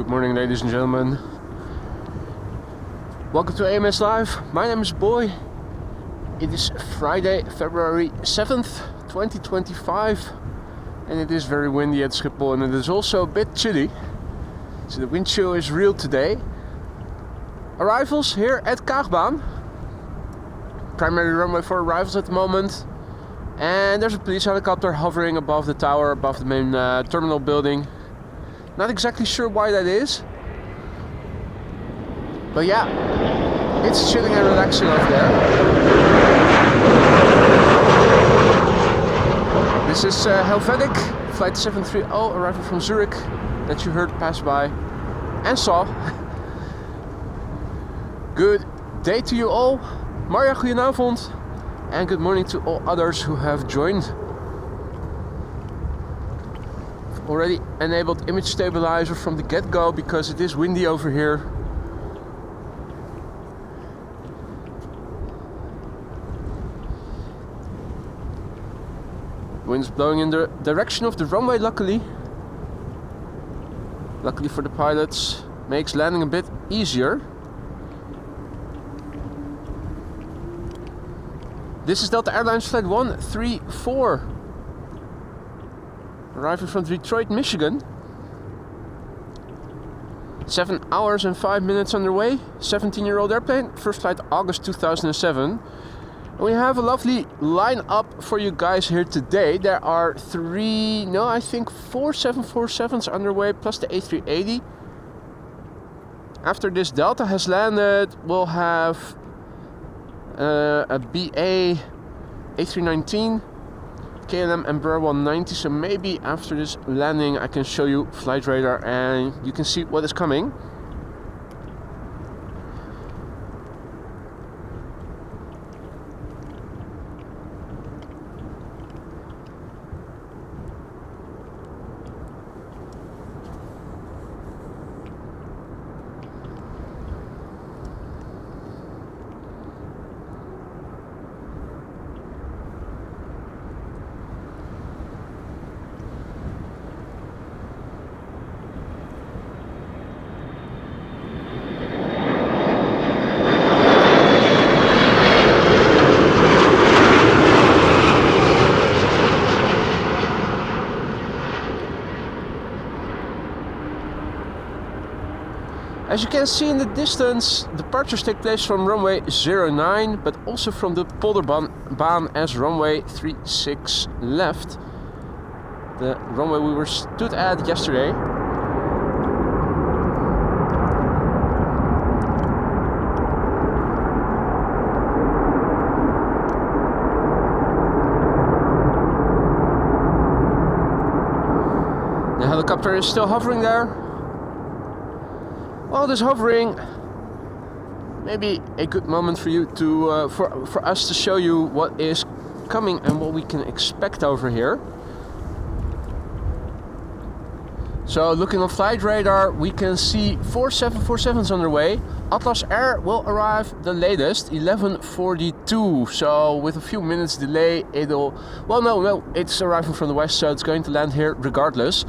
Good morning, ladies and gentlemen. Welcome to AMS Live. My name is Boy. It is Friday, February 7th, 2025, and it is very windy at Schiphol, and it is also a bit chilly. So the wind chill is real today. Arrivals here at Kaagbaan. Primary runway for arrivals at the moment. And there's a police helicopter hovering above the tower, above the main terminal building. Not exactly sure why that is. But yeah, it's chilling and relaxing over there. This is Helvetic, flight 730, arriving from Zurich, that you heard pass by and saw. Good day to you all. Marja, goedenavond. And good morning to all others who have joined. Already enabled image stabilizer from the get-go because it is windy over here. Wind's blowing in the direction of the runway, luckily. Luckily for the pilots, makes landing a bit easier. This is Delta Airlines flight 134. Arriving from Detroit, Michigan. 7 hours and 5 minutes underway. 17-year-old airplane. First flight August 2007. And we have a lovely line-up for you guys here today. There are 4 747s underway, plus the A380. After this Delta has landed, we'll have a BA A319. KLM Embraer 190, so maybe after this landing I can show you flight radar and you can see what is coming. As you can see in the distance, departures take place from runway 09, but also from the Polderbaan as runway 36 left. The runway we were stood at yesterday. The helicopter is still hovering there. While this hovering, maybe a good moment for you to for us to show you what is coming and what we can expect over here. So looking on flight radar, we can see 4 747s underway. Atlas Air will arrive the latest, 11:42. So with a few minutes delay, it'll... Well, no, it's arriving from the west, so it's going to land here regardless.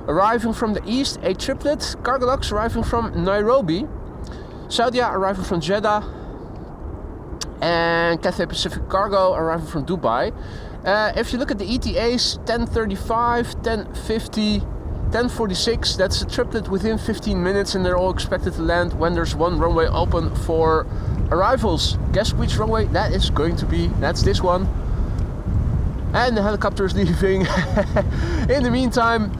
Arriving from the east, a triplet, Cargolux arriving from Nairobi, Saudia arriving from Jeddah, and Cathay Pacific Cargo arriving from Dubai. If you look at the ETAs, 10:35, 10:50, 10:46, that's a triplet within 15 minutes, and they're all expected to land when there's one runway open for arrivals. Guess which runway that is going to be? That's this one. And the helicopter is leaving. In the meantime,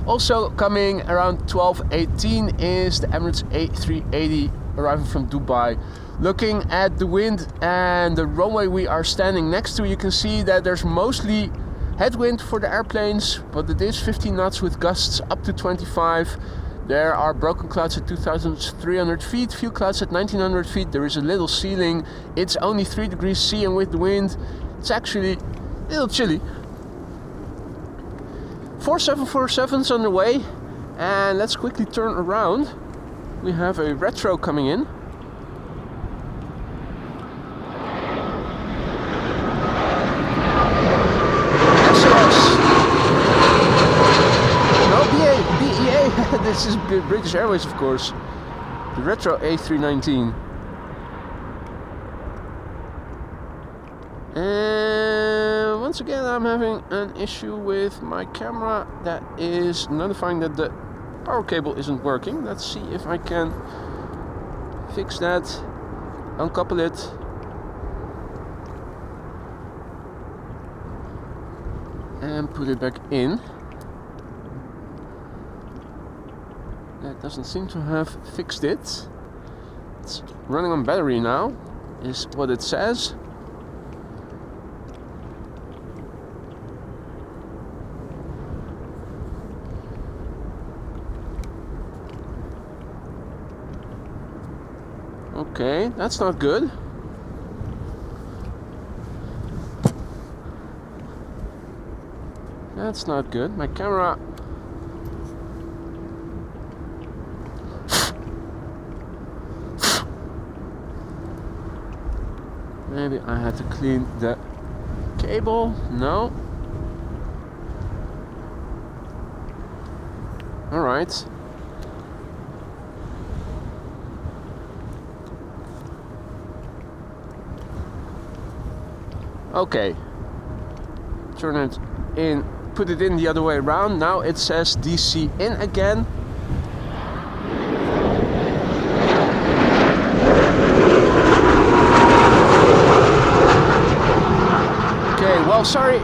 also coming around 12:18 is the Emirates A380 arriving from Dubai. Looking at the wind and the runway we are standing next to, you can see that there's mostly headwind for the airplanes, but it is 15 knots with gusts up to 25. There are broken clouds at 2,300 feet, few clouds at 1,900 feet. There is a little ceiling. It's only 3 degrees C, and with the wind, it's actually a little chilly. 4 747s underway, and let's quickly turn around. We have a retro coming in. this is British Airways, of course. The Retro A319. And once again, I'm having an issue with my camera that is notifying that the power cable isn't working. Let's see if I can fix that, uncouple it. And put it back in. That doesn't seem to have fixed it. It's running on battery now, is what it says. Okay, that's not good. That's not good. My camera. Maybe I had to clean the cable. No. All right. Okay. Turn it in. Put it in the other way around. Now it says DC in again. Okay, well, sorry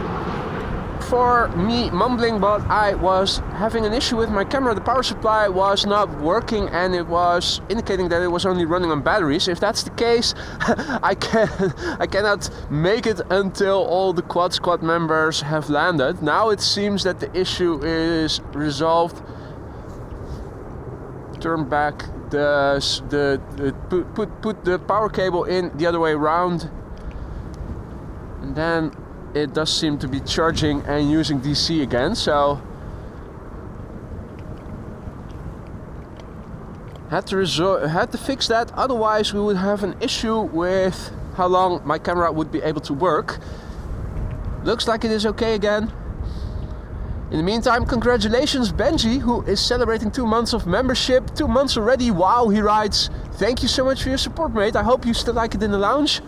for me mumbling, but I was having an issue with my camera. The power supply was not working and it was indicating that it was only running on batteries. If that's the case, I cannot make it until all the Quad Squad members have landed. Now it seems that the issue is resolved. Turn back put the power cable in the other way around, and then it does seem to be charging and using DC again, so had to fix that, otherwise we would have an issue with how long my camera would be able to work. Looks like it is okay again. In the meantime, congratulations Benji, who is celebrating 2 months of membership. 2 months already, wow, he writes. Thank you so much for your support, mate. I hope you still like it in the lounge.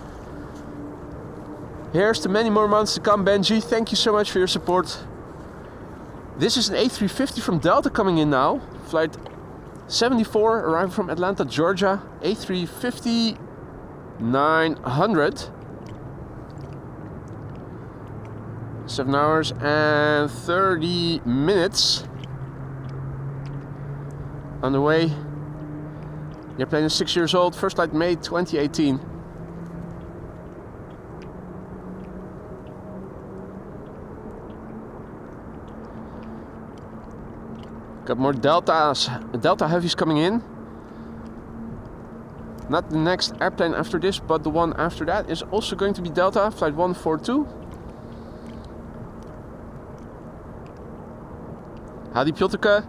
Here's to many more months to come, Benji. Thank you so much for your support. This is an A350 from Delta coming in now. Flight 74, arriving from Atlanta, Georgia. A350 900. 7 hours and 30 minutes. On the way. The airplane is 6 years old. First flight May 2018. Got more Delta heavies coming in. Not the next airplane after this, but the one after that is also going to be Delta, flight 142. Howdy Piotrke.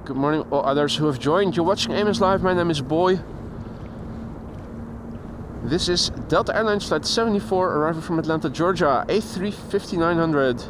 Good morning all others who have joined. You're watching Amos Live, my name is Boy. This is Delta Airlines flight 74, arriving from Atlanta, Georgia, A350 900.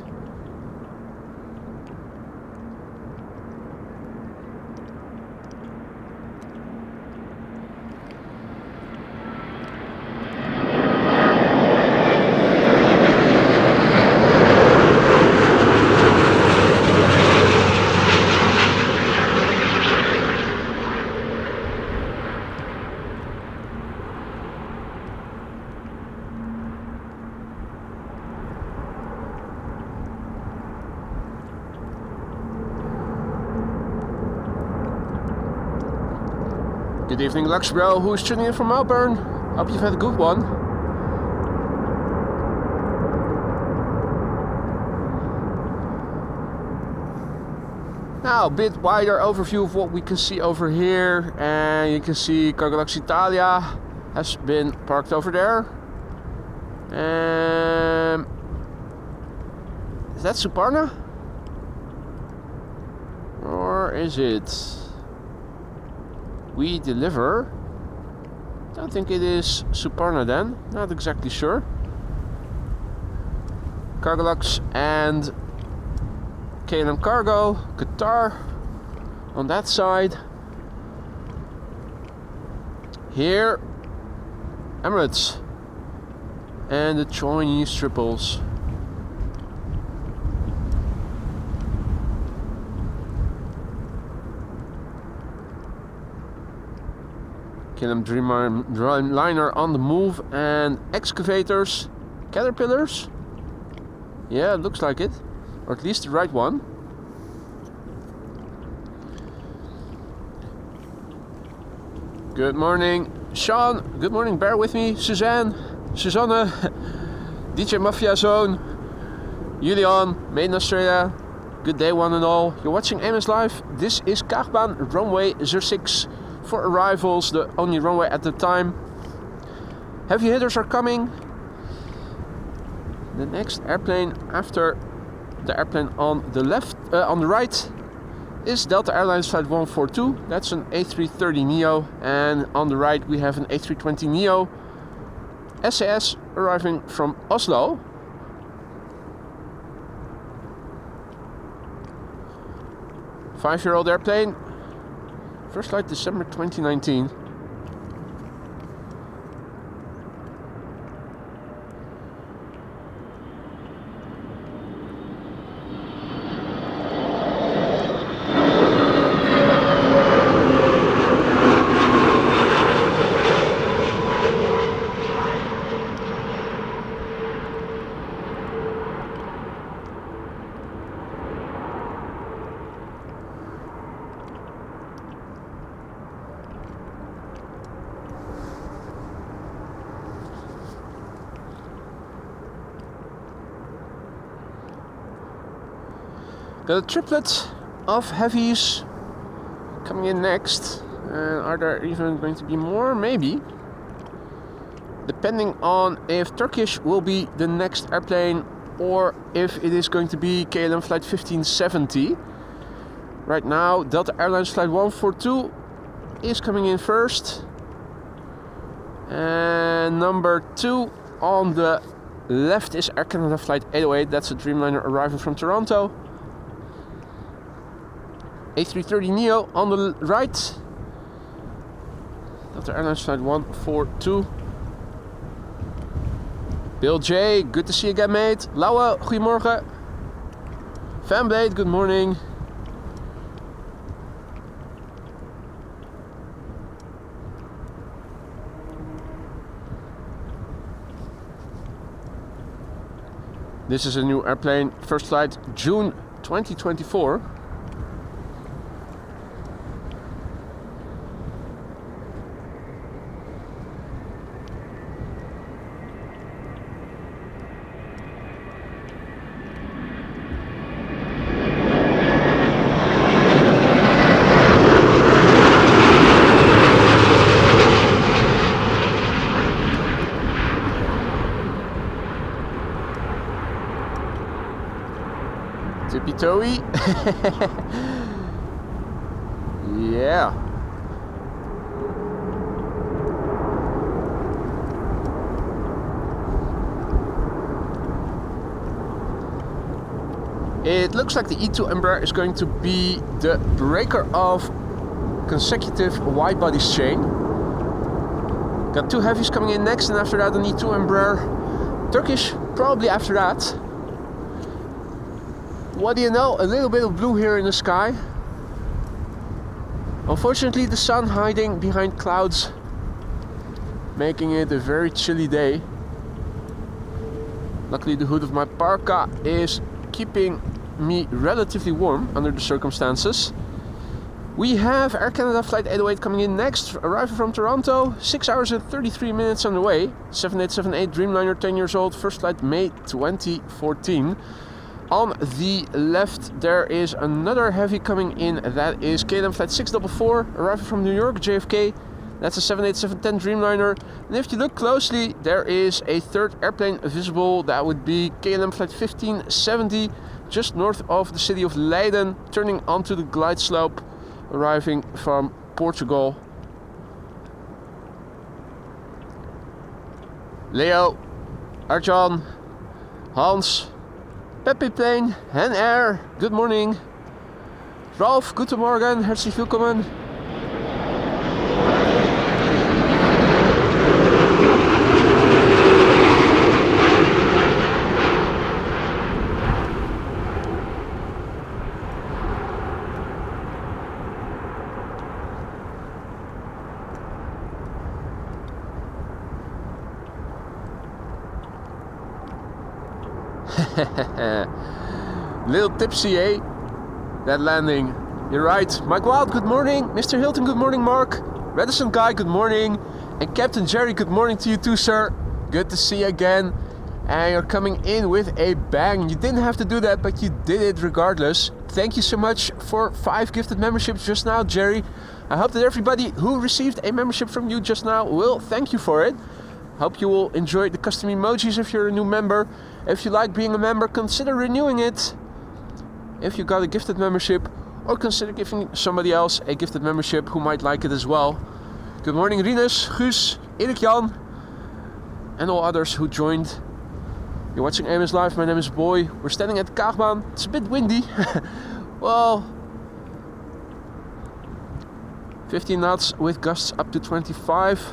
Good evening, Lux Bro, who's tuning in from Melbourne. Hope you've had a good one. Now, a bit wider overview of what we can see over here. And you can see Cargolax Italia has been parked over there. Is that Suparna? Or is it... We deliver? Don't think it is Suparna then. Not exactly sure. Cargolux and KLM Cargo, Qatar. on that side. Here, Emirates and the Chinese triples. KLM Dreamliner on the move, and excavators, caterpillars. Yeah, it looks like it, or at least the right one. Good morning, Sean. Good morning, bear with me. Suzanne, Susanne, DJ Mafia Zone, Julian, made in Australia. Good day, one and all. You're watching AMS Live. This is Kaagbaan, runway 06 for arrivals, the only runway at the time. Heavy hitters are coming. The next airplane after the airplane on the left, on the right, is Delta Airlines Flight 142. That's an A330neo, and on the right we have an A320neo SAS arriving from Oslo. Five-year-old airplane. First flight December 2019. Got a triplet of heavies coming in next. Are there even going to be more? Maybe. Depending on if Turkish will be the next airplane or if it is going to be KLM Flight 1570. Right now, Delta Airlines Flight 142 is coming in first. And number 2 on the left is Air Canada Flight 808. That's a Dreamliner arriving from Toronto. A330neo on the right. Delta Airlines Flight 142. Bill J, good to see you again, mate. Lauwe, goedemorgen. Fanblade, good morning. This is a new airplane. First flight June 2024. Tippy-toey. Yeah. It looks like the E2 Embraer is going to be the breaker of consecutive wide bodies chain. Got 2 heavies coming in next, and after that an E2 Embraer. Turkish probably after that. What do you know? A little bit of blue here in the sky. Unfortunately, the sun hiding behind clouds, making it a very chilly day. Luckily, the hood of my parka is keeping me relatively warm under the circumstances. We have Air Canada Flight 808 coming in next, arriving from Toronto. 6 hours and 33 minutes on the way. 7878 Dreamliner, 10 years old. First flight May 2014. On the left there is another heavy coming in, that is KLM Flight 644, arriving from New York, JFK. That's a 787-10 Dreamliner. And if you look closely, there is a third airplane visible. That would be KLM Flight 1570, just north of the city of Leiden, turning onto the glide slope, arriving from Portugal. Leo, Arjan, Hans, Peppy Plane, Hen Air, good morning. Ralf, guten Morgen, herzlich willkommen. Little tipsy, eh? That landing. You're right. Mike Wild, good morning. Mr. Hilton, good morning. Mark. Redison Guy, good morning. And Captain Jerry, good morning to you too, sir. Good to see you again. And you're coming in with a bang. You didn't have to do that, but you did it regardless. Thank you so much for 5 gifted memberships just now, Jerry. I hope that everybody who received a membership from you just now will thank you for it. Hope you will enjoy the custom emojis if you're a new member. If you like being a member, consider renewing it. If you got a gifted membership, or consider giving somebody else a gifted membership who might like it as well. Good morning, Rinus, Guus, Erik Jan, and all others who joined. You're watching AMS Live. My name is Boy. We're standing at the Kaagbaan. It's a bit windy. Well, 15 knots with gusts up to 25.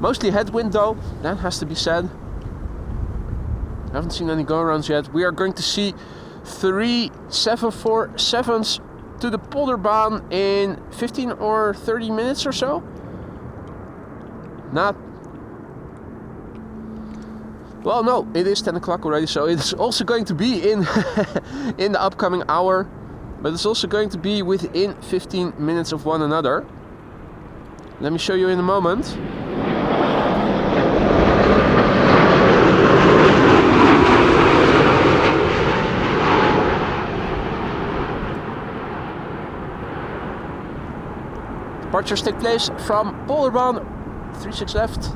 Mostly headwind though, that has to be said. I haven't seen any go-arounds yet. We are going to see 3 747s to the Polderbaan in 15 or 30 minutes or so. Not... Well, no, it is 10 o'clock already, so it's also going to be in, in the upcoming hour. But it's also going to be within 15 minutes of one another. Let me show you in a moment. Departures take place from Polderbaan 36 left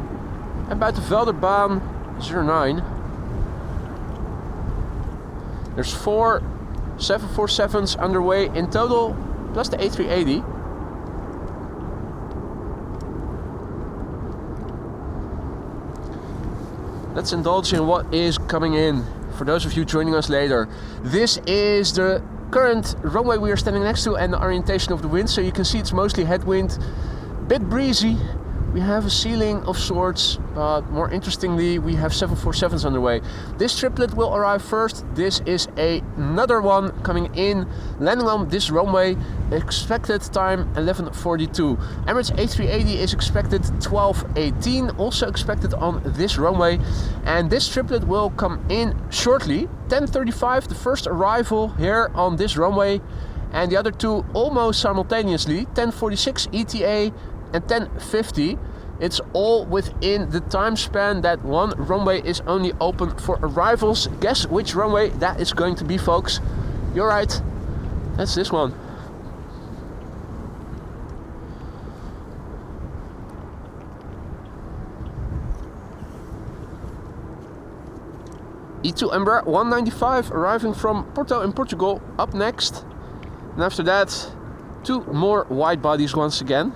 and buiten Velderbaan 09. There's 4 747s underway in total, plus the A380. Let's indulge in what is coming in. For those of you joining us later, this is the current runway we are standing next to and the orientation of the wind. So you can see it's mostly headwind, bit breezy. We have a ceiling of sorts, but more interestingly, we have 747s underway. This triplet will arrive first. This is another one coming in, landing on this runway. Expected time 11:42. Emirates A380 is expected 12:18, also expected on this runway. And this triplet will come in shortly, 10:35, the first arrival here on this runway. And the other two almost simultaneously, 10:46 ETA and 10:50. It's all within the time span that one runway is only open for arrivals. Guess which runway that is going to be, folks? You're right, that's this one. E2 Embraer 195 arriving from Porto in Portugal up next. And after that, 2 more wide bodies once again.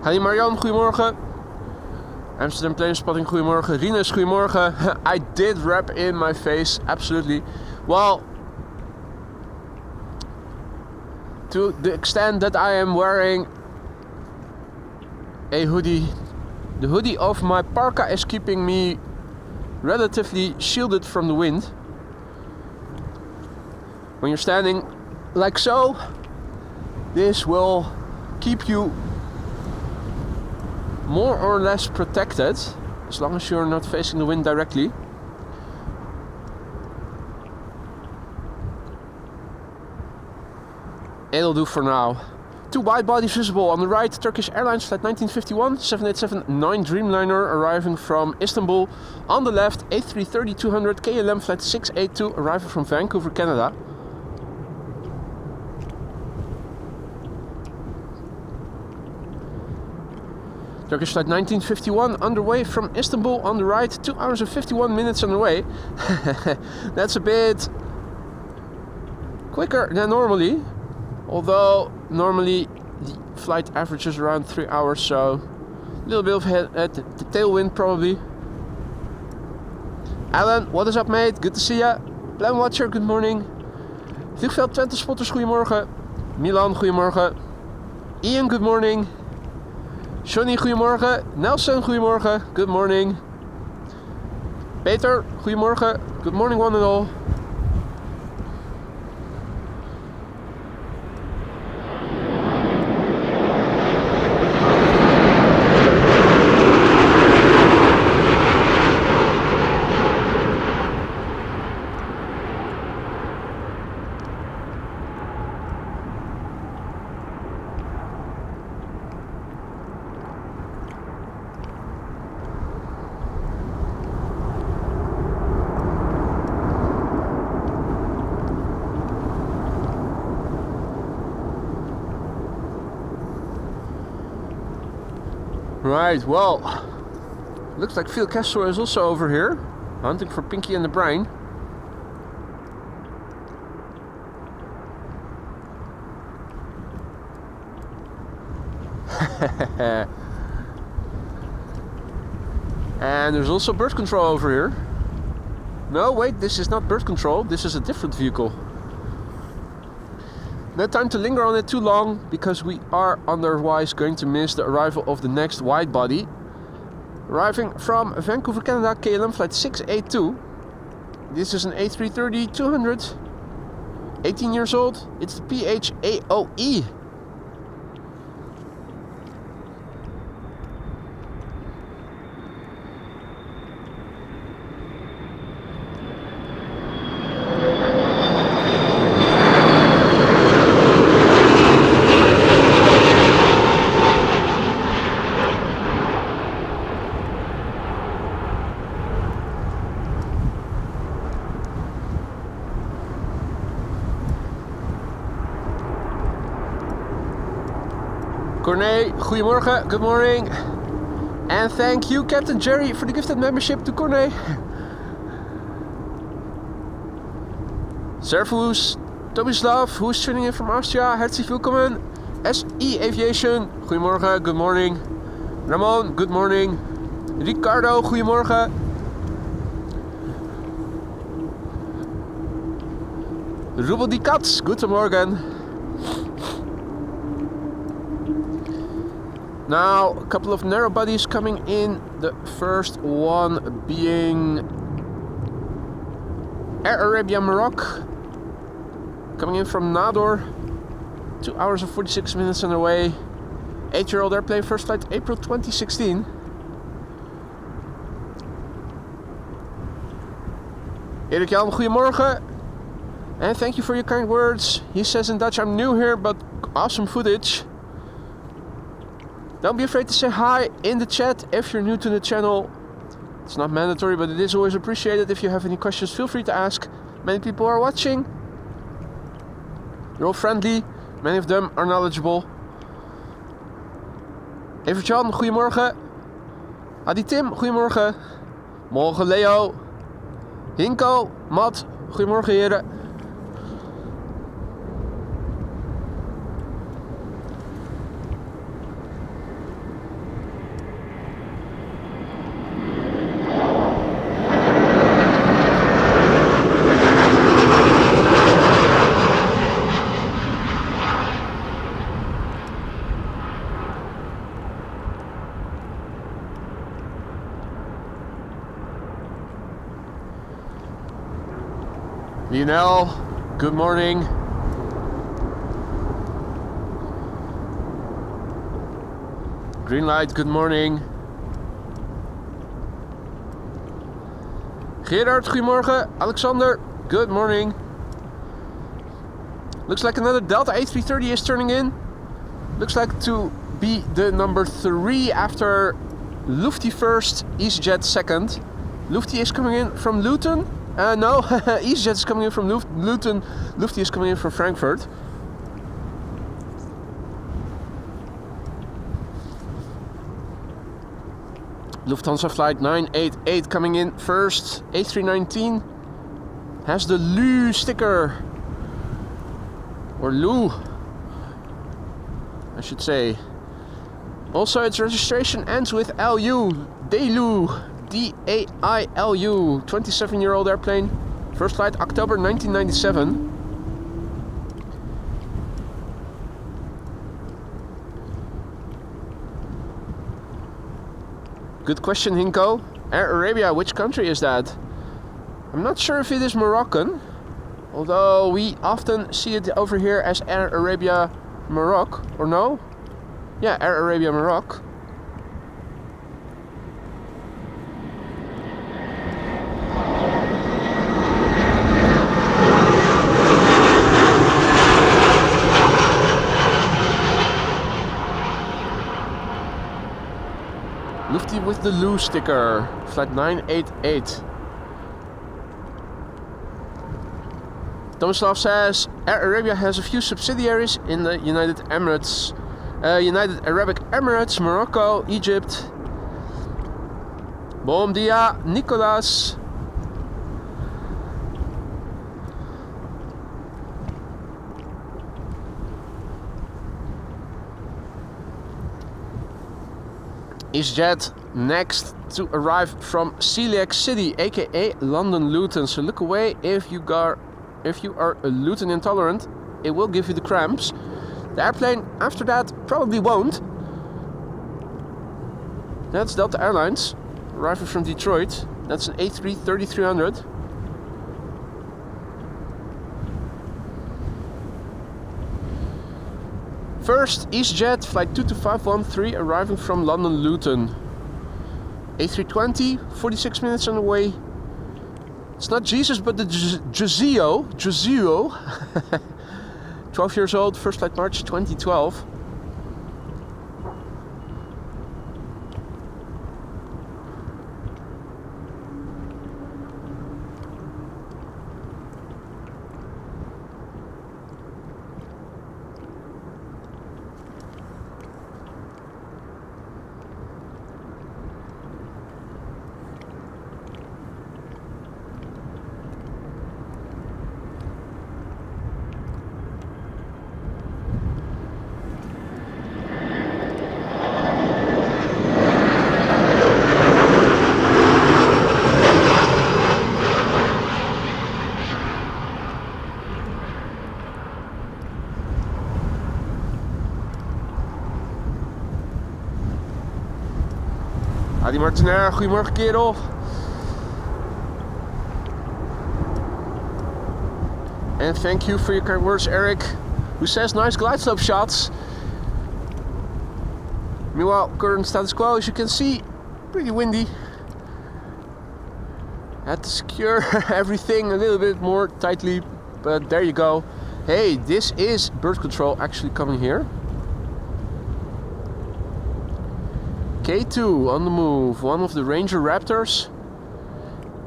Hey Marianne, goedemorgen. Amsterdam planespotting, goedemorgen. Rinus, goedemorgen. I did wrap in my face, absolutely. Well, to the extent that I am wearing a hoodie. The hoodie of my parka is keeping me relatively shielded from the wind. When you're standing like so, this will keep you more or less protected, as long as you're not facing the wind directly. It'll do for now. Two wide bodies visible on the right. Turkish Airlines flight 1951, 787-9 Dreamliner arriving from Istanbul. On the left, A330-200 KLM flight 682 arriving from Vancouver, Canada. Turkish flight 1951 underway from Istanbul on the right, 2 hours and 51 minutes underway. That's a bit quicker than normally, although normally the flight averages around 3 hours, so a little bit of the tailwind probably. Alan, what is up mate? Good to see ya. Plan Watcher, good morning. Vliegveld Twente Spotters, goedemorgen. Milan, goedemorgen. Ian, good morning. Johnny, goedemorgen. Nelson, goedemorgen. Good morning. Peter, goedemorgen. Good morning one and all. Right, well, looks like Phil Castro is also over here, hunting for Pinky and the Brain. And there's also bird control over here. No, wait, this is not bird control, this is a different vehicle. No time to linger on it too long, because we are otherwise going to miss the arrival of the next wide body. Arriving from Vancouver, Canada, KLM flight 682. This is an A330-200. 18 years old. It's the PHAOE. Corné, goedemorgen, good morning. And thank you, Captain Jerry, for the gifted membership to Corné. Servus, Tomislav, who is tuning in from Austria, herzlich willkommen. SE Aviation, goedemorgen, good morning. Ramon, good morning. Ricardo, goedemorgen. Rubel die Kat, guten Morgen. Now, a couple of narrow bodies coming in. The first one being Air Arabia Morocco, coming in from Nador. 2 hours and 46 minutes on the way. 8-year-old airplane, first flight April 2016. Erik Jan, goedemorgen. And thank you for your kind words. He says in Dutch, I'm new here, but awesome footage. Don't be afraid to say hi in the chat if you're new to the channel. It's not mandatory, but it is always appreciated. If you have any questions, feel free to ask. Many people are watching. You're all friendly. Many of them are knowledgeable. Evert-Jan, goedemorgen. Adi Tim, goedemorgen. Morgen Leo. Hinko, Matt, goedemorgen heren. Lionel, good morning. Green light, good morning. Gerard, goedemorgen. Alexander, good morning. Looks like another Delta A330 is turning in. Looks like to be the number 3 after Lufty first, EasyJet second. Lufty is coming in from Luton. No, EasyJet is coming in from Luton. Lufty is coming in from Frankfurt. Lufthansa flight 988 coming in first. A319 has the LU sticker. Or LU, I should say. Also, its registration ends with LU. DAILU. DAILU. 27-year-old airplane. First flight October 1997. Good question, Hinko. Air Arabia, which country is that? I'm not sure if it is Moroccan, although we often see it over here as Air Arabia Morocco, or no? Yeah, Air Arabia Morocco. Lufty with the LU sticker, flight 988. Tomislav says Air Arabia has a few subsidiaries in the United Emirates, United Arab Emirates, Morocco, Egypt. Bom dia, Nicolas. EasyJet next to arrive from Celiac City, aka London Luton. So look away if you are a Luton intolerant. It will give you the cramps. The airplane after that probably won't. That's Delta Airlines arriving from Detroit. That's an A330-300. First, EasyJet flight 22513 arriving from London Luton. A320, 46 minutes on the way. It's not Jesus, but the Jazio. 12 years old, first flight March 2012. Adi Martinair, goedemorgen kerel. And thank you for your kind words, Eric, who says nice glide slope shots. Meanwhile, current status quo, as you can see, pretty windy. Had to secure everything a little bit more tightly, but there you go. Hey, this is bird control actually coming here. K2 on the move, one of the Ranger Raptors.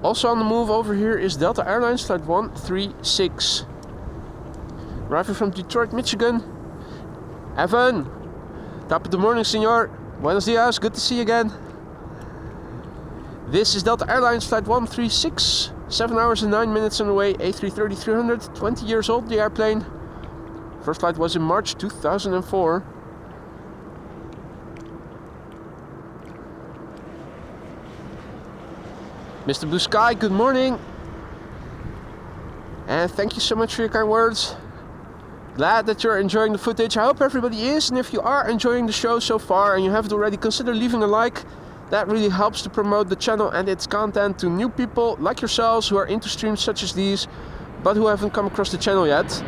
Also on the move over here is Delta Airlines flight 136. Arriving from Detroit, Michigan. Evan, top of the morning, senor. Buenos dias, good to see you again. This is Delta Airlines flight 136. 7 hours and 9 minutes on the way, A330-300, 20 years old, the airplane. First flight was in March 2004. Mr. Blue Sky, good morning. And thank you so much for your kind words. Glad that you're enjoying the footage. I hope everybody is. And if you are enjoying the show so far and you haven't already, consider leaving a like. That really helps to promote the channel and its content to new people like yourselves who are into streams such as these, but who haven't come across the channel yet.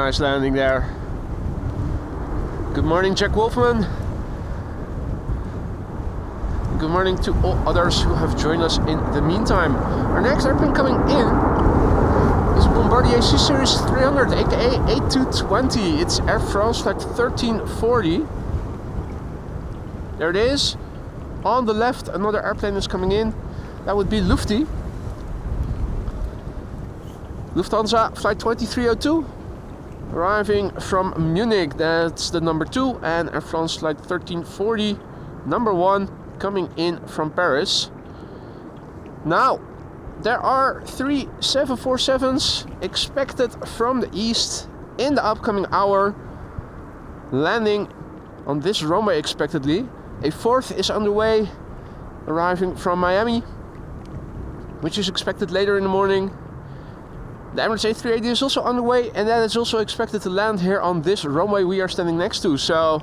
nice landing there. Good morning, Jack Wolfman. Good morning to all others who have joined us in the meantime. Our next airplane coming in is Bombardier C-Series 300, aka A220. It's Air France flight 1340. There it is. On the left, another airplane is coming in. That would be Lufthansa flight 2302, arriving from Munich. That's the number 2, and Air France flight 1340, number 1, coming in from Paris. Now, there are 3 747s expected from the east in the upcoming hour, landing on this runway expectedly. A 4th is underway, arriving from Miami, which is expected later in the morning. The Emirates A380 is also underway, and that is also expected to land here on this runway we are standing next to. So,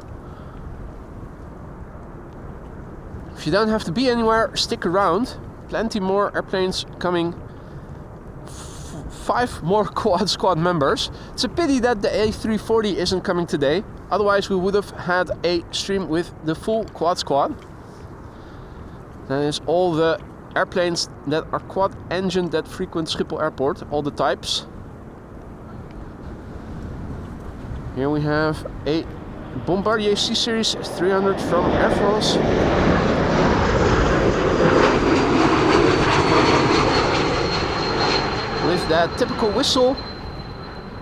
if you don't have to be anywhere, stick around. Plenty more airplanes coming. 5 more quad squad members. It's a pity that the A340 isn't coming today. Otherwise, we would have had a stream with the full quad squad. That is all the airplanes that are quad engine that frequent Schiphol Airport, all the types. Here we have a Bombardier C-Series 300 from Air France. With that typical whistle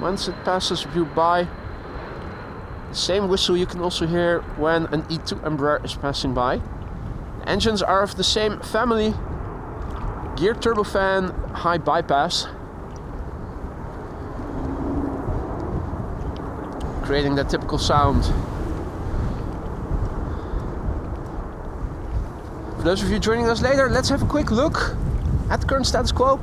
once it passes you by. The same whistle you can also hear when an E2 Embraer is passing by. The engines are of the same family. Gear turbofan, high bypass, creating that typical sound. For those of you joining us later, let's have a quick look at the current status quo.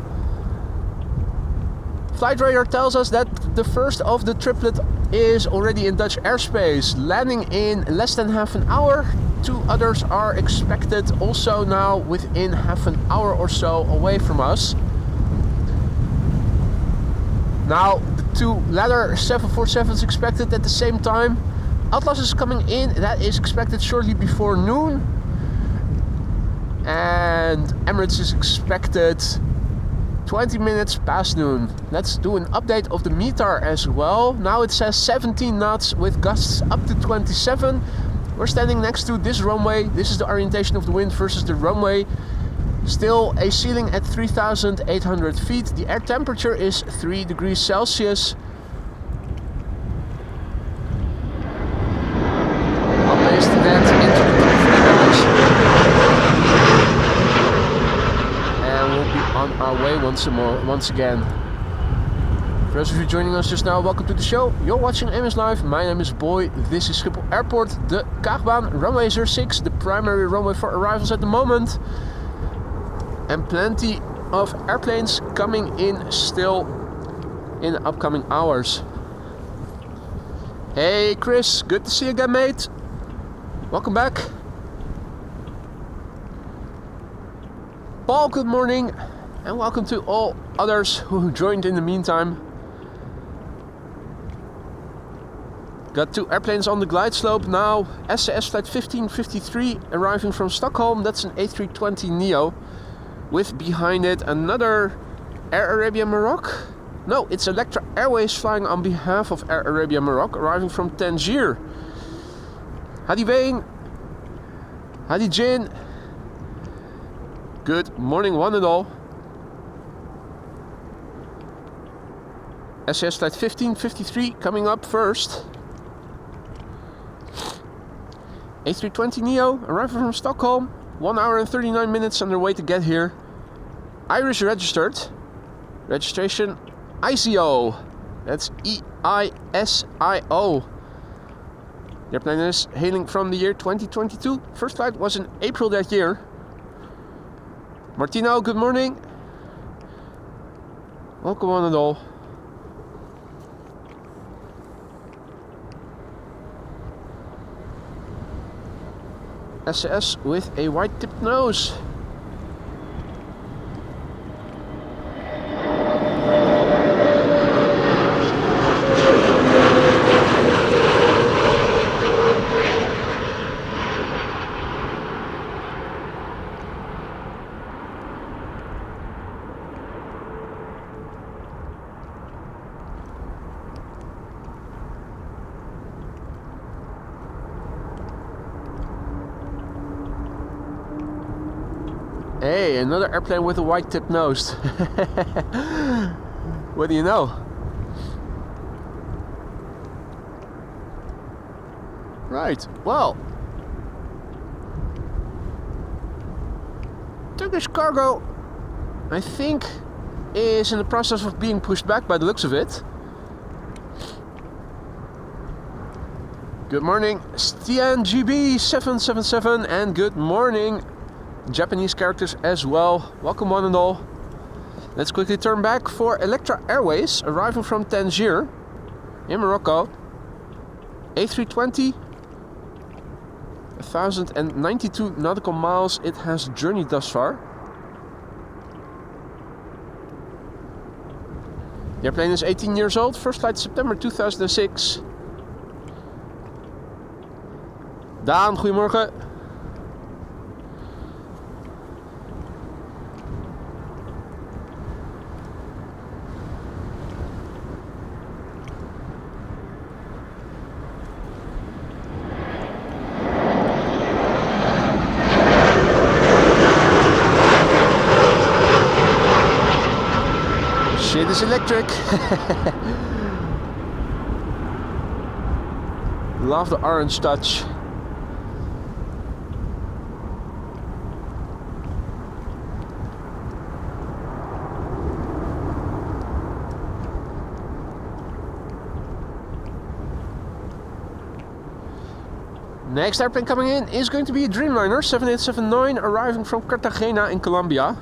Flight radar tells us that the first of the triplet is already in Dutch airspace, landing in less than half an hour. 2 others are expected also now within half an hour or so away from us. Now, the 2 latter 747s expected at the same time. Atlas is coming in, that is expected shortly before noon. And Emirates is expected 20 minutes past noon. Let's do an update of the METAR as well. Now it says 17 knots with gusts up to 27. We're standing next to this runway. This is the orientation of the wind versus the runway. Still a ceiling at 3,800 feet. The air temperature is 3 degrees Celsius. I'll paste that into the and we'll be on our way once again. For those of you joining us just now, welcome to the show. You're watching AMS Live. My name is Boy. This is Schiphol Airport, the Kaagbaan, runway 06, the primary runway for arrivals at the moment. And plenty of airplanes coming in still in the upcoming hours. Hey Chris, good to see you again, mate. Welcome back. Paul, good morning. And welcome to all others who joined in the meantime. Got 2 airplanes on the glide slope now. SAS flight 1553 arriving from Stockholm. That's an A320neo. With behind it another Air Arabia Maroc. No, it's Electra Airways flying on behalf of Air Arabia Maroc, arriving from Tangier. Hadi Wayne. Hadi Jin. Good morning, one and all. SAS flight 1553 coming up first. A320neo arriving from Stockholm. 1 hour and 39 minutes on their way to get here. Irish registered. Registration ICO. That's E-I-S-I-O. The airplane is hailing from the year 2022. First flight was in April that year. Martino, good morning. Welcome one and all. SAS with a white tipped nose. another airplane with a white tip nose. What do you know? Right, well, Turkish cargo, I think, is in the process of being pushed back by the looks of it. Good morning, Stian GB777, and good morning, Japanese characters as well. Welcome one and all. Let's quickly turn back for Electra Airways, arriving from Tangier in Morocco. A320, 1,092 nautical miles it has journeyed thus far. The airplane is 18 years old, first flight September 2006. Daan, goedemorgen. Shit is electric. Love the orange touch. Next airplane coming in is going to be a Dreamliner 7879 arriving from Cartagena in Colombia.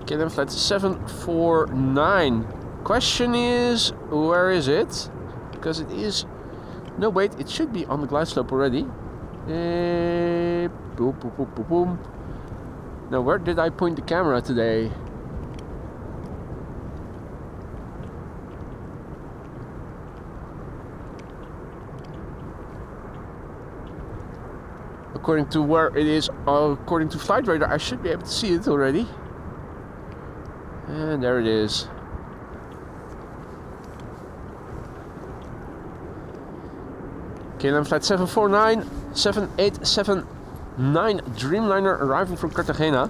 KLM flight 749. Question is, where is it? Because it is... No, wait, it should be on the glide slope already. Boom, boom, boom, boom, boom. Now, where did I point the camera today? According to where it is, according to flight radar, I should be able to see it already. And there it is. KLM flight 749, 7879 Dreamliner arriving from Cartagena.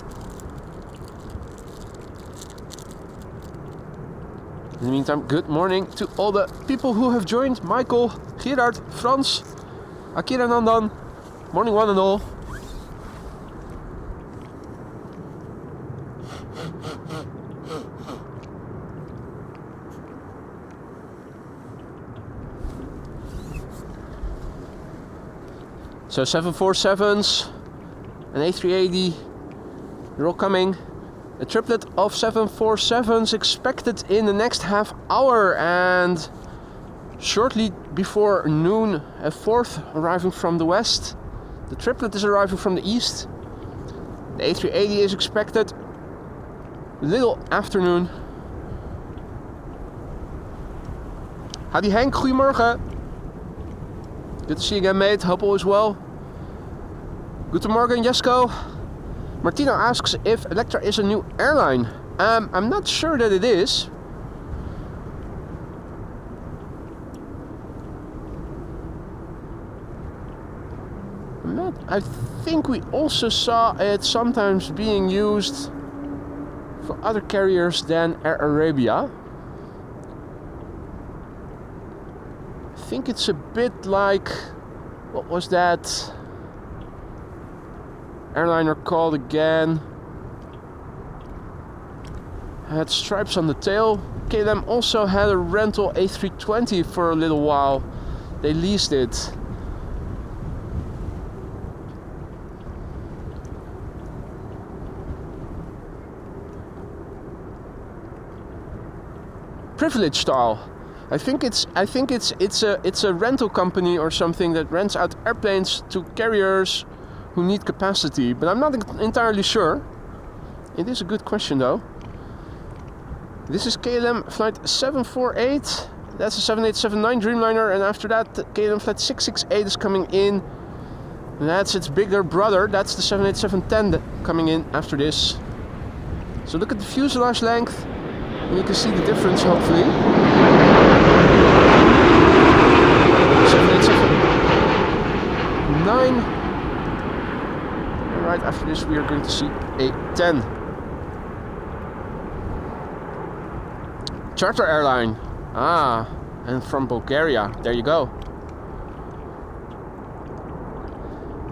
In the meantime, good morning to all the people who have joined. Michael, Gerard, Frans, Akira Nandan. Morning one and all. So 747s, an A380, they're all coming. A triplet of 747s expected in the next half hour, and shortly before noon, a fourth arriving from the west. The triplet is arriving from the east. The A380 is expected little afternoon. Howdy Henk, goedemorgen. Good to see you again, mate. Hope all is well. Guten Morgen, Jesko. Martino asks if Electra is a new airline. I'm not sure that it is. I think we also saw it sometimes being used for other carriers than Air Arabia. I think it's a bit like, what was that airliner called again? Had stripes on the tail. KLM also had a rental A320 for a little while. They leased it. Privilege style. I think it's a rental company or something that rents out airplanes to carriers who need capacity, but I'm not entirely sure. It is a good question though. This is KLM flight 748. That's a 7879 Dreamliner, and after that KLM flight 668 is coming in. And that's its bigger brother. That's the 787-10 coming in after this. So look at the fuselage length. And you can see the difference, hopefully. 7879. Right after this, we are going to see a 10. Charter airline. Ah, and from Bulgaria. There you go.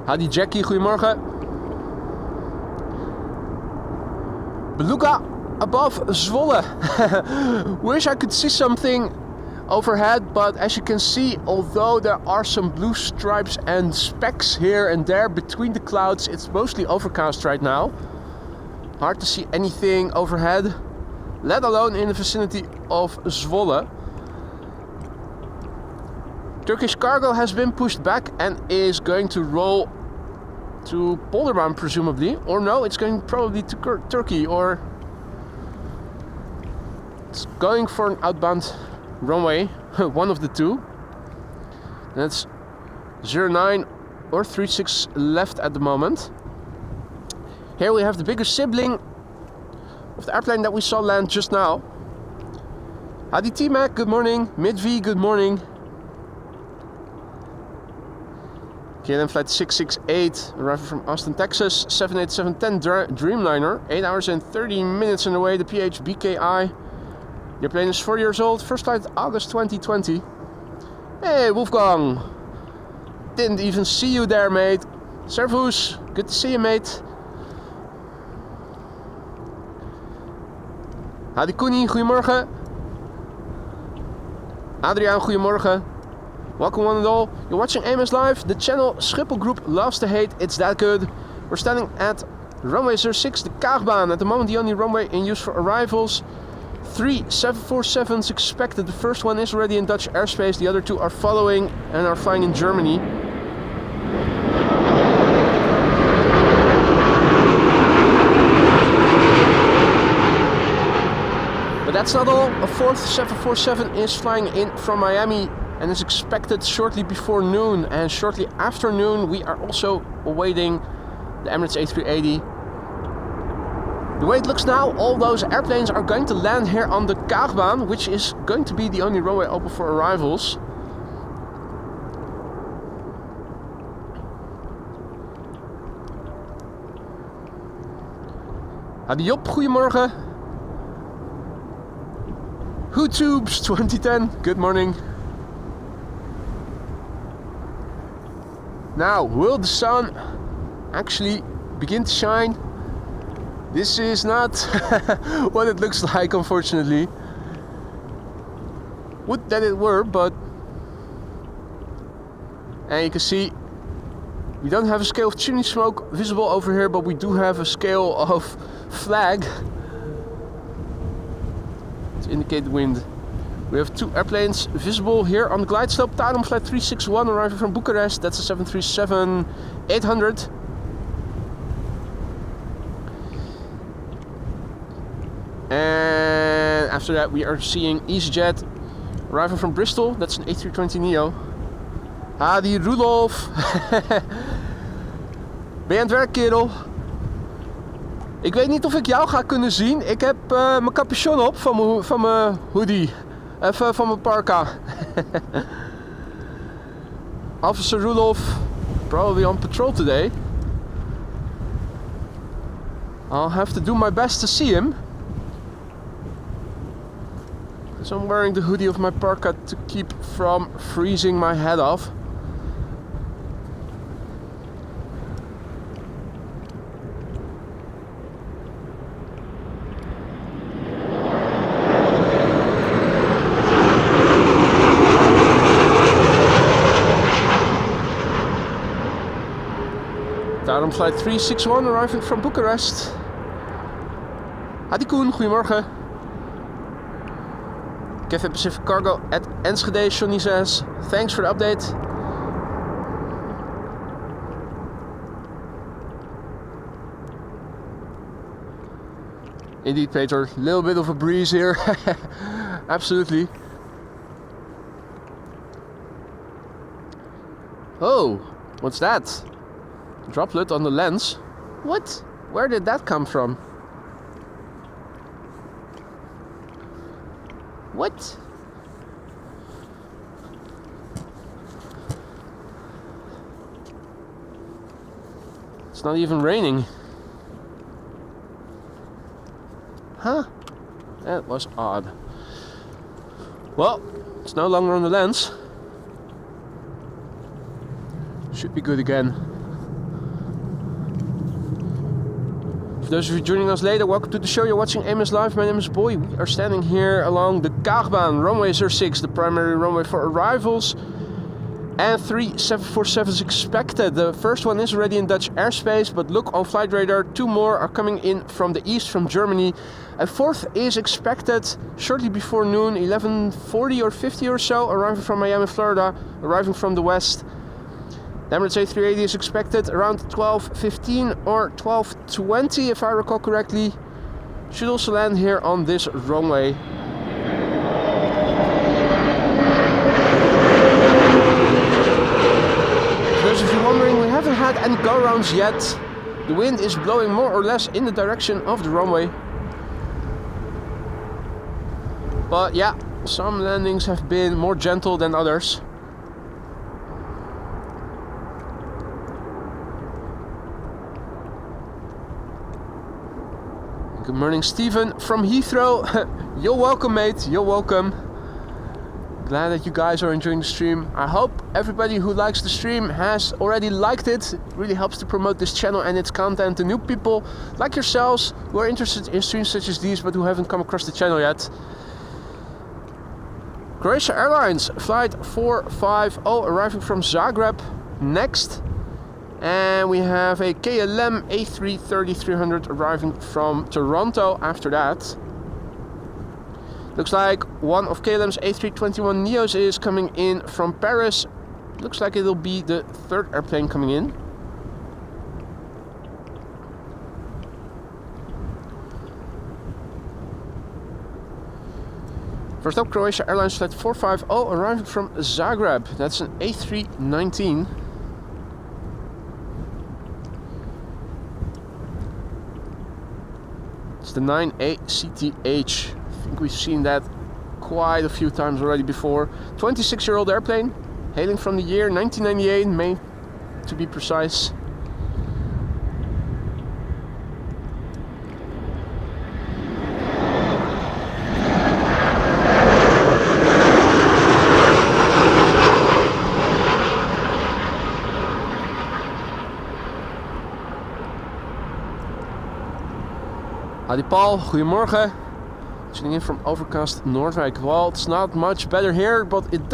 Howdy Jackie, goedemorgen. Beluga above Zwolle. Wish I could see something overhead, but as you can see, although there are some blue stripes and specks here and there between the clouds, it's mostly overcast right now. Hard to see anything overhead, let alone in the vicinity of Zwolle. Turkish cargo has been pushed back and is going to roll to Polderbound presumably, or no, it's going probably to Turkey, or it's going for an outbound runway, one of the two. That's 09 or 36 left at the moment. Here we have the bigger sibling of the airplane that we saw land just now. Howdy T-Mac, good morning. Mid-V, good morning. KLM flight 668, arriving from Austin, Texas, 787-10 Dreamliner, 8 hours and 30 minutes on the way, the PH BKI. The airplane is 4 years old, first flight August 2020. Hey Wolfgang, didn't even see you there mate. Servus, good to see you mate. Hadi Koenie, goedemorgen. Adriaan, goedemorgen. Welcome one and all. You're watching AMS Live. The channel Schiphol Group loves to hate. It's that good. We're standing at runway 06, the Kaagbaan. At the moment, the only runway in use for arrivals. 3 747s expected. The first one is already in Dutch airspace. The other two are following and are flying in Germany. But that's not all. A fourth 747 is flying in from Miami and is expected shortly before noon, and shortly after noon we are also awaiting the Emirates A380. The way it looks now, all those airplanes are going to land here on the Kaagbaan, which is going to be the only runway open for arrivals. Hadi Job, goedemorgen. WhoTubes 2010, good morning. Now, will the sun actually begin to shine? This is not what it looks like, unfortunately. Would that it were, but... And you can see, we don't have a scale of chimney smoke visible over here, but we do have a scale of flag to indicate the wind. We have two airplanes visible here on the glide slope. Tarum flight 361 arriving from Bucharest. That's a 737-800. And after that we are seeing EasyJet arriving from Bristol. That's an A320neo. Hadi Rudolf. Ben je aan het werk, kerel? Ik weet niet of ik jou ga kunnen zien. Ik heb mijn capuchon op van mijn hoodie. Even van mijn parka. Officer Rudolph, probably on patrol today. I'll have to do my best to see him. Because I'm wearing the hoodie of my parka to keep from freezing my head off. Daarom flight 361 arriving from Bucharest. Hadi Koen, goedemorgen. Cathay Pacific Cargo at Enschede, Johnny says. Thanks for the update. Indeed, Peter, a little bit of a breeze here. Absolutely. Oh, what's that? Droplet on the lens? What? Where did that come from? What? It's not even raining. Huh? That was odd. Well, it's no longer on the lens. Should be good again. For those of you joining us later, welcome to the show. You're watching AMS Live. My name is Boy. We are standing here along the Kaagbaan, runway 06, the primary runway for arrivals. And 3 747s expected. The first one is already in Dutch airspace, but look on flight radar, 2 more are coming in from the east, from Germany. A 4th is expected shortly before noon, 11:40 or 50 or so, arriving from Miami, Florida, arriving from the west. The Emirates A380 is expected around 12:15 or 12:20, if I recall correctly. Should also land here on this runway. For those of you wondering, we haven't had any go-rounds yet. The wind is blowing more or less in the direction of the runway. But yeah, some landings have been more gentle than others. Good morning, Steven from Heathrow. You're welcome, mate. You're welcome. Glad that you guys are enjoying the stream. I hope everybody who likes the stream has already liked it. It really helps to promote this channel and its content to new people like yourselves who are interested in streams such as these but who haven't come across the channel yet. Croatia Airlines, flight 450 arriving from Zagreb next. And we have a KLM A330-300 arriving from Toronto after that. Looks like one of KLM's A321 Neos is coming in from Paris. Looks like it'll be the 3rd airplane coming in. First up, Croatia Airlines flight 450 arriving from Zagreb. That's an A319. It's the 9ACTH. I think we've seen that quite a few times already before. 26-year-old airplane, hailing from the year 1998, May to be precise. Howdy Paul, goedemorgen. Tuning in from overcast Noordwijk. Well, it's not much better here, but it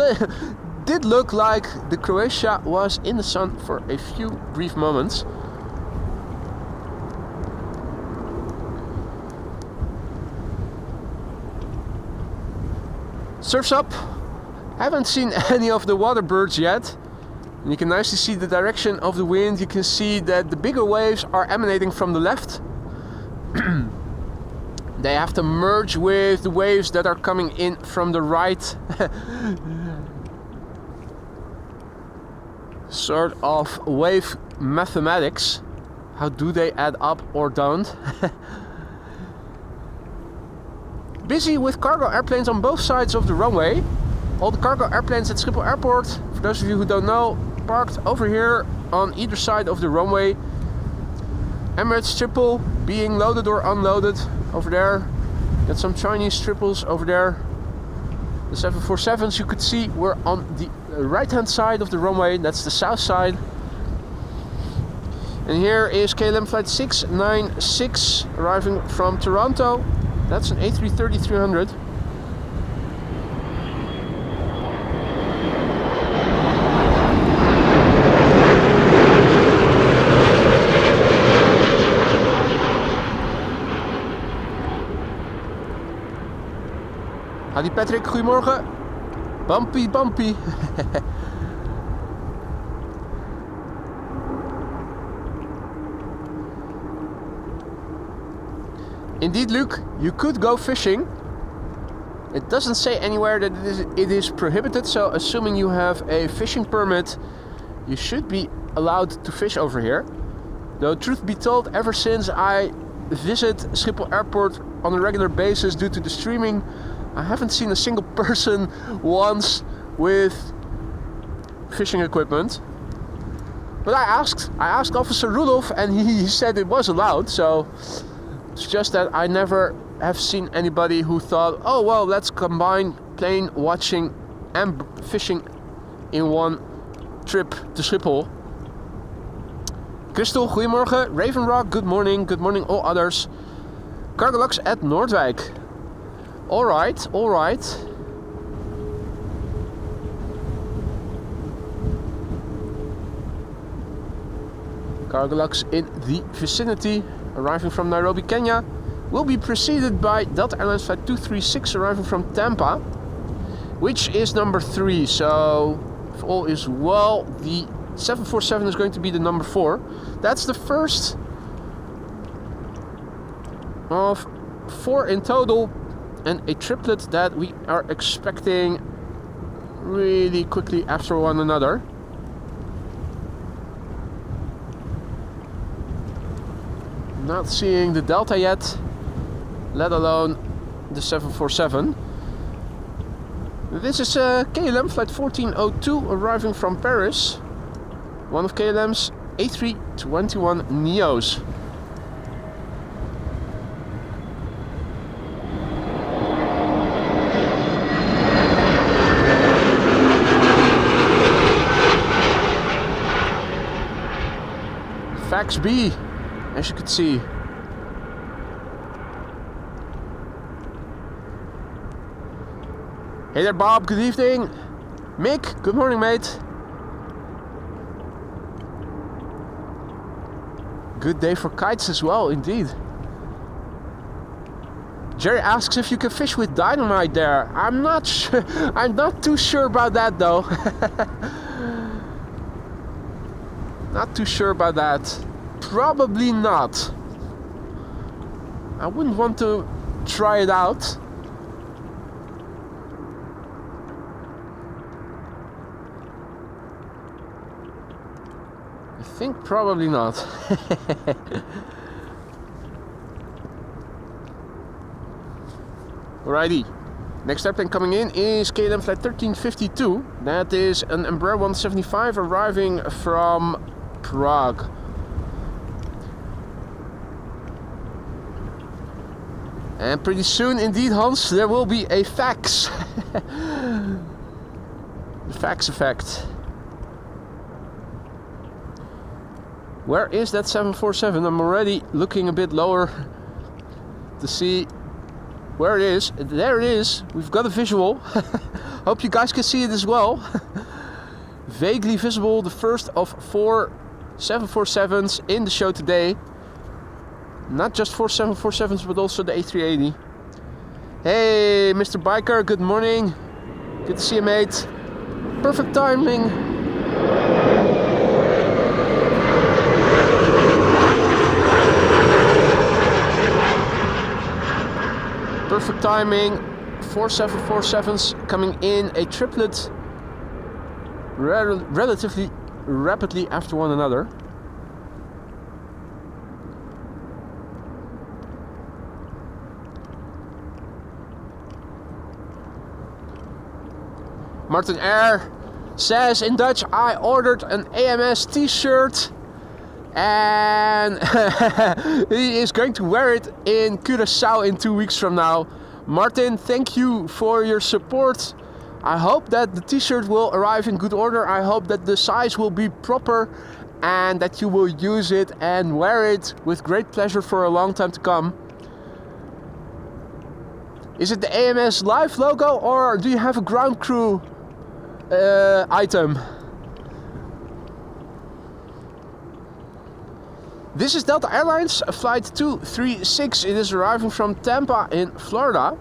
did look like the Croatia was in the sun for a few brief moments. Surf's up. Haven't seen any of the water birds yet. And you can nicely see the direction of the wind. You can see that the bigger waves are emanating from the left. They have to merge with the waves that are coming in from the right. Sort of wave mathematics. How do they add up or don't? Busy with cargo airplanes on both sides of the runway. All the cargo airplanes at Schiphol Airport, for those of you who don't know, parked over here on either side of the runway. Emirates Schiphol being loaded or unloaded over there. Got some Chinese triples over there. The 747s you could see were on the right hand side of the runway. That's the south side. And here is KLM flight 696 arriving from Toronto. That's an A330-300. Howdy Patrick, goedemorgen. Bumpy, bumpy. Indeed, Luke, you could go fishing. It doesn't say anywhere that it is prohibited, so assuming you have a fishing permit, you should be allowed to fish over here. Though, truth be told, ever since I visit Schiphol Airport on a regular basis due to the streaming, I haven't seen a single person once with fishing equipment. But I asked Officer Rudolph and he said it was allowed, so it's just that I never have seen anybody who thought, oh well, let's combine plane watching and fishing in one trip to Schiphol. Crystal, goedemorgen. Raven Rock, good morning. Good morning all others. Cargolux at Noordwijk. Alright, alright. Cargolux in the vicinity, arriving from Nairobi, Kenya, will be preceded by Delta Airlines Flight 236 arriving from Tampa, which is number 3. So, if all is well, the 747 is going to be the number 4. That's the first of 4 in total, and a triplet that we are expecting really quickly after one another. Not seeing the Delta yet, let alone the 747. This is KLM flight 1402 arriving from Paris, one of KLM's A321 Neos. Fax B, as you could see. Hey there Bob, good evening. Mick, good morning mate. Good day for kites as well, indeed. Jerry asks if you can fish with dynamite there. I'm not sure. I'm not too sure about that though. Not too sure about that. Probably not. I wouldn't want to try it out. I think probably not. Alrighty. Next airplane coming in is KLM flight 1352. That is an Embraer 175 arriving from Prague. And pretty soon indeed, Hans, there will be a fax. The fax effect. Where is that 747? I'm already looking a bit lower to see where it is. There it is. We've got a visual. Hope you guys can see it as well. Vaguely visible, the first of 4 747s in the show today. Not just 4 747s, but also the A380. Hey, Mr. Biker, good morning. Good to see you, mate. Perfect timing. Perfect timing. 4 747s coming in a triplet relatively rapidly after one another. Martin Air says in Dutch, I ordered an AMS t-shirt and he is going to wear it in Curaçao in 2 weeks from now. Martin, thank you for your support. I hope that the t-shirt will arrive in good order. I hope that the size will be proper and that you will use it and wear it with great pleasure for a long time to come. Is it the AMS Live logo or do you have a ground crew item? This is Delta Airlines flight 236. It is arriving from Tampa in Florida.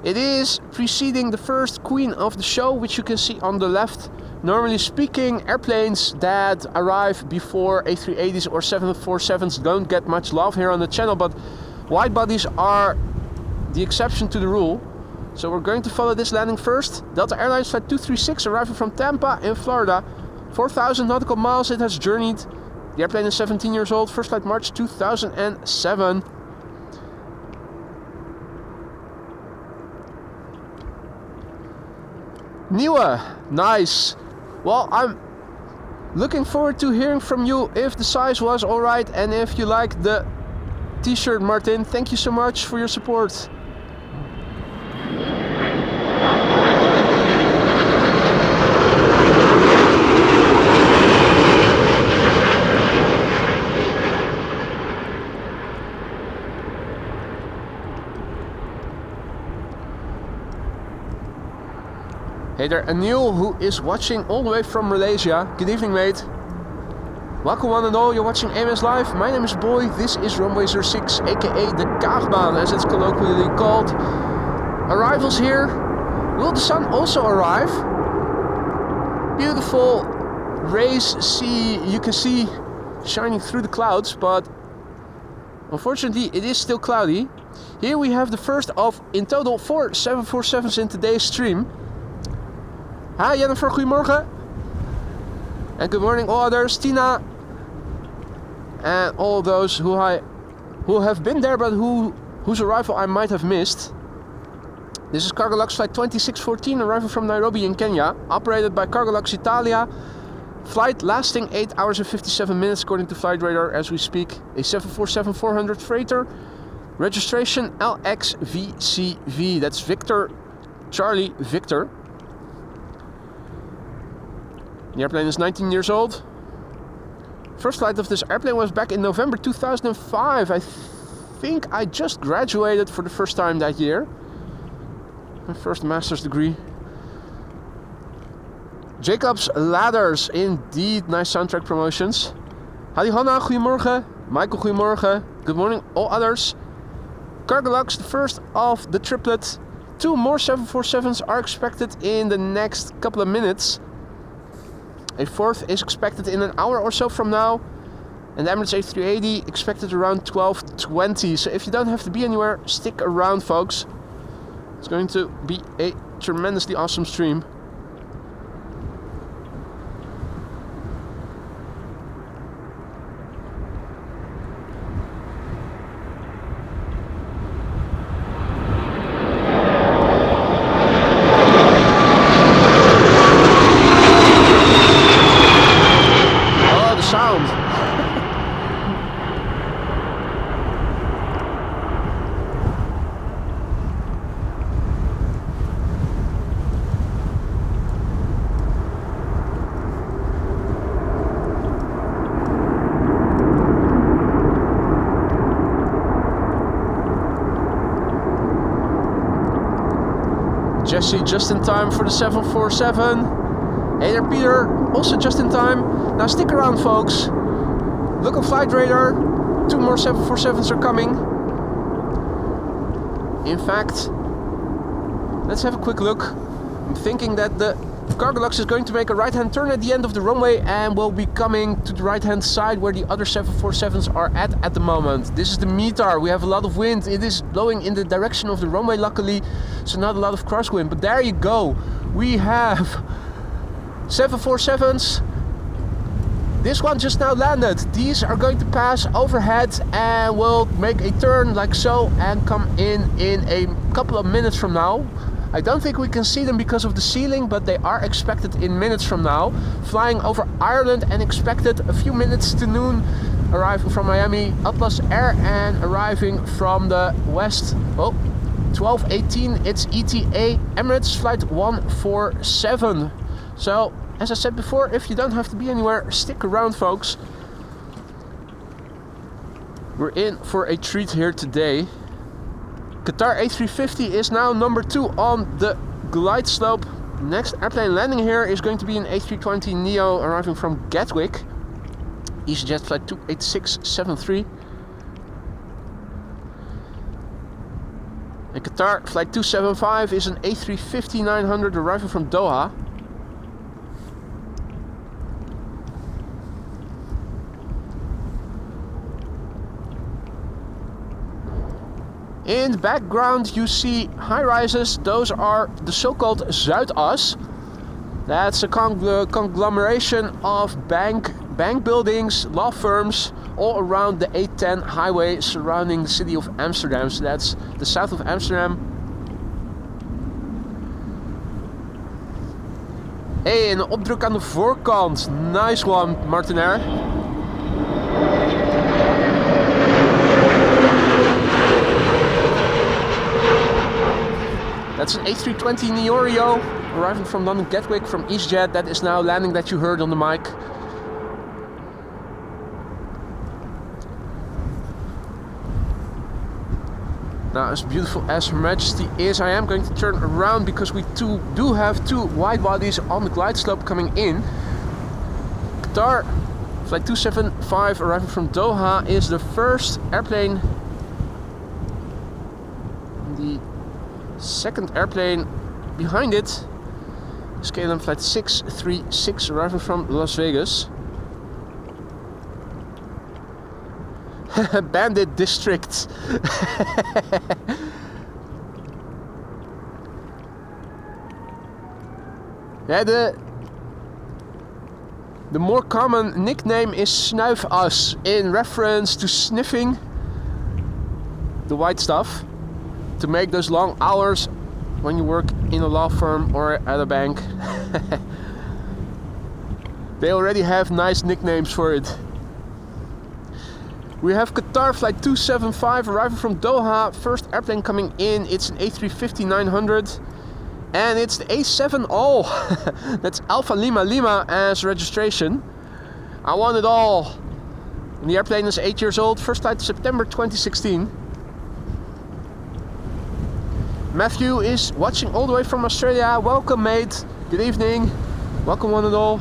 It is preceding the first queen of the show, which you can see on the left. Normally speaking, airplanes that arrive before A380s or 747s don't get much love here on the channel, but wide bodies are the exception to the rule. So we're going to follow this landing first. Delta Airlines flight 236 arriving from Tampa in Florida. 4,000 nautical miles it has journeyed. The airplane is 17 years old. First flight March 2007. Nieuwe, nice. Well, I'm looking forward to hearing from you if the size was alright and if you like the t-shirt, Martin. Thank you so much for your support. Hey there, Anil, who is watching all the way from Malaysia. Good evening, mate. Welcome one and all, you're watching AMS Live. My name is Boy, this is runway 06, aka the Kaagbaan, as it's colloquially called. Arrivals here. Will the sun also arrive? Beautiful rays you can see shining through the clouds, but unfortunately it is still cloudy. Here we have the first of, in total, 4 747s in today's stream. Hi Jennifer, goedemorgen. And good morning all others, Tina. And all those who have been there but whose arrival I might have missed. This is Cargolux flight 2614 arriving from Nairobi in Kenya, operated by Cargolux Italia. Flight lasting 8 hours and 57 minutes according to flight radar as we speak. A 747-400 freighter. Registration LXVCV, that's Victor Charlie Victor. The airplane is 19 years old. First flight of this airplane was back in November 2005. I think I just graduated for the first time that year. My first master's degree. Jacob's Ladders, indeed, nice soundtrack promotions. Hadi Hanna, goedemorgen. Michael, goedemorgen. Good morning, all others. Cargolux, the first of the triplet. 2 more 747s are expected in the next couple of minutes. A 4th is expected in an hour or so from now. And the Emirates A380 expected around 12:20. So if you don't have to be anywhere, stick around, folks. It's going to be a tremendously awesome stream. Jesse just in time for the 747. Hey there Peter, also just in time. Now stick around folks. Look on flight radar. 2 more 747s are coming. In fact, let's have a quick look. I'm thinking that the Cargolux is going to make a right-hand turn at the end of the runway and will be coming to the right-hand side where the other 747s are at the moment. This is the METAR. We have a lot of wind. It is blowing in the direction of the runway, luckily, so not a lot of crosswind. But there you go. We have 747s. This one just now landed. These are going to pass overhead and will make a turn like so and come in a couple of minutes from now. I don't think we can see them because of the ceiling, but they are expected in minutes from now. Flying over Ireland and expected a few minutes to noon. Arriving from Miami, Atlas Air, and arriving from the west. Oh, 12:18, it's ETA Emirates flight 147. So, as I said before, if you don't have to be anywhere, stick around, folks. We're in for a treat here today. Qatar A350 is now number 2 on the glide slope. Next airplane landing here is going to be an A320neo arriving from Gatwick. EasyJet flight 28673. And Qatar flight 275 is an A350-900 arriving from Doha. In the background you see high-rises. Those are the so-called Zuidas. That's a conglomeration of bank buildings, law firms, all around the A10 highway surrounding the city of Amsterdam. So that's the south of Amsterdam. Hey, een opdruk aan de voorkant. Nice one, Martinair. That's an A320 Neorio arriving from London Gatwick from EasyJet. That is now landing that you heard on the mic. Now, as beautiful as Her Majesty is, I am going to turn around because we do have two wide bodies on the glide slope coming in. Qatar Flight 275 arriving from Doha is the first airplane. The second airplane behind it is KLM Flight 636 arriving from Las Vegas. Bandit District. Yeah, the more common nickname is Snuifas, in reference to sniffing the white stuff to make those long hours when you work in a law firm or at a bank. They already have nice nicknames for it. We have Qatar Flight 275 arriving from Doha. First airplane coming in. It's an A350-900. And it's the A7 all. That's Alpha Lima Lima as registration. I want it all. And the airplane is 8 years old. First flight September 2016. Matthew is watching all the way from Australia. Welcome, mate. Good evening. Welcome, one and all.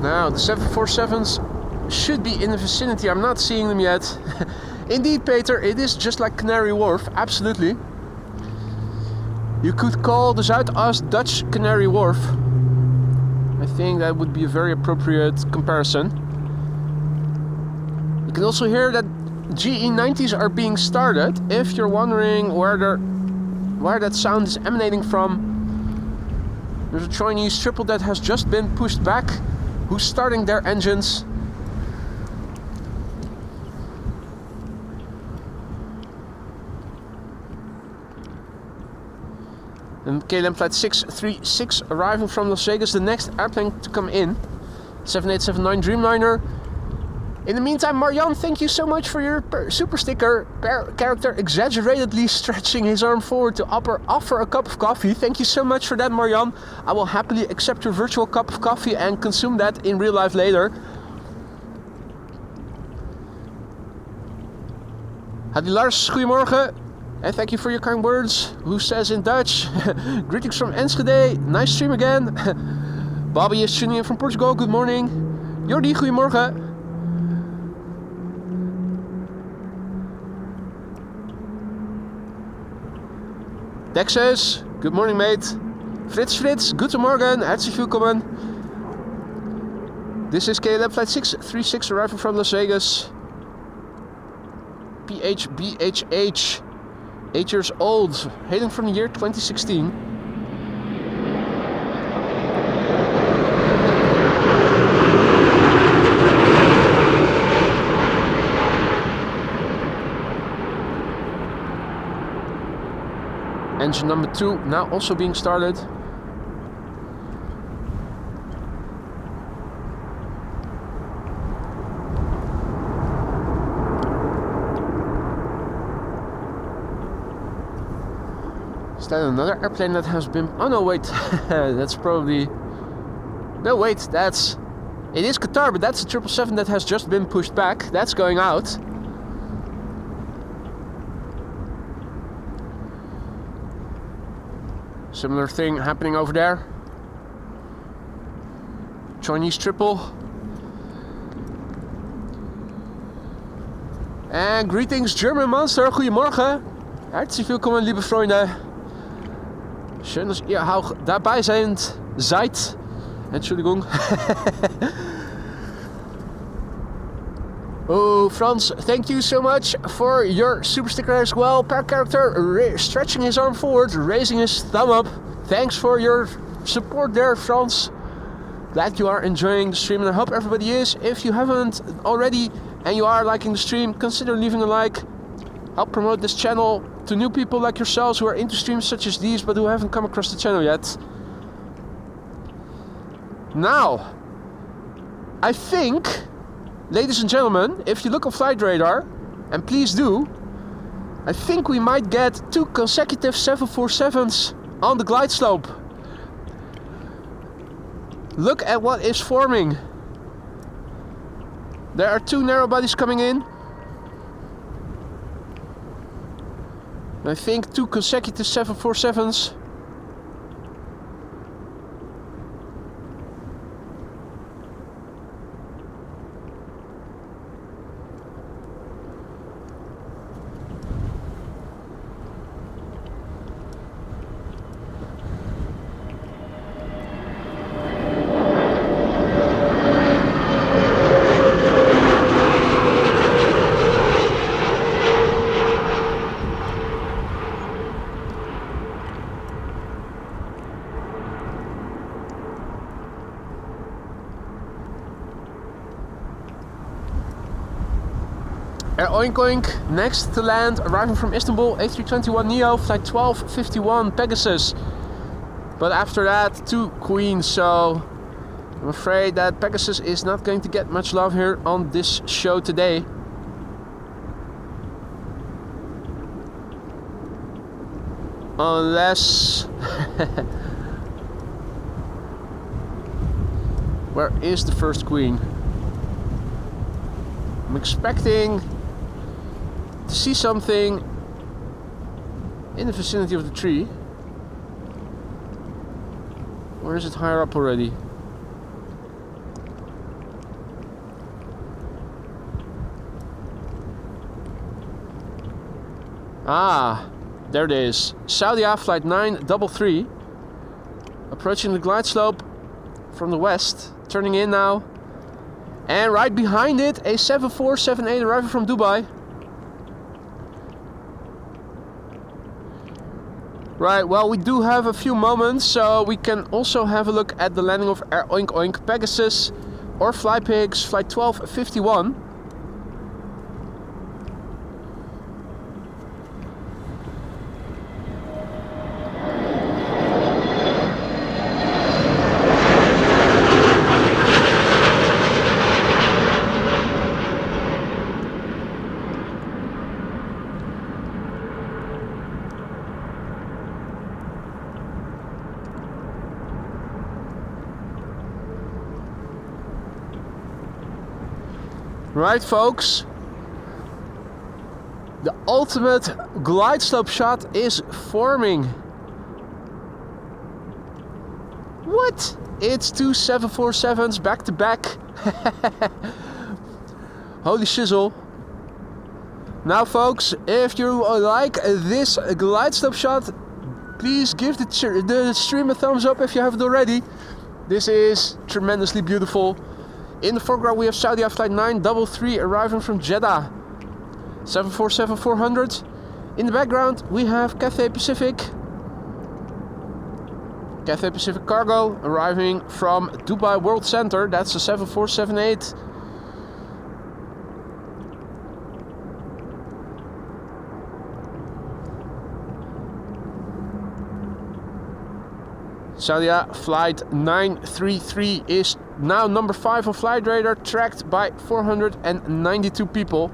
Now, the 747s should be in the vicinity. I'm not seeing them yet. Indeed, Peter, it is just like Canary Wharf. Absolutely. You could call the Zuidas Dutch Canary Wharf. I think that would be a very appropriate comparison. You can also hear that GE90s are being started. If you're wondering where that sound is emanating from, there's a Chinese triple that has just been pushed back, who's starting their engines. And KLM Flight 636 arriving from Las Vegas, the next airplane to come in. 7879 Dreamliner. In the meantime, Marianne, thank you so much for your super sticker. Character exaggeratedly stretching his arm forward to offer a cup of coffee. Thank you so much for that, Marianne. I will happily accept your virtual cup of coffee and consume that in real life later. Hadi Lars, goedemorgen. And thank you for your kind words. Who says in Dutch? Greetings from Enschede. Nice stream again. Bobby is tuning in from Portugal. Good morning. Jordi, goedemorgen. Texas, good morning, mate. Fritz, guten Morgen, herzlich willkommen. This is KLM Flight 636 arriving from Las Vegas. PHBHH, 8 years old, hailing from the year 2016. Engine number 2 now also being started. Is that another airplane that has been... Oh no, wait. That's probably... No, wait, that's... It is Qatar, but that's the 777 that has just been pushed back. That's going out. Similar thing happening over there. Chinese triple. And greetings German Monster, goedemorgen. Herzlich willkommen, liebe Freunde. Schön, dass ihr auch dabei seid. Entschuldigung. Oh, Franz, thank you so much for your super sticker as well. Per character stretching his arm forward, raising his thumb up. Thanks for your support there, Franz. Glad you are enjoying the stream, and I hope everybody is. If you haven't already and you are liking the stream, consider leaving a like. Help promote this channel to new people like yourselves who are into streams such as these but who haven't come across the channel yet. Now, I think, ladies and gentlemen, if you look on flight radar, and please do, I think we might get 2 consecutive 747s on the glide slope. Look at what is forming. There are 2 narrow bodies coming in. I think 2 consecutive 747s. Air Oink Oink, next to land, arriving from Istanbul, A321neo, flight 1251 Pegasus. But after that, 2 Queens, so I'm afraid that Pegasus is not going to get much love here on this show today. Unless... Where is the first Queen? I'm expecting to see something in the vicinity of the tree. Or is it higher up already? Ah, there it is. Saudia flight 933. Approaching the glide slope from the west. Turning in now. And right behind it, a 7478 arriving from Dubai. Right, well, we do have a few moments, so we can also have a look at the landing of Air Oink Oink Pegasus or Flypigs flight 1251. Right, folks, the ultimate glide slope shot is forming. What? It's 2 747s back to back. Holy shizzle. Now, folks, if you like this glide slope shot, please give the stream a thumbs up if you haven't already. This is tremendously beautiful. In the foreground we have Saudi flight 933 arriving from Jeddah, 747-400. In the background we have Cathay Pacific Cargo arriving from Dubai World Center, that's a 7478. Saudia flight 933 is now number 5 on flight radar, tracked by 492 people.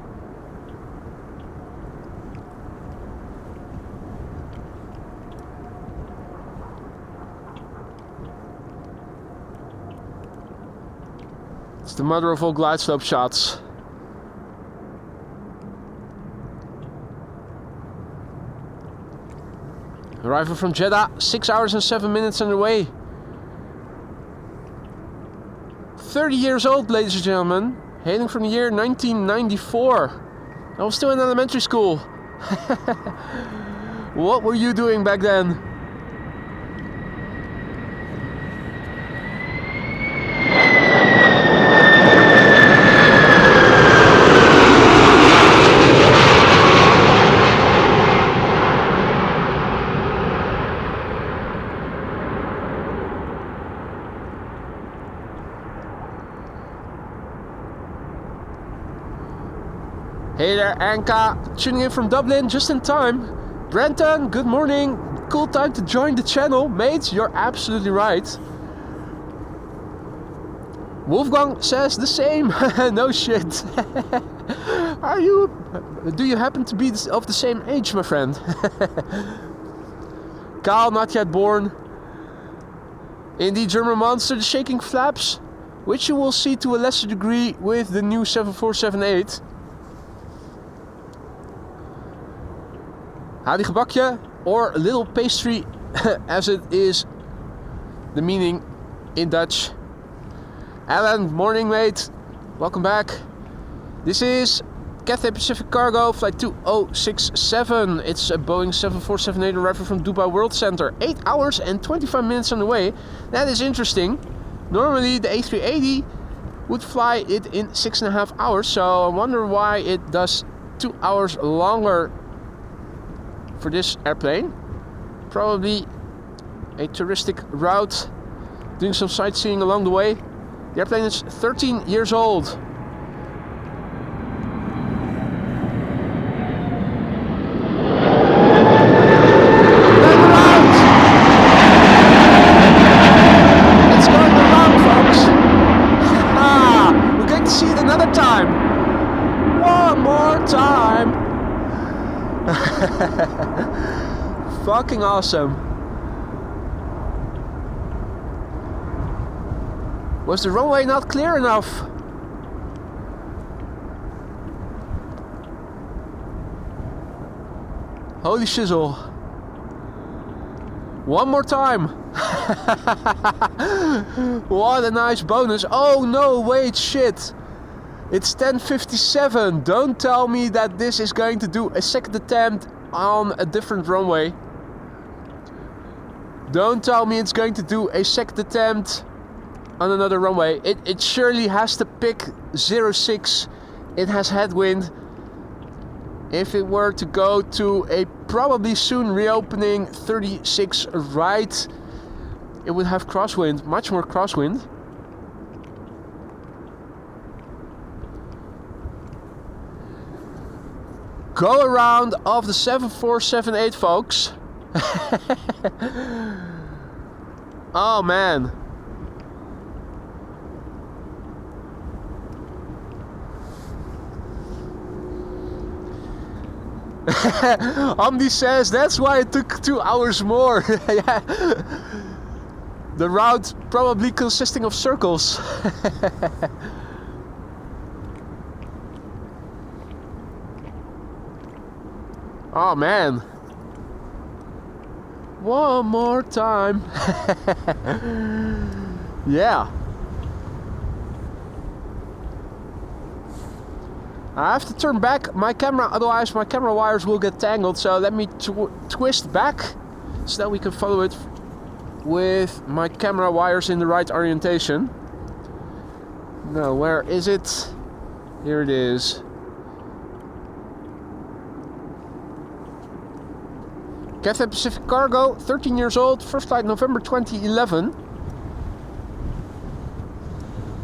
It's the mother of all glide slope shots. Arrival from Jeddah, 6 hours and 7 minutes underway. 30 years old, ladies and gentlemen. Hailing from the year 1994. I was still in elementary school. What were you doing back then? Hey there, Anka, tuning in from Dublin just in time. Brenton, good morning. Cool time to join the channel, mate. You're absolutely right. Wolfgang says the same. No shit. Do you happen to be of the same age, my friend? Kyle, not yet born. Indeed, German Monster, the shaking flaps, which you will see to a lesser degree with the new 7478. Hadi gebakje, or little pastry, as it is the meaning in Dutch. Alan, morning mate, welcome back. This is Cathay Pacific Cargo, flight 2067. It's a Boeing 7478 arriving from Dubai World Center. 8 hours and 25 minutes on the way. That is interesting. Normally the A380 would fly it in 6.5 hours, so I wonder why it does 2 hours longer for this airplane. Probably a touristic route, doing some sightseeing along the way. The airplane is 13 years old. It's going around, folks. We're going to see it another time. One more time. Fucking awesome. Was the runway not clear enough? Holy shizzle. One more time. What a nice bonus. Oh no, wait, shit. It's 10:57. Don't tell me that this is going to do a second attempt on a different runway. Don't tell me it's going to do a second attempt on another runway. It surely has to pick 06. It has headwind. If it were to go to a probably soon reopening 36 right, it would have crosswind, much more crosswind. Go around of the 7478, folks. Oh man. Omni says that's why it took 2 hours more. Yeah. The route probably consisting of circles. Oh man. One more time. Yeah. I have to turn back my camera, otherwise my camera wires will get tangled. So let me twist back so that we can follow it with my camera wires in the right orientation. Now, where is it? Here it is. Cathay Pacific Cargo, 13 years old, first flight November 2011.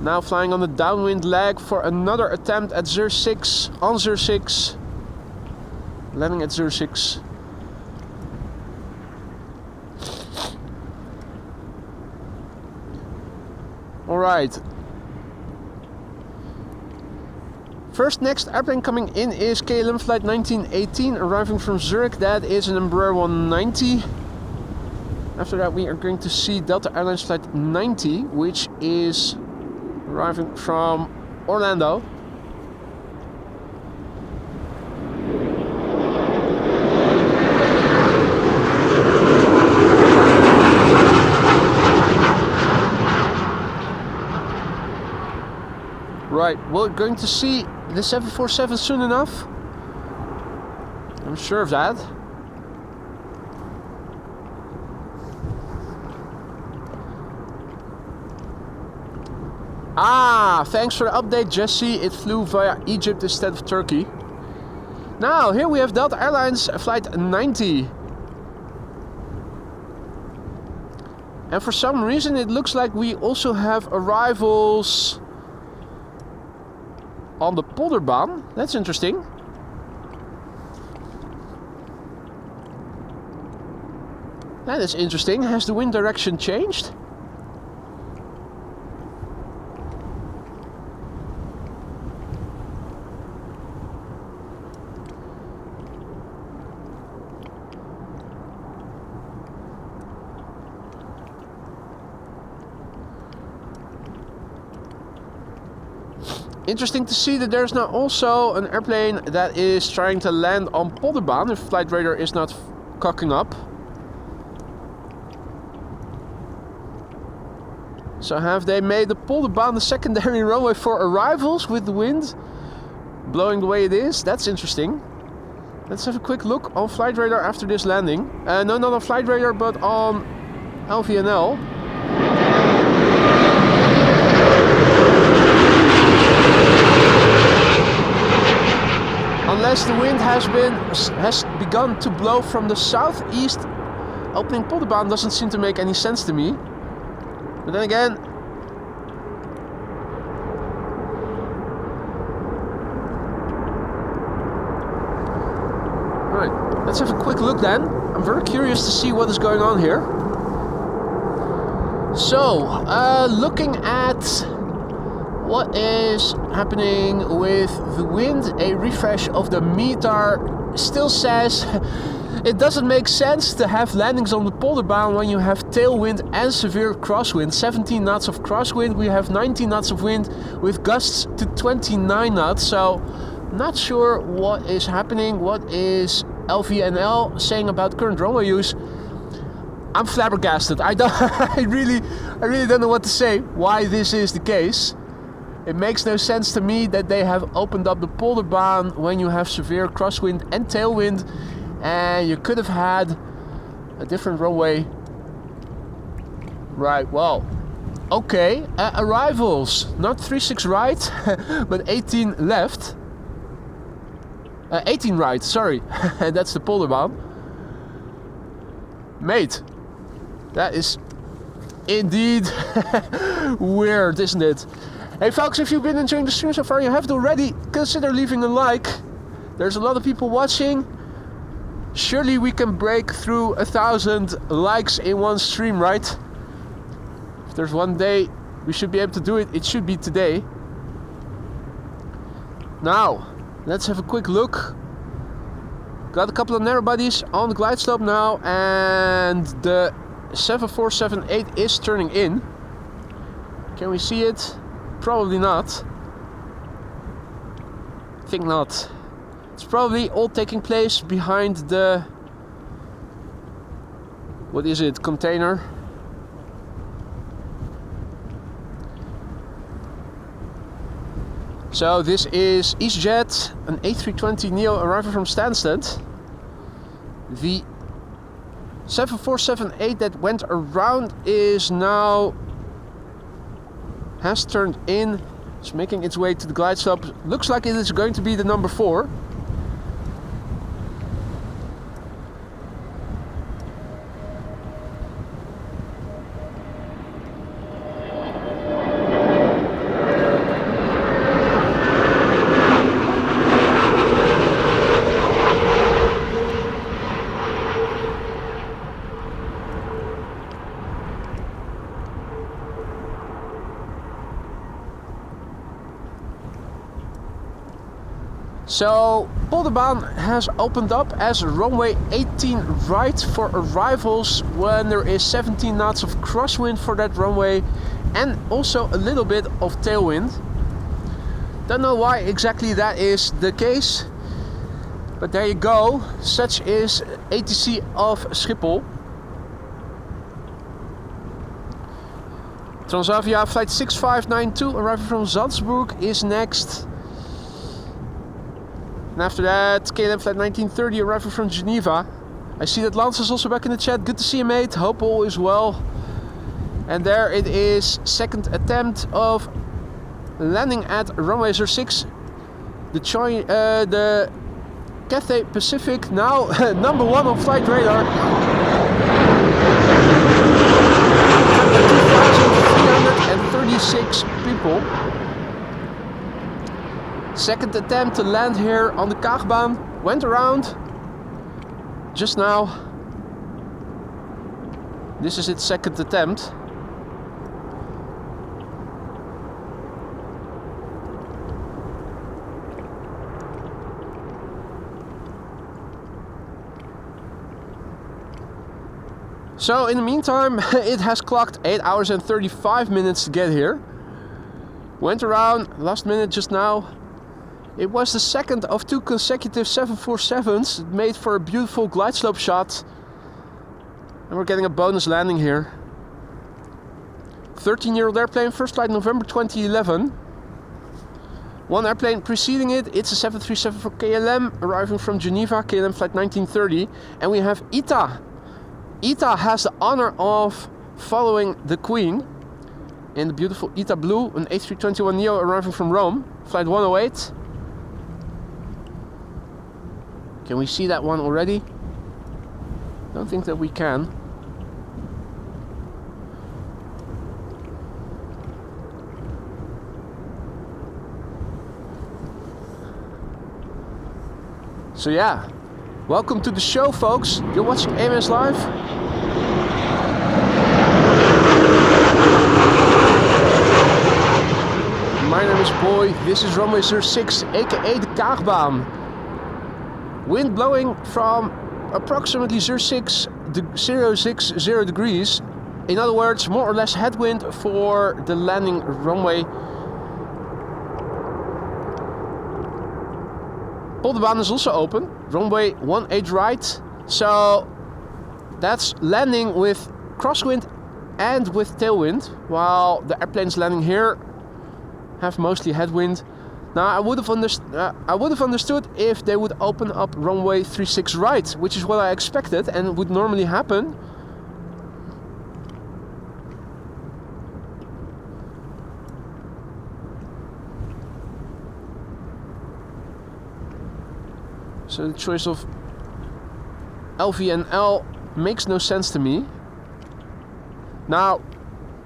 Now flying on the downwind leg for another attempt at 06, on 06. Landing at 06. Alright. First, next airplane coming in is KLM flight 1918, arriving from Zurich. That is an Embraer 190. After that, we are going to see Delta Airlines flight 90, which is arriving from Orlando. Right, we're going to see the 747 soon enough. I'm sure of that. Ah, thanks for the update, Jesse. It flew via Egypt instead of Turkey. Now, here we have Delta Airlines flight 90. And for some reason it looks like we also have arrivals on the Polderbaan. That's interesting. That is interesting. Has the wind direction changed? Interesting to see that there's now also an airplane that is trying to land on Polderbaan if flight radar is not cocking up. So have they made the Polderbaan the secondary runway for arrivals with the wind blowing the way it is? That's interesting. Let's have a quick look on flight radar after this landing. No, not on flight radar, but on LVNL. Unless the wind has begun to blow from the southeast, opening Polderbaan doesn't seem to make any sense to me. But then again, right, let's have a quick look then. I'm very curious to see what is going on here. So, looking at what is happening with the wind, a refresh of the METAR still says it doesn't make sense to have landings on the Polderbaan when you have tailwind and severe crosswind. 17 knots of crosswind, we have 19 knots of wind with gusts to 29 knots. So, not sure what is happening. What is LVNL saying about current runway use? I'm flabbergasted. I really don't know what to say why this is the case. It makes no sense to me that they have opened up the Polderbaan when you have severe crosswind and tailwind, and you could have had a different runway. Right, well, okay. Arrivals, not 36 right, but 18 left. 18 right, sorry. That's the Polderbaan. Mate, that is indeed weird, isn't it? Hey folks, if you've been enjoying the stream so far, you have to already consider leaving a like. There's a lot of people watching. Surely we can break through 1,000 likes in one stream, right? If there's one day we should be able to do it, it should be today. Now, let's have a quick look. Got a couple of narrow bodies on the glide slope now, and the 7478 is turning in. Can we see it? Probably not. I think not. It's probably all taking place behind the... what is it? Container? So this is EasyJet, an A320neo arriving from Stansted. The 7478 that went around is now... has turned in. It's making its way to the glide slope. Looks like it is going to be the number 4. So Polderbaan has opened up as runway 18 right for arrivals when there is 17 knots of crosswind for that runway and also a little bit of tailwind. Don't know why exactly that is the case, but there you go. Such is ATC of Schiphol. Transavia flight 6592 arriving from Salzburg is next. And after that, KLM flight 1930 arriving from Geneva. I see that Lance is also back in the chat. Good to see you, mate. Hope all is well. And there it is, second attempt of landing at runway 06. The Cathay Pacific now number 1 on flight radar. 2,336 people. Second attempt to land here on the Kaagbaan. Went around just now. This is its second attempt. So in the meantime, it has clocked 8 hours and 35 minutes to get here. Went around last minute just now. It was the second of 2 consecutive 747s. It made for a beautiful glide slope shot. And we're getting a bonus landing here. 13-year-old airplane, first flight November 2011. One airplane preceding it, it's a 737 for KLM, arriving from Geneva, KLM flight 1930. And we have ITA. ITA has the honor of following the Queen in the beautiful ITA Blue, an A321neo arriving from Rome, flight 108. Can we see that one already? Don't think that we can. So yeah, welcome to the show, folks. You're watching AMS Live. My name is Boy. This is runway 06, aka the Kaagbaan. Wind blowing from approximately 060 degrees. In other words, more or less headwind for the landing runway. Polderbaan is also open, runway 18 right, so that's landing with crosswind and with tailwind, while the airplanes landing here have mostly headwind. Now I would have understood if they would open up runway 36 right, which is what I expected and would normally happen. So the choice of LV and L makes no sense to me. Now,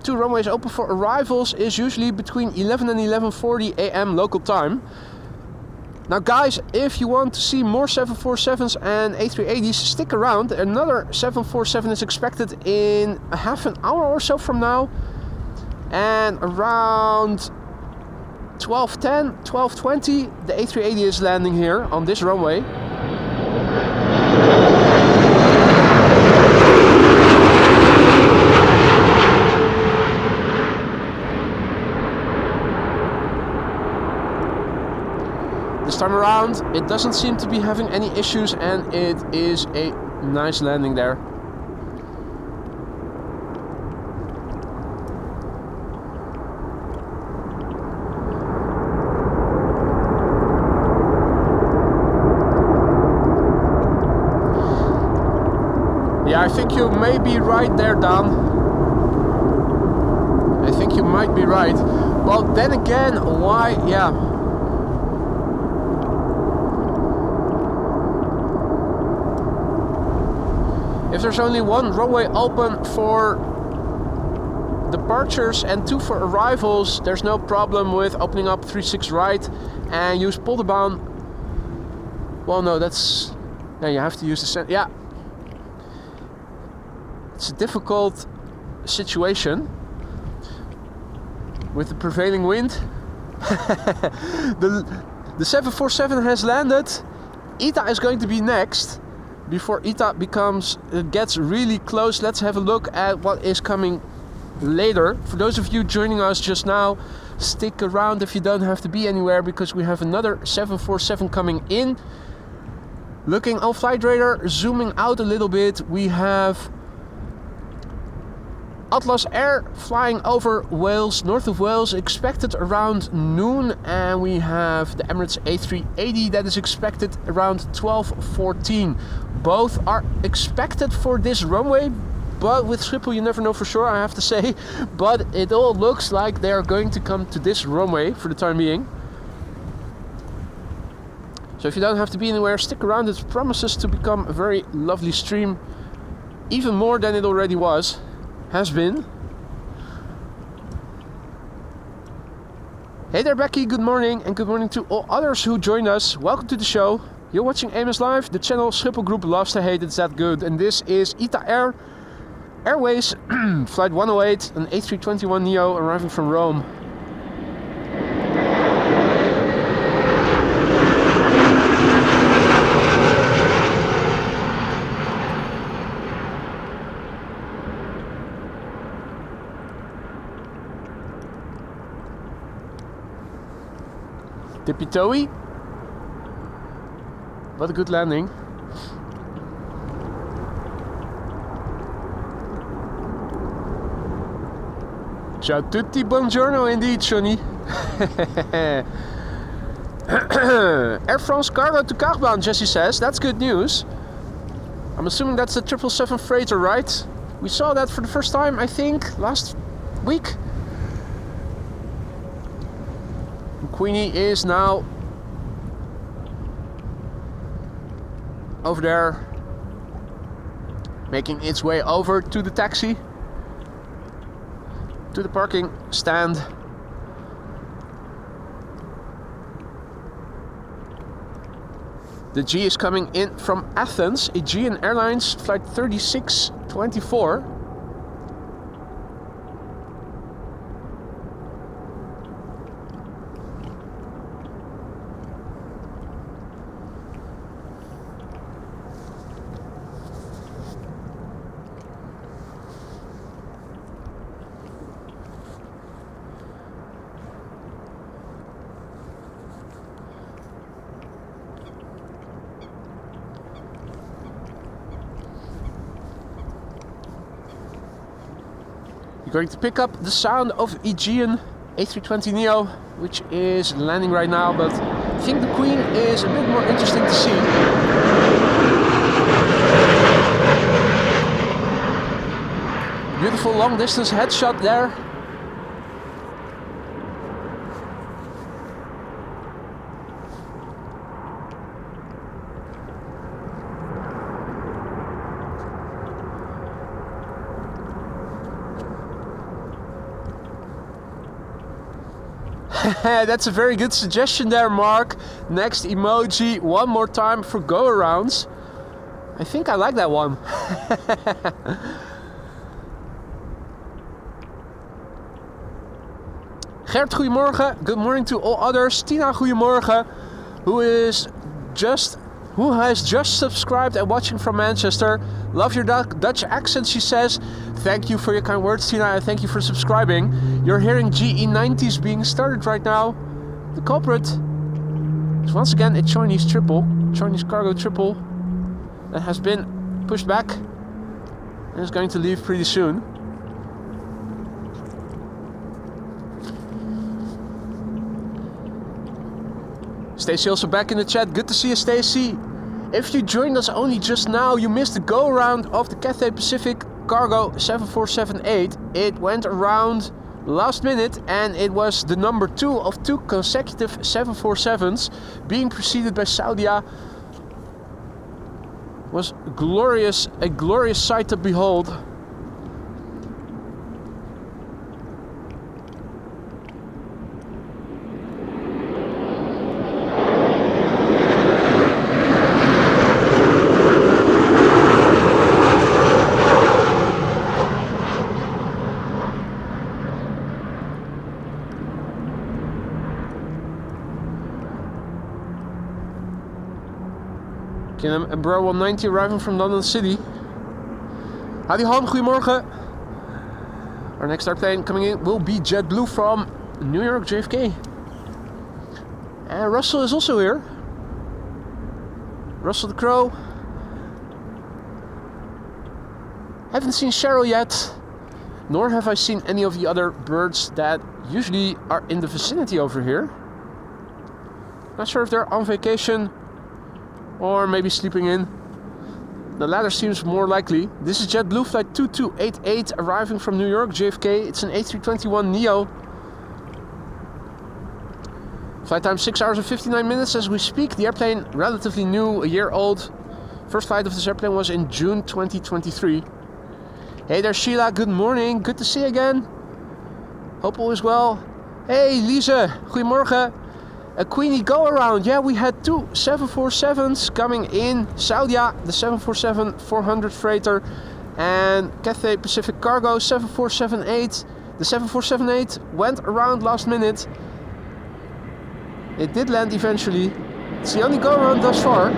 2 runways open for arrivals is usually between 11 and 11:40 a.m. local time. Now guys, if you want to see more 747s and A380s, stick around. Another 747 is expected in a half an hour or so from now. And around 12:10, 12:20, the A380 is landing here on this runway. This time around, it doesn't seem to be having any issues, and it is a nice landing there. Yeah, I think you may be right there, Dan. I think you might be right. Well, then again, why? Yeah. If there's only 1 runway open for departures and 2 for arrivals, there's no problem with opening up 36 right and use Polderbaan. Well, no, that's... Yeah, you have to use the... Yeah. It's a difficult situation with the prevailing wind. The 747 has landed. ITA is going to be next. Before ITA gets really close, let's have a look at what is coming later. For those of you joining us just now, stick around if you don't have to be anywhere, because we have another 747 coming in. Looking on flight radar, zooming out a little bit, we have Atlas Air flying over Wales, north of Wales, expected around noon, and we have the Emirates A380 that is expected around 12:14. Both are expected for this runway, but with Schiphol you never know for sure, I have to say. But it all looks like they are going to come to this runway for the time being. So if you don't have to be anywhere, stick around. It promises to become a very lovely stream, even more than it already has been. Hey there, Becky, good morning, and good morning to all others who joined us. Welcome to the show. You're watching AMS Live, the channel Schiphol Group loves to hate, it's that good. And this is ITA Air Airways, flight 108, an A321neo arriving from Rome. Tippy-toey. What a good landing. Ciao tutti, buongiorno indeed, Johnny. Air France cargo to Kaagbound, Jesse says. That's good news. I'm assuming that's the 777 freighter, right? We saw that for the first time, I think, last week. Queenie is now over there, making its way over to the taxi, to the parking stand. The G is coming in from Athens, Aegean Airlines, flight 3624. You're going to pick up the sound of Aegean A320neo, which is landing right now, but I think the Queen is a bit more interesting to see. Beautiful long distance headshot there. That's a very good suggestion there, Mark. Next emoji, one more time for go-arounds. I think I like that one. Gert, goedemorgen. Good morning to all others. Tina, goedemorgen. Who has just subscribed and watching from Manchester. Love your Dutch accent, she says. Thank you for your kind words, Tina, and thank you for subscribing. You're hearing GE90s being started right now. The culprit is once again a Chinese cargo triple that has been pushed back and is going to leave pretty soon. Stacy also back in the chat. Good to see you, Stacy. If you joined us only just now, you missed the go-around of the Cathay Pacific Cargo 7478. It went around last minute and it was the number 2 of 2 consecutive 747s, being preceded by Saudia. Was a glorious sight to behold. Embraer 190 arriving from London City. Howdy Han, goedemorgen. Our next airplane coming in will be JetBlue from New York JFK. And Russell is also here. Russell the Crow. Haven't seen Cheryl yet, nor have I seen any of the other birds that usually are in the vicinity over here. Not sure if they're on vacation or maybe sleeping in. The latter seems more likely. This is JetBlue flight 2288 arriving from New York JFK. It's an A321neo. Flight time 6 hours and 59 minutes as we speak. The airplane relatively new, a year old. First flight of this airplane was in June 2023. Hey there Sheila, good morning. Good to see you again. Hope all is well. Hey Lise, goedemorgen. A Queenie go-around. Yeah, we had 2 747s coming in. Saudia, the 747-400 freighter, and Cathay Pacific Cargo 7478. The 7478 went around last minute. It did land eventually. It's the only go around thus far.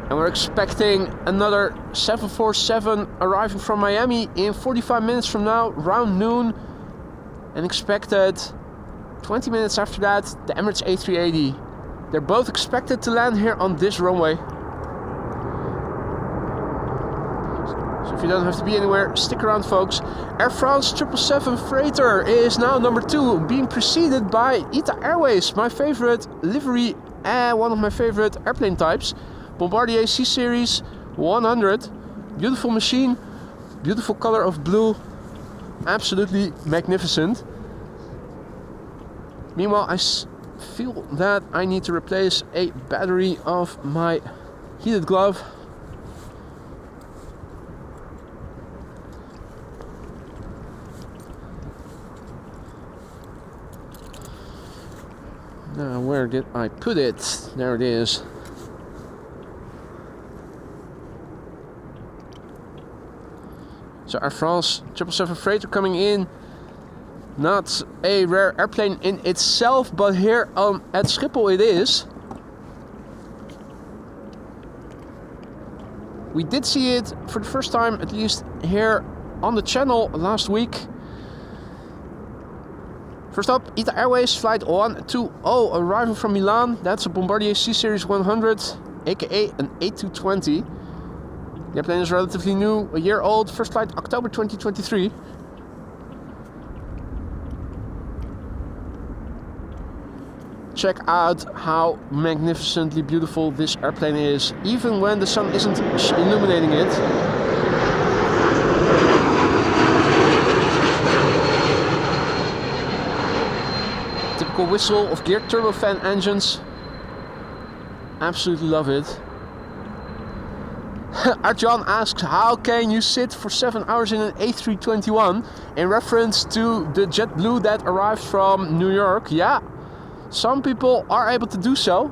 And we're expecting another 747 arriving from Miami in 45 minutes from now, around noon. And expected 20 minutes after that, the Emirates A380. They're both expected to land here on this runway. So if you don't have to be anywhere, stick around, folks. Air France 777 Freighter is now number 2, being preceded by ITA Airways, my favorite livery and one of my favorite airplane types. Bombardier C Series 100. Beautiful machine, beautiful color of blue, absolutely magnificent. Meanwhile, I feel that I need to replace a battery of my heated glove. Now, where did I put it? There it is. So Air France 777 Freighter coming in. Not a rare airplane in itself, but here at Schiphol it is. We did see it for the first time, at least here on the channel last week. First up, ITA Airways Flight 120 arriving from Milan. That's a Bombardier C Series 100, aka an A220. The airplane is relatively new, a year old, first flight October 2023. Check out how magnificently beautiful this airplane is, even when the sun isn't illuminating it. Typical whistle of geared turbofan engines. Absolutely love it. Arjan asks, how can you sit for 7 hours in an A321? In reference to the JetBlue that arrived from New York. Yeah, some people are able to do so.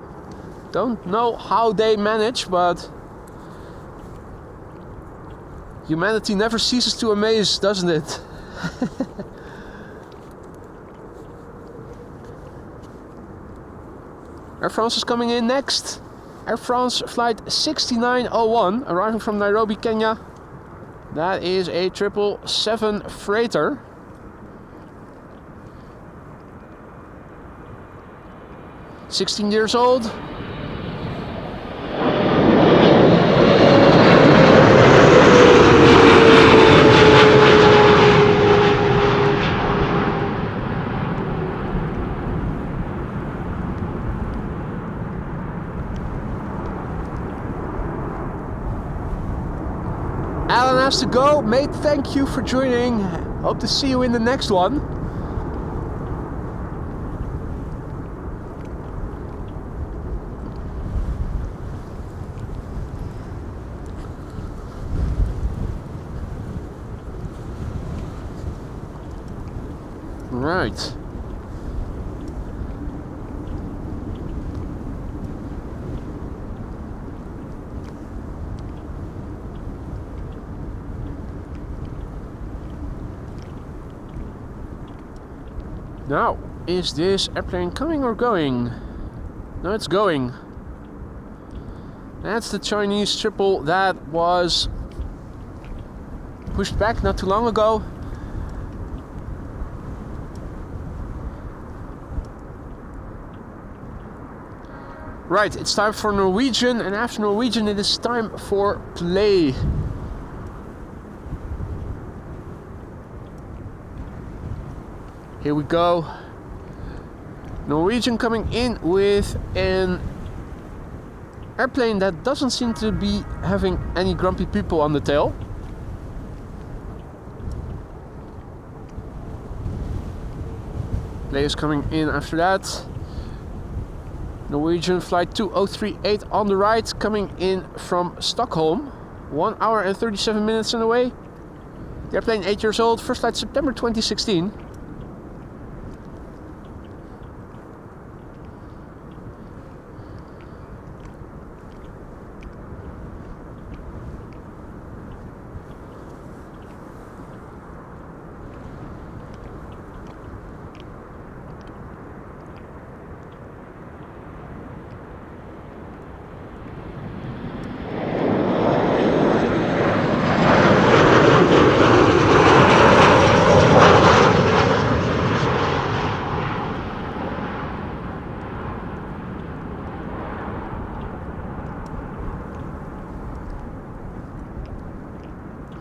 Don't know how they manage, but humanity never ceases to amaze, doesn't it? Air France is coming in next. Air France flight 6901 arriving from Nairobi, Kenya. That is a 777 freighter. "16 years old. Alan has to go. Mate, thank you for joining. Hope to see you in the next one. Right. Now, is this airplane coming or going? No, it's going. That's the Chinese triple that was pushed back not too long ago. Right, it's time for Norwegian, and after Norwegian it is time for play. Here we go. Norwegian coming in with an airplane that doesn't seem to be having any grumpy people on the tail. Play is coming in after that. Norwegian flight 2038 on the right, coming in from Stockholm. 1 hour and 37 minutes on the way. The airplane 8 years old, first flight September 2016.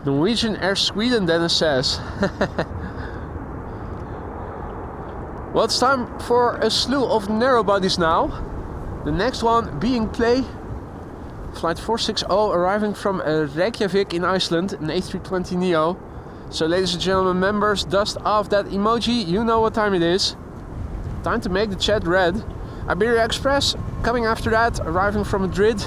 Norwegian Air Sweden, Dennis says. Well, it's time for a slew of narrow bodies now. The next one being play. Flight 460 arriving from Reykjavik in Iceland, an A320neo. So ladies and gentlemen, members, dust off that emoji. You know what time it is. Time to make the chat red. Iberia Express coming after that, arriving from Madrid.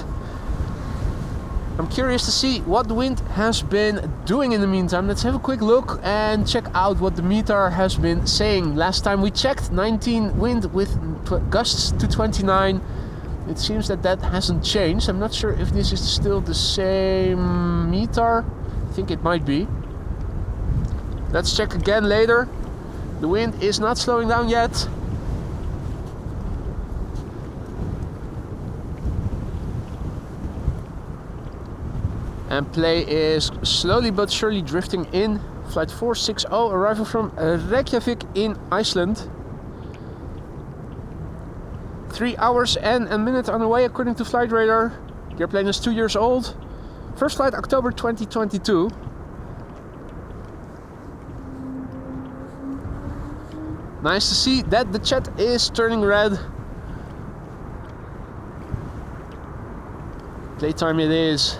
I'm curious to see what the wind has been doing in the meantime. Let's have a quick look and check out what the meter has been saying. Last time we checked, 19 wind with gusts to 29. It seems that hasn't changed. I'm not sure if this is still the same meter. I think it might be. Let's check again later. The wind is not slowing down yet. And play is slowly but surely drifting in. Flight 460 arriving from Reykjavik in Iceland. 3 hours and a minute on the way according to flight radar. The airplane is 2 years old. First flight October 2022. Nice to see that the chat is turning red. Playtime it is.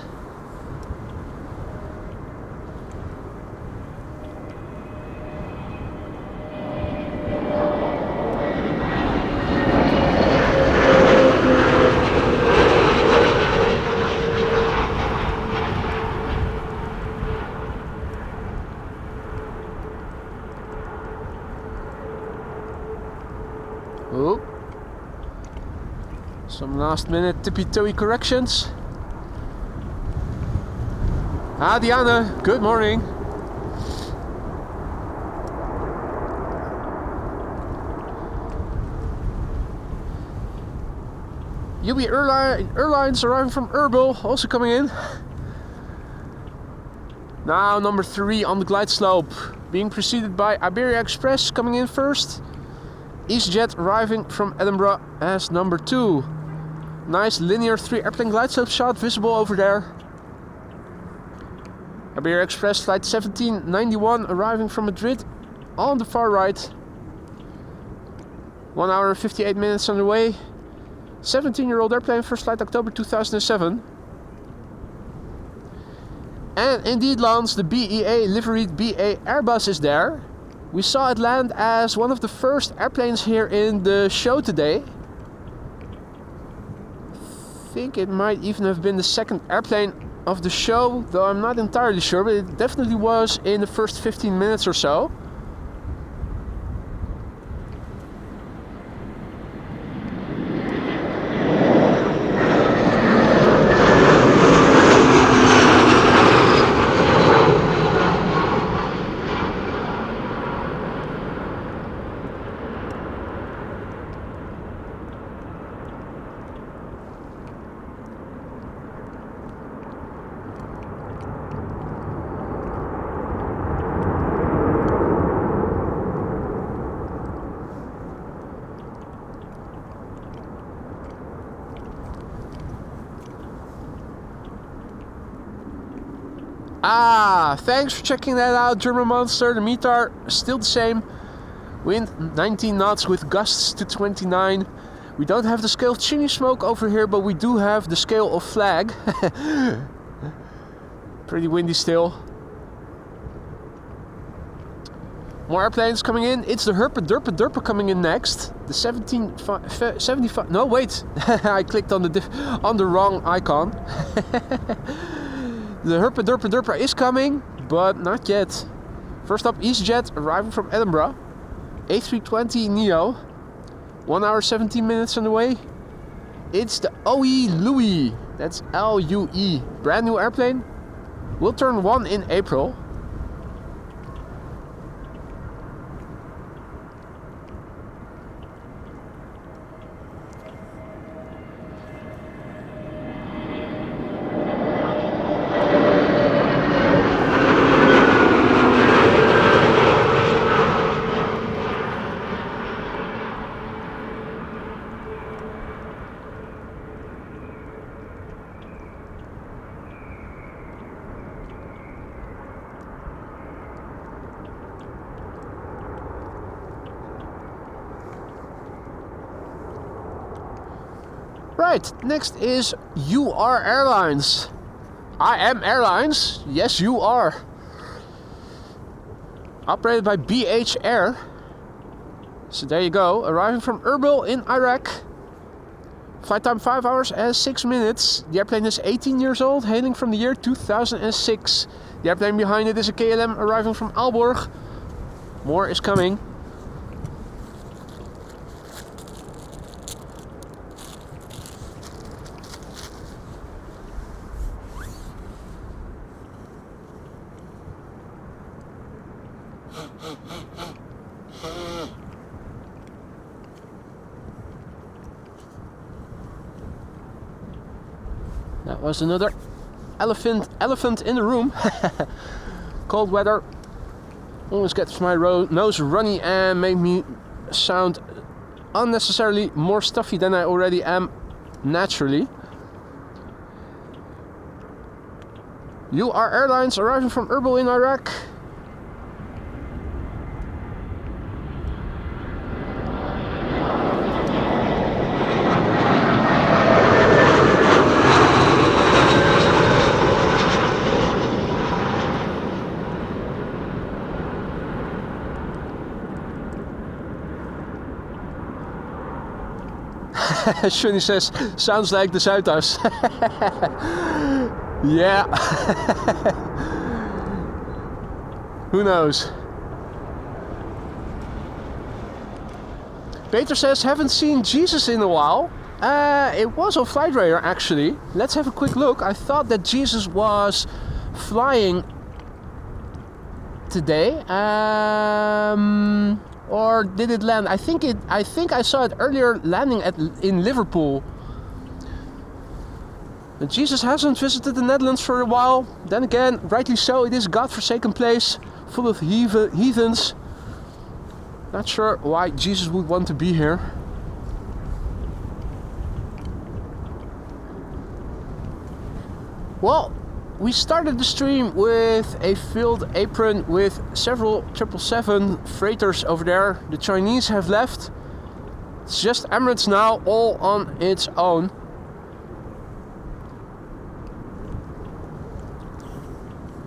Oh. Some last minute tippy-toey corrections. Diana, good morning. UB Airlines arriving from Erbil, also coming in. Now number 3 on the glide slope, being preceded by Iberia Express coming in first. EasyJet arriving from Edinburgh as number 2. Nice linear 3 airplane glide slope shot visible over there. Iberia Express flight 1791 arriving from Madrid on the far right. 1 hour and 58 minutes on the way. 17-year-old airplane, first flight October 2007. And indeed lands the BEA liveried BA Airbus is there. We saw it land as one of the first airplanes here in the show today. I think it might even have been the second airplane of the show, though I'm not entirely sure, but it definitely was in the first 15 minutes or so. Thanks for checking that out, German Monster. The meter still the same. Wind 19 knots with gusts to 29. We don't have the scale of chimney smoke over here, but we do have the scale of flag. Pretty windy still. More airplanes coming in. It's the Herpa coming in next. The 75. No, wait. I clicked on the wrong icon. The Herpa is coming, but not yet. First up, EasyJet arriving from Edinburgh. A320 Neo. 1 hour 17 minutes on the way. It's the OE Louis. That's L-U-E. Brand new airplane. Will turn 1 in April. Right, next is UR Airlines. I am Airlines. Yes, you are. Operated by BH Air. So there you go. Arriving from Erbil in Iraq. Flight time 5 hours and 6 minutes. The airplane is 18 years old, hailing from the year 2006. The airplane behind it is a KLM arriving from Aalborg. More is coming. That was another elephant in the room. Cold weather always gets my nose runny and make me sound unnecessarily more stuffy than I already am naturally. UR Airlines arriving from Erbil in Iraq. Shunny says, sounds like the Zuidas. Yeah. Who knows? Peter says, haven't seen Jesus in a while. It was on Flight Radar actually. Let's have a quick look. I thought that Jesus was flying today. Or did it land? I think I saw it earlier landing in Liverpool. But Jesus hasn't visited the Netherlands for a while. Then again, rightly so, it is a God-forsaken place, full of heathens. Not sure why Jesus would want to be here. Well, we started the stream with a filled apron with several 777 freighters over there. The Chinese have left. It's just Emirates now, all on its own.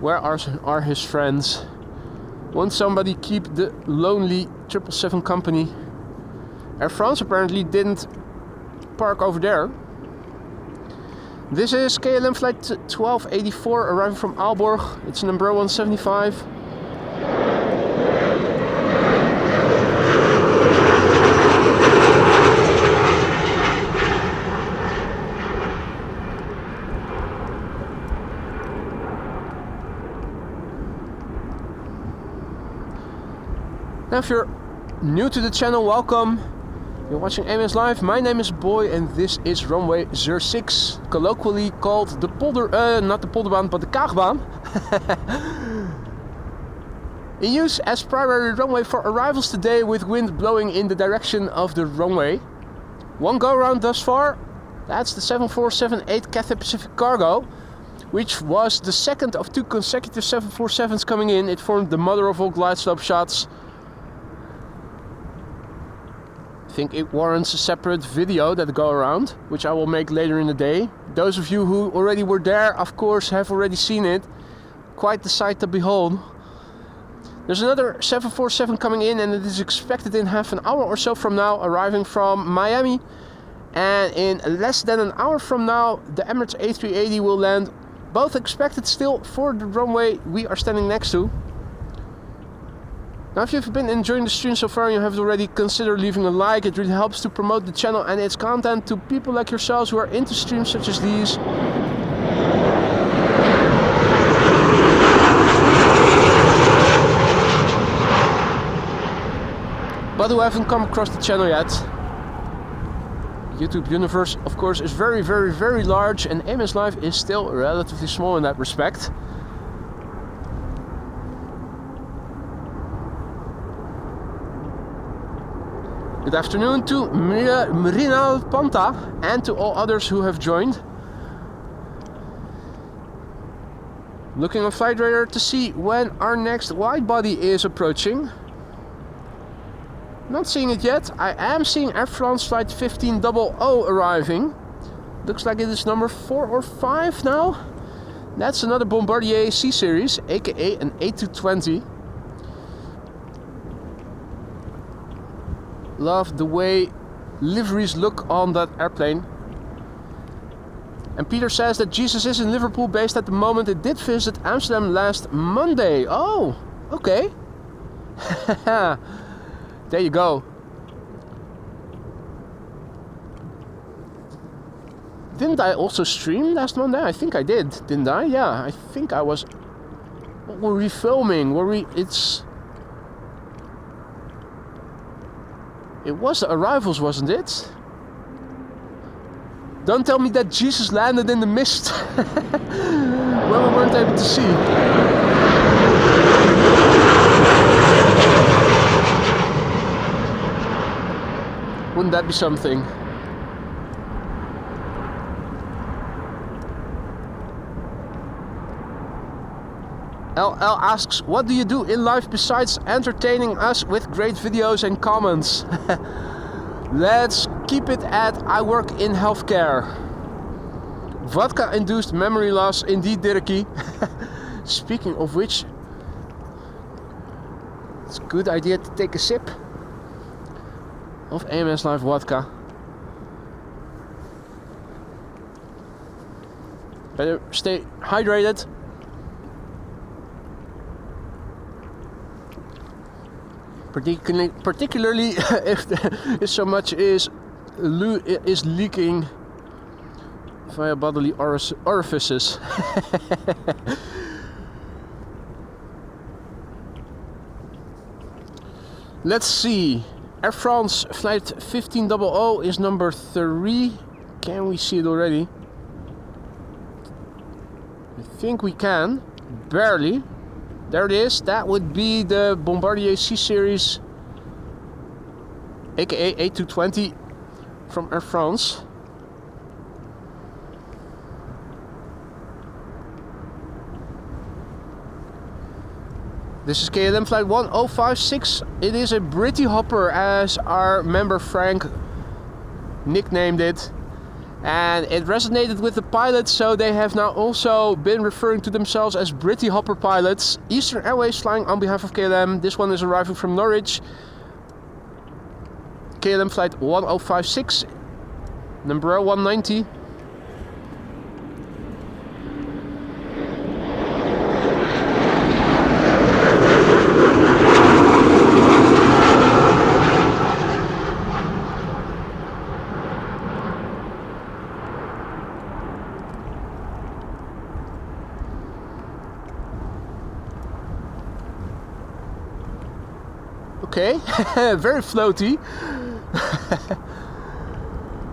Where are his friends? Won't somebody keep the lonely 777 company? Air France apparently didn't park over there. This is KLM flight 1284 arriving from Aalborg. It's number 175. Now if you're new to the channel, welcome. You're watching AMS Live. My name is Boy and this is runway 06, colloquially called the not the polderbaan, but the Kaagbaan. In use as primary runway for arrivals today with wind blowing in the direction of the runway. One go around thus far. That's the 7478 Cathay Pacific Cargo, which was the second of 2 consecutive 747s coming in. It formed the mother of all glide slope shots. I think it warrants a separate video that go around, which I will make later in the day. Those of you who already were there, of course, have already seen it. Quite the sight to behold. There's another 747 coming in and it is expected in half an hour or so from now, arriving from Miami. And in less than an hour from now, the Emirates A380 will land. Both expected still for the runway we are standing next to. Now, if you've been enjoying the stream so far and you haven't already, consider leaving a like. It really helps to promote the channel and its content to people like yourselves who are into streams such as these. But who haven't come across the channel yet. YouTube universe, of course, is very, very, very large, and AMS Live is still relatively small in that respect. Good afternoon to Mrinal Panta and to all others who have joined. Looking on Flight Radar to see when our next wide body is approaching. Not seeing it yet. I am seeing Air France flight 1500 arriving. Looks like it is number 4 or 5 now. That's another Bombardier C series, aka an A380. Love the way liveries look on that airplane. And Peter says that Jesus is in Liverpool based at the moment. It did visit Amsterdam last Monday. Oh, okay. There you go. Didn't I also stream last Monday? I think I did, didn't I? Yeah, I think I was. What were we filming? It was the arrivals, wasn't it? Don't tell me that Jesus landed in the mist when we weren't able to see. Wouldn't that be something? LL asks, what do you do in life besides entertaining us with great videos and comments? Let's keep it at I work in healthcare. Vodka-induced memory loss, indeed, Dirkie. Speaking of which, it's a good idea to take a sip of AMS Live vodka. Better stay hydrated. Particularly if so much is leaking via bodily orifices. Let's see. Air France flight 1500 is number 3. Can we see it already? I think we can. Barely. There it is. That would be the Bombardier C series, aka A380 from Air France. This is KLM flight 1056. It is a Britty Hopper, as our member Frank nicknamed it. And it resonated with the pilots, so they have now also been referring to themselves as Britty Hopper pilots. Eastern Airways flying on behalf of KLM. This one is arriving from Norwich. KLM flight 1056, number 190. Okay, very floaty.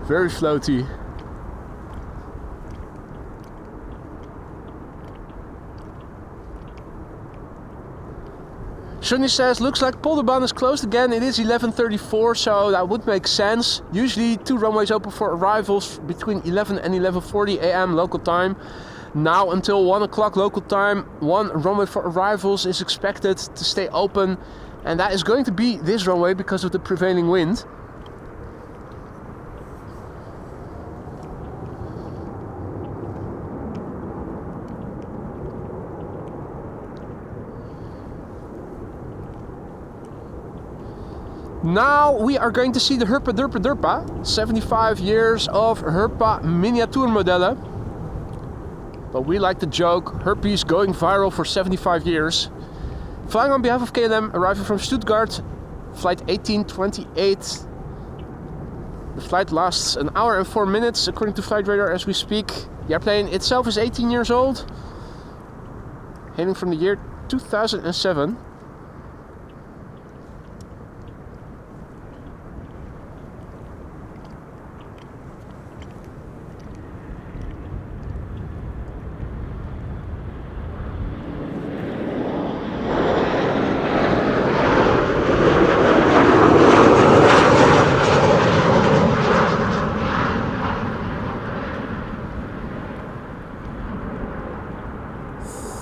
Very floaty. Shunny says, looks like Polderbaan is closed again. It is 11:34, so that would make sense. Usually 2 runways open for arrivals between 11 and 11:40 a.m. local time. Now until 1 o'clock local time, 1 runway for arrivals is expected to stay open. And that is going to be this runway because of the prevailing wind. Now we are going to see the Herpa Derpa Derpa. 75 years of Herpa miniature modellen. But we like the joke, herpes going viral for 75 years. Flying on behalf of KLM, arriving from Stuttgart, flight 1828. The flight lasts an hour and 4 minutes according to flight radar as we speak. The airplane itself is 18 years old, hailing from the year 2007.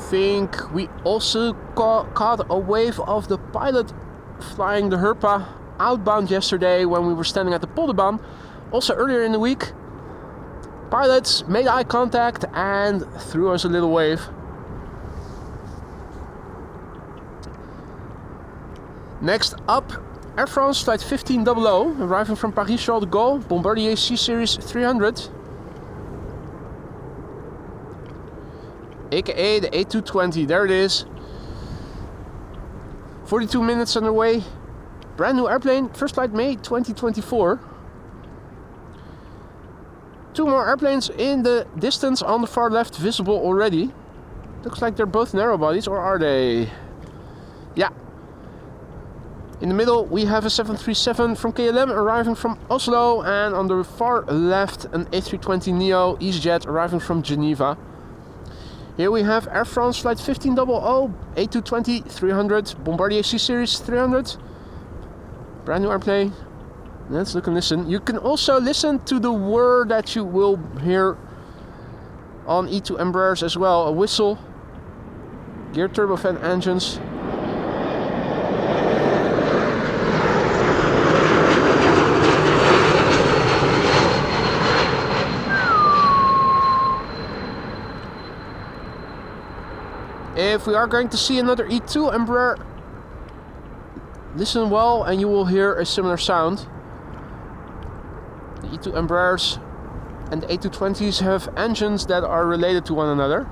Think we also caught a wave of the pilot flying the Herpa outbound yesterday when we were standing at the Polderbaan. Also earlier in the week, pilots made eye contact and threw us a little wave. Next up, Air France flight 1500, arriving from Paris-Charles de Gaulle, Bombardier C Series 300. AKA the A220, there it is. 42 minutes underway. Brand new airplane, first flight May 2024. Two more airplanes in the distance on the far left visible already. Looks like they're both narrow bodies, or are they? Yeah. In the middle we have a 737 from KLM arriving from Oslo, and on the far left an A320neo EasyJet arriving from Geneva. Here we have Air France flight 1500, A220 300, Bombardier C Series 300. Brand new airplane. Let's look and listen. You can also listen to the whir that you will hear on E2 Embraers as well. A whistle, geared turbofan engines. If we are going to see another E2 Embraer, listen well and you will hear a similar sound. The E2 Embraers and the A220s have engines that are related to one another.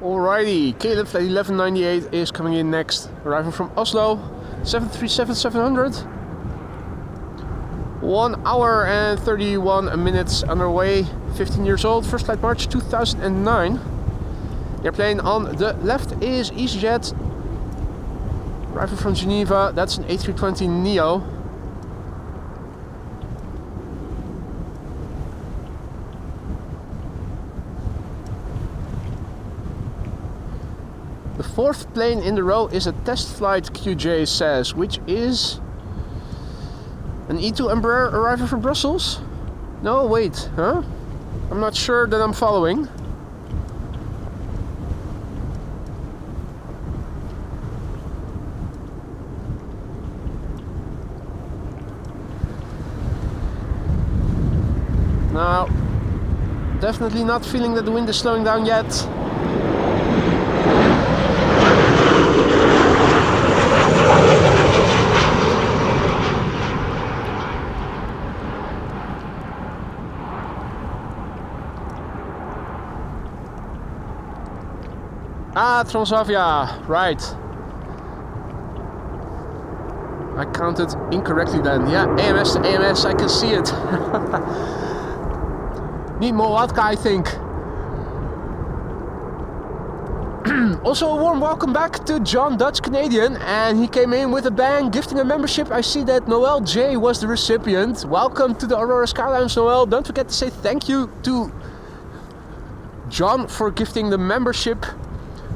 Alrighty, KLM flight 1198 is coming in next, arriving from Oslo, 737-700. 1 hour and 31 minutes underway, 15 years old, first flight March 2009. The airplane on the left is EasyJet, arriving from Geneva, that's an A320neo. The fourth plane in the row is a test flight, QJ says, which is an E2 Embraer arriving from Brussels? No, wait, huh? I'm not sure that I'm following. No, definitely not feeling that the wind is slowing down yet. Ah, Transavia, right. I counted incorrectly then. Yeah, AMS to AMS, I can see it. Need more vodka, I think. Also a warm welcome back to John Dutch Canadian, and he came in with a bang, gifting a membership. I see that Noel J was the recipient. Welcome to the Aurora Skylines, Noel. Don't forget to say thank you to John for gifting the membership.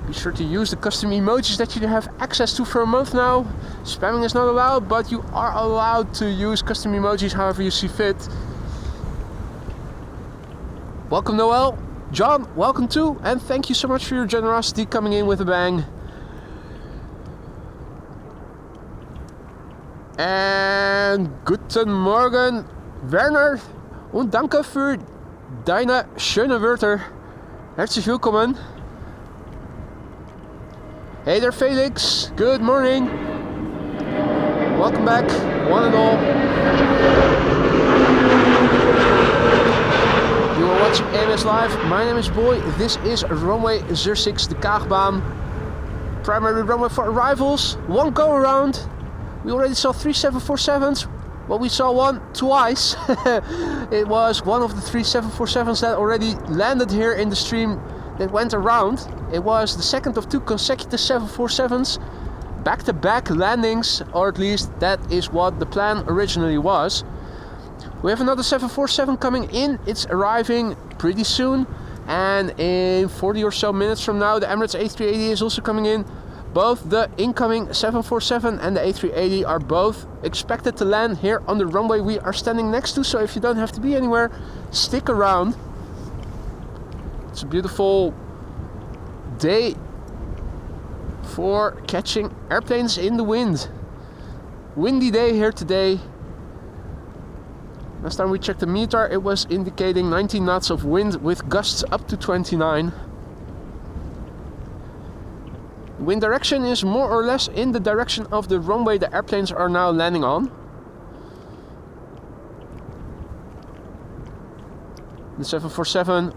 Be sure to use the custom emojis that you have access to for a month now. Spamming is not allowed, but you are allowed to use custom emojis however you see fit. Welcome, Noel. John, welcome too, and thank you so much for your generosity coming in with a bang. And guten Morgen Werner und danke für deine schönen Wörter. Herzlich willkommen. Hey there Felix, good morning. Welcome back, one and all. You are watching AMS Live. My name is Boy. This is runway 06, the Kaagbaan. Primary runway for arrivals. One go around. We already saw 3 747s. Well, we saw one twice. It was one of the 3 747s that already landed here in the stream that went around. It was the second of 2 consecutive 747s. Back-to-back landings, or at least that is what the plan originally was. We have another 747 coming in. It's arriving pretty soon. And in 40 or so minutes from now, the Emirates A380 is also coming in. Both the incoming 747 and the A380 are both expected to land here on the runway we are standing next to. So if you don't have to be anywhere, stick around. It's a beautiful day for catching airplanes in the wind. Windy day here today. Last time we checked the meter, it was indicating 19 knots of wind with gusts up to 29. Wind direction is more or less in the direction of the runway the airplanes are now landing on. The 747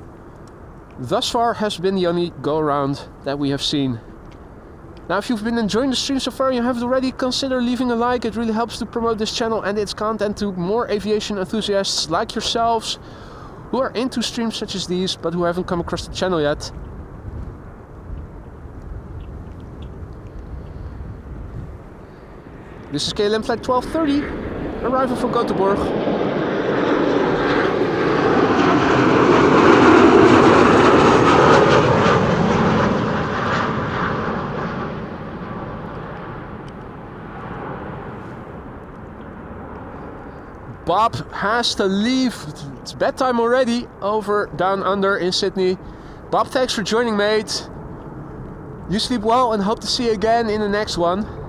thus far has been the only go-around that we have seen. Now, if you've been enjoying the stream so far and you haven't already, consider leaving a like. It really helps to promote this channel and its content to more aviation enthusiasts like yourselves who are into streams such as these but who haven't come across the channel yet. This is KLM flight 1230, arrival from Gothenburg. Bob has to leave. It's bedtime already over down under in Sydney. Bob, thanks for joining, mate. You sleep well and hope to see you again in the next one.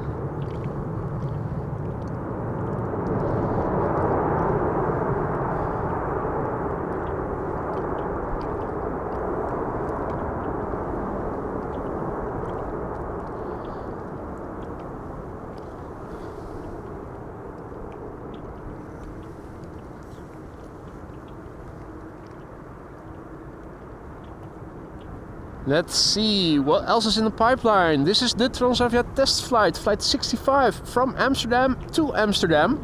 Let's see what else is in the pipeline. This is the Transavia test flight, flight 65 from Amsterdam to Amsterdam.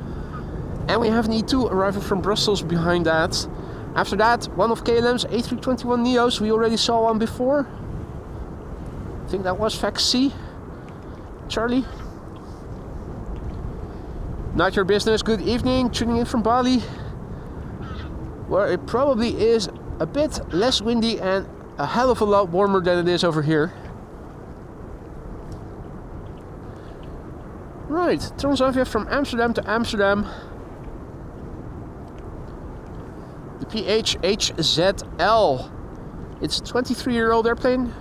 And we have an E2 arriving from Brussels behind that. After that, one of KLM's A321neos. We already saw one before. I think that was Fax C. Charlie. Not your business. Good evening. Tuning in from Bali, where it probably is a bit less windy and a hell of a lot warmer than it is over here. Right, Transavia from Amsterdam to Amsterdam. The PHHZL. It's a 23-year-old airplane.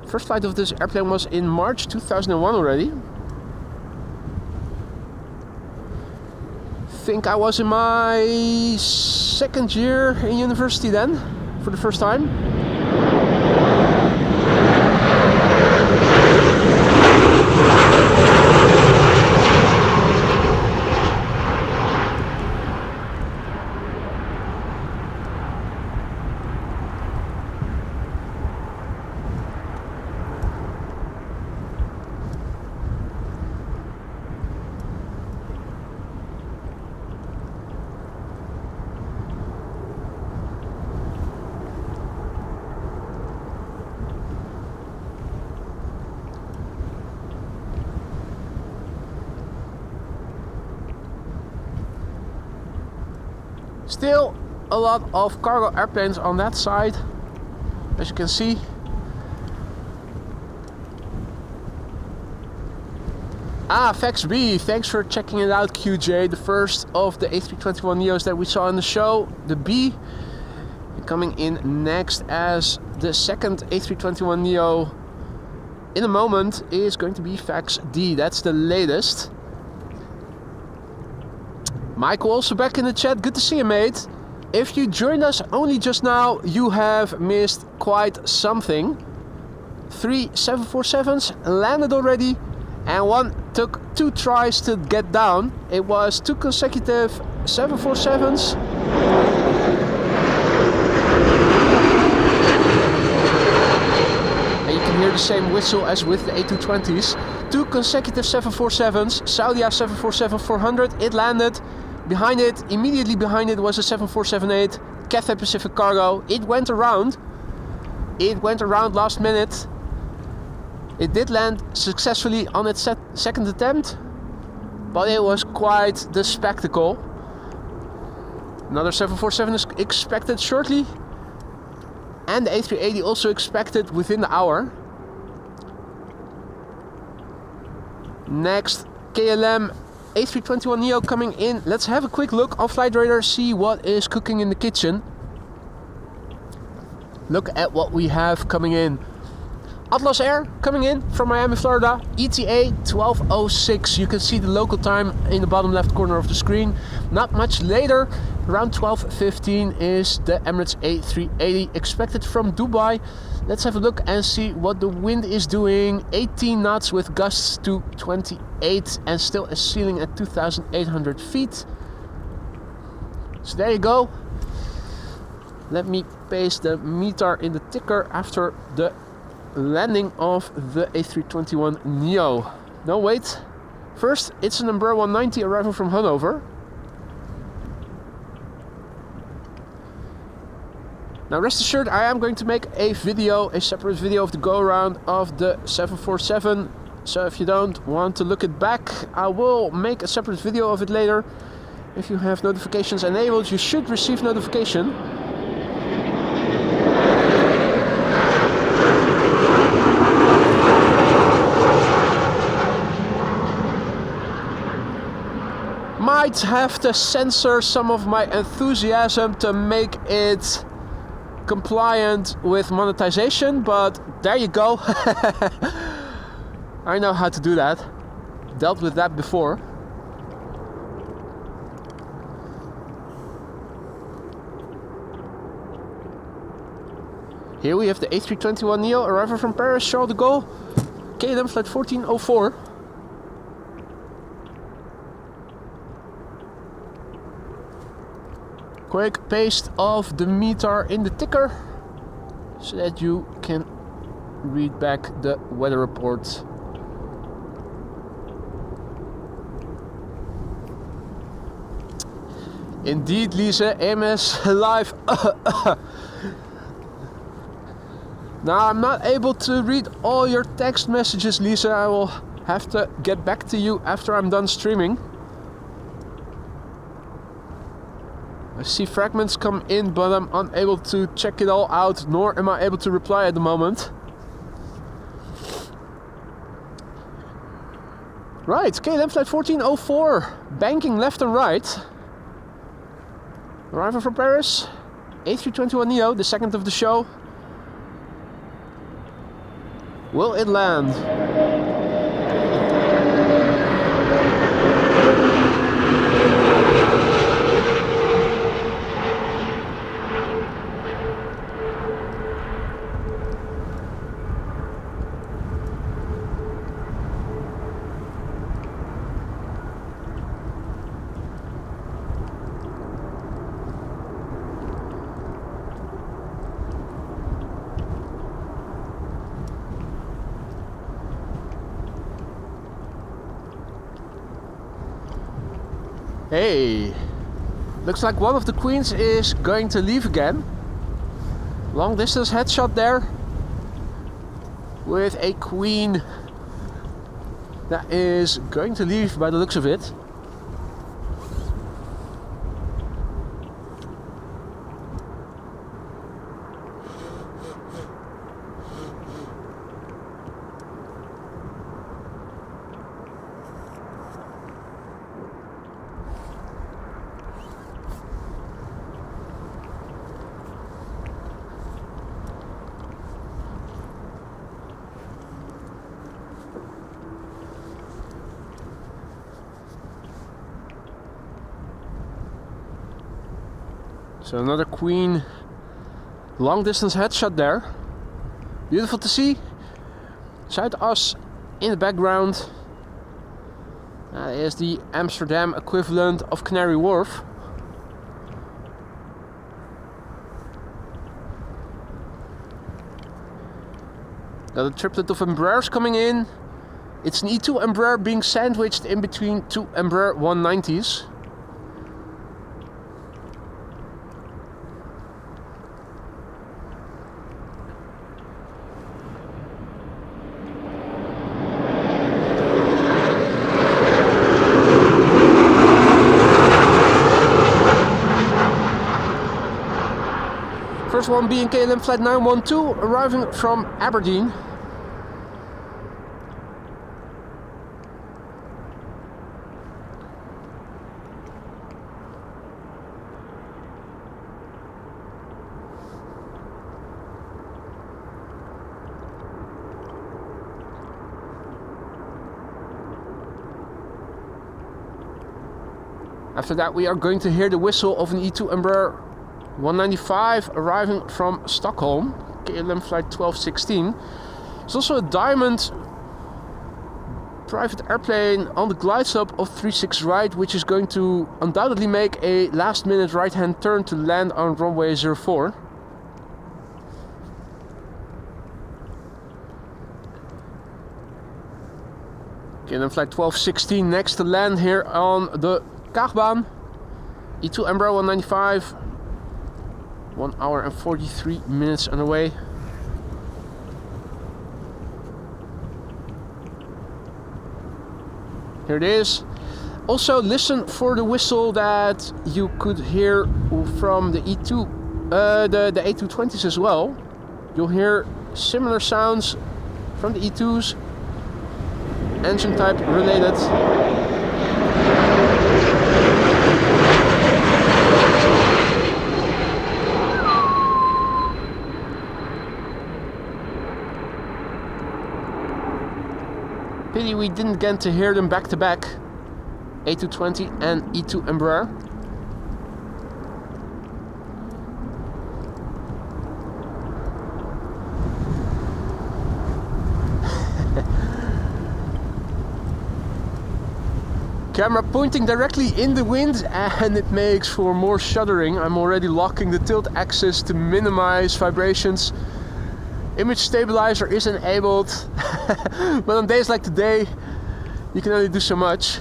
First flight of this airplane was in March 2001 already. I think I was in my second year in university then, for the first time. Still a lot of cargo airplanes on that side, as you can see. Fax B, thanks for checking it out, QJ. The first of the A321neos that we saw in the show, the B, coming in next as the second A321neo in a moment is going to be Fax D. That's the latest. Michael also back in the chat. Good to see you, mate. If you joined us only just now, you have missed quite something. 3 747s landed already, and one took 2 tries to get down. It was 2 consecutive 747s. And you can hear the same whistle as with the A220s. 2 consecutive 747s. Saudi 747-400. It landed. Behind it, immediately behind it, was a 747-8 Cathay Pacific Cargo. It went around. It went around last minute. It did land successfully on its second attempt, but it was quite the spectacle. Another 747 is expected shortly, and the A380 also expected within the hour. Next, KLM A321neo coming in. Let's have a quick look on Flight Radar, see what is cooking in the kitchen. Look at what we have coming in. Atlas Air coming in from Miami, Florida. ETA 12:06. You can see the local time in the bottom left corner of the screen. Not much later, around 12:15, is the Emirates A380 expected from Dubai. Let's have a look and see what the wind is doing. 18 knots with gusts to 28 and still a ceiling at 2,800 feet. So there you go. Let me paste the meter in the ticker after the landing of the A321neo. No, wait. First, it's an Embraer 190 arrival from Hanover. Now rest assured, I am going to make a video, a separate video of the go-around of the 747. So if you don't want to look it back, I will make a separate video of it later. If you have notifications enabled, you should receive notification. Might have to censor some of my enthusiasm to make it compliant with monetization, but there you go. I know how to do that. Dealt with that before. Here we have the A321neo arrival from Paris, Charles de Gaulle, KLM flight 1404. Quick paste of the meter in the ticker so that you can read back the weather report. Indeed, Lisa, MS live. Now I'm not able to read all your text messages, Lisa. I will have to get back to you after I'm done streaming. I see fragments come in, but I'm unable to check it all out, nor am I able to reply at the moment. Right, KLM flight 1404, banking left and right. Arrival from Paris, A321neo, the second of the show. Will it land? Hey, looks like one of the queens is going to leave again. Long distance headshot there with a queen that is going to leave by the looks of it. So another Queen long distance headshot there. Beautiful to see. Zuidas in the background. That is the Amsterdam equivalent of Canary Wharf. Got a triplet of Embraers coming in. It's an E2 Embraer being sandwiched in between two Embraer 190s. First one being KLM flight 912 arriving from Aberdeen. After that we are going to hear the whistle of an E2 Embraer 195 arriving from Stockholm, KLM flight 1216. There's also a Diamond private airplane on the glide slope of 36 right, which is going to undoubtedly make a last minute right hand turn to land on runway 04. KLM flight 1216 next to land here on the Kaagbaan. E2 Embraer 195. 1 hour and 43 minutes on the way. Here it is. Also listen for the whistle that you could hear from the E2, the A220s as well. You'll hear similar sounds from the E2s, engine type related. Pity we didn't get to hear them back to back, A220 and E2 Embraer. Camera pointing directly in the wind and it makes for more shuddering. I'm already locking the tilt axis to minimize vibrations. Image stabilizer is enabled, but on days like today, you can only do so much.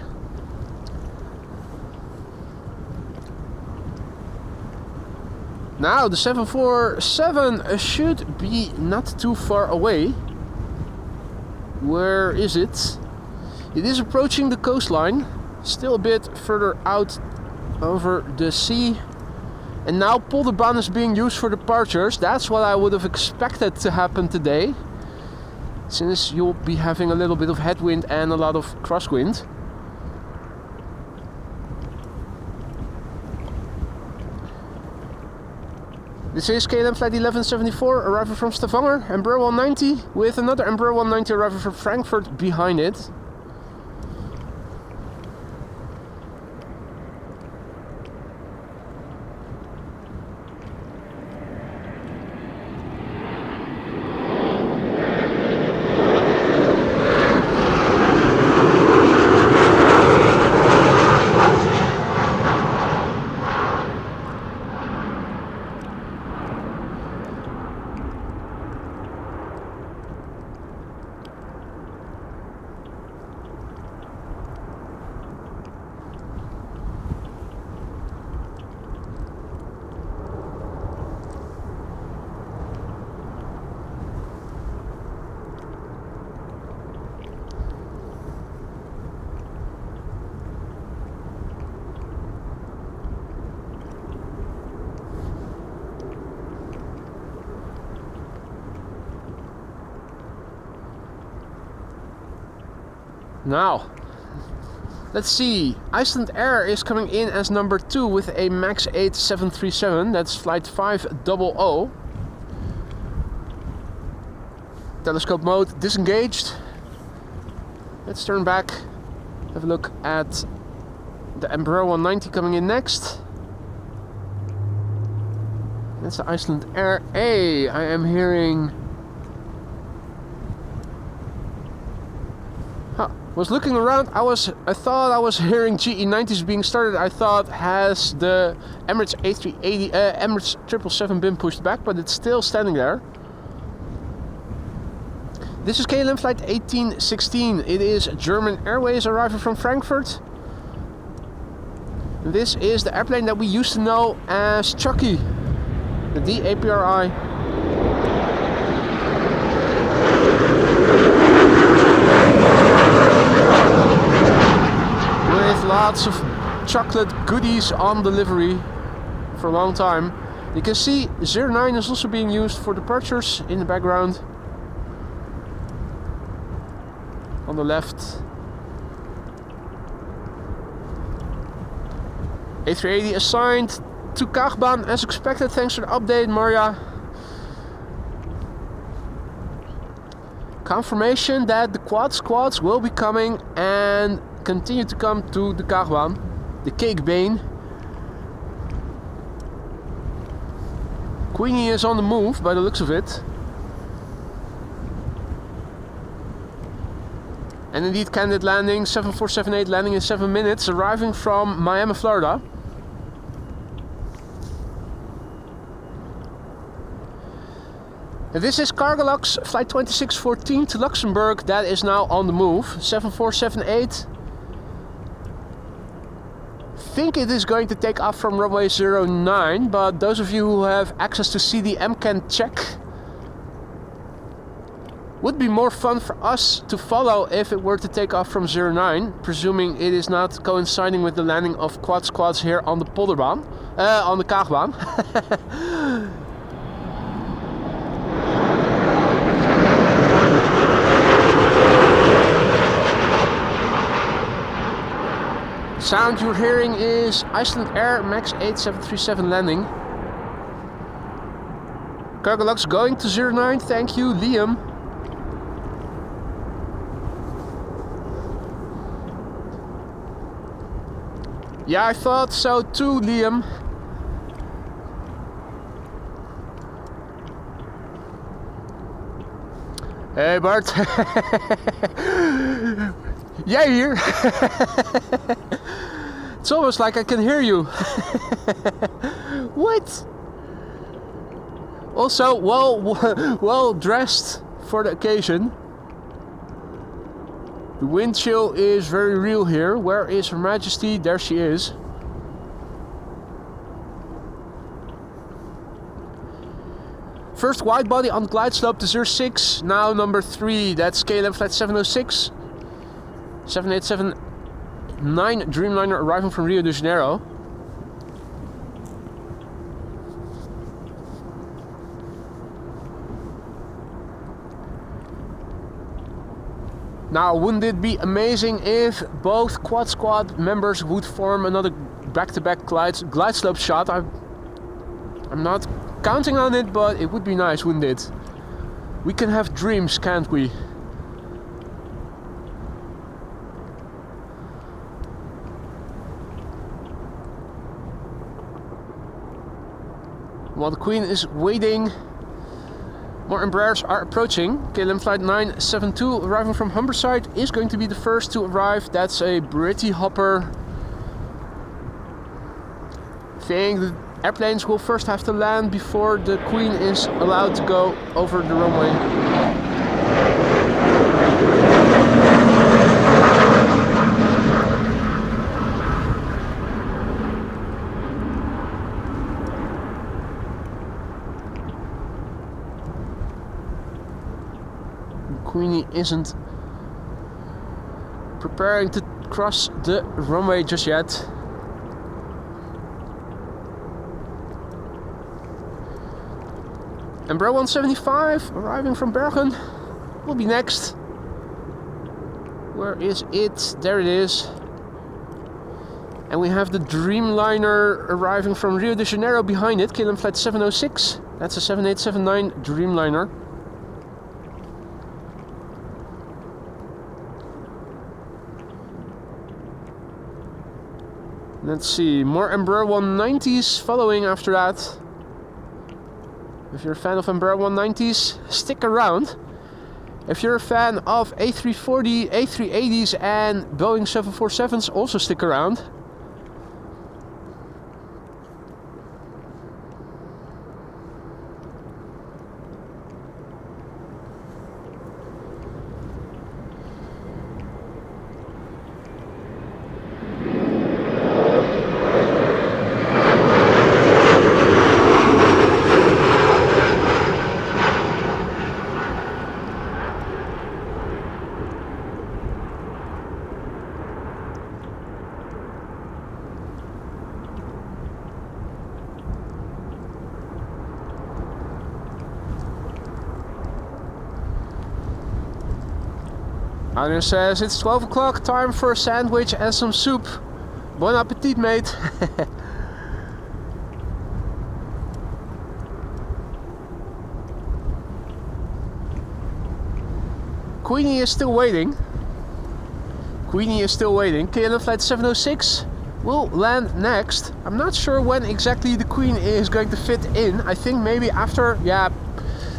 Now the 747 should be not too far away. Where is it? It is approaching the coastline, still a bit further out over the sea. And now Polderbaan is being used for departures. That's what I would have expected to happen today, since you'll be having a little bit of headwind and a lot of crosswind. This is KLM flight 1174 arriving from Stavanger, Embraer 190, with another Embraer 190 arriving from Frankfurt behind it. Now, let's see. Iceland Air is coming in as number 2 with a MAX 8 737. That's flight 500. Telescope mode disengaged. Let's turn back. Have a look at the Embraer 190 coming in next. That's the Iceland Air A. I am hearing... Was looking around, I thought I was hearing GE90s being started. I thought, has the Emirates A380, Emirates 777 been pushed back, but it's still standing there. This is KLM flight 1816. It is German Airways arriving from Frankfurt. This is the airplane that we used to know as Chucky, the DAPRI. Lots of chocolate goodies on delivery for a long time. You can see 09 is also being used for departures in the background. On the left. A380 assigned to Kaagbaan as expected. Thanks for the update, Maria. Confirmation that the quad squads will be coming and continue to come to the Kaagbaan, the Cakebane. Queenie is on the move by the looks of it. And indeed, candidate landing, 7478 landing in 7 minutes, arriving from Miami, Florida. This is Cargolux flight 2614 to Luxembourg. That is now on the move, 7478. I think it is going to take off from runway 09, but those of you who have access to CDM can check. Would be more fun for us to follow if it were to take off from 09, presuming it is not coinciding with the landing of quad squads here on the Polderbaan, on the Kaagbaan. Sound you're hearing is Iceland Air Max 8737 landing. Cargolux going to 09, thank you, Liam. Yeah, I thought so too, Liam. Hey Bart. Yeah, here. It's almost like I can hear you. What? Also, well dressed for the occasion. The wind chill is very real here. Where is Her Majesty? There she is. First wide body on the glide slope to 06. Now number 3. That's KLM flight 706. 7879 Dreamliner arriving from Rio de Janeiro. Now, wouldn't it be amazing if both quad squad members would form another back-to-back glide slope shot? I'm not counting on it, but it would be nice, wouldn't it? We can have dreams, can't we? While the Queen is waiting, more Embraers are approaching. KLM flight 972 arriving from Humberside is going to be the first to arrive. That's a Britty Hopper. I think the airplanes will first have to land before the Queen is allowed to go over the runway. Queenie isn't preparing to cross the runway just yet. Embraer 175 arriving from Bergen will be next. Where is it? There it is. And we have the Dreamliner arriving from Rio de Janeiro behind it. KLM flight 706. That's a 7879 Dreamliner. Let's see, more Embraer 190s following after that. If you're a fan of Embraer 190s, stick around. If you're a fan of A340, A380s and Boeing 747s, also stick around. Owner says it's 12 o'clock, time for a sandwich and some soup. Bon appetit, mate. Queenie is still waiting. KLM flight 706 will land next. I'm not sure when exactly the Queen is going to fit in. I think maybe after, yeah,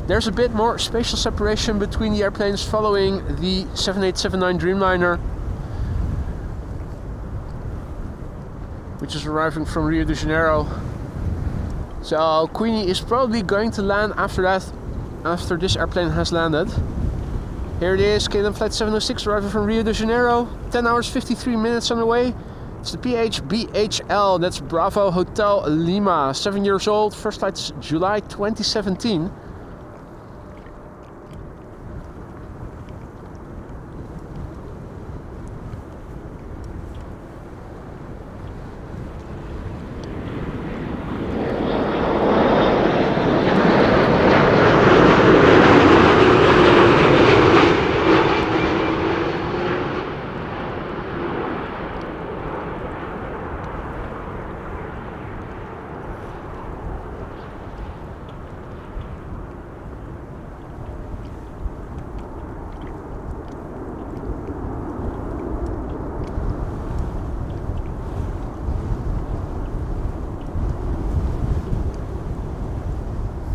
there's a bit more spatial separation between the airplanes following the 7879 Dreamliner, which is arriving from Rio de Janeiro. So Queenie is probably going to land after that, after this airplane has landed. Here it is, KLM flight 706 arriving from Rio de Janeiro, 10 hours 53 minutes on the way. It's the PHBHL, that's Bravo Hotel Lima, 7 years old, first flight's July 2017.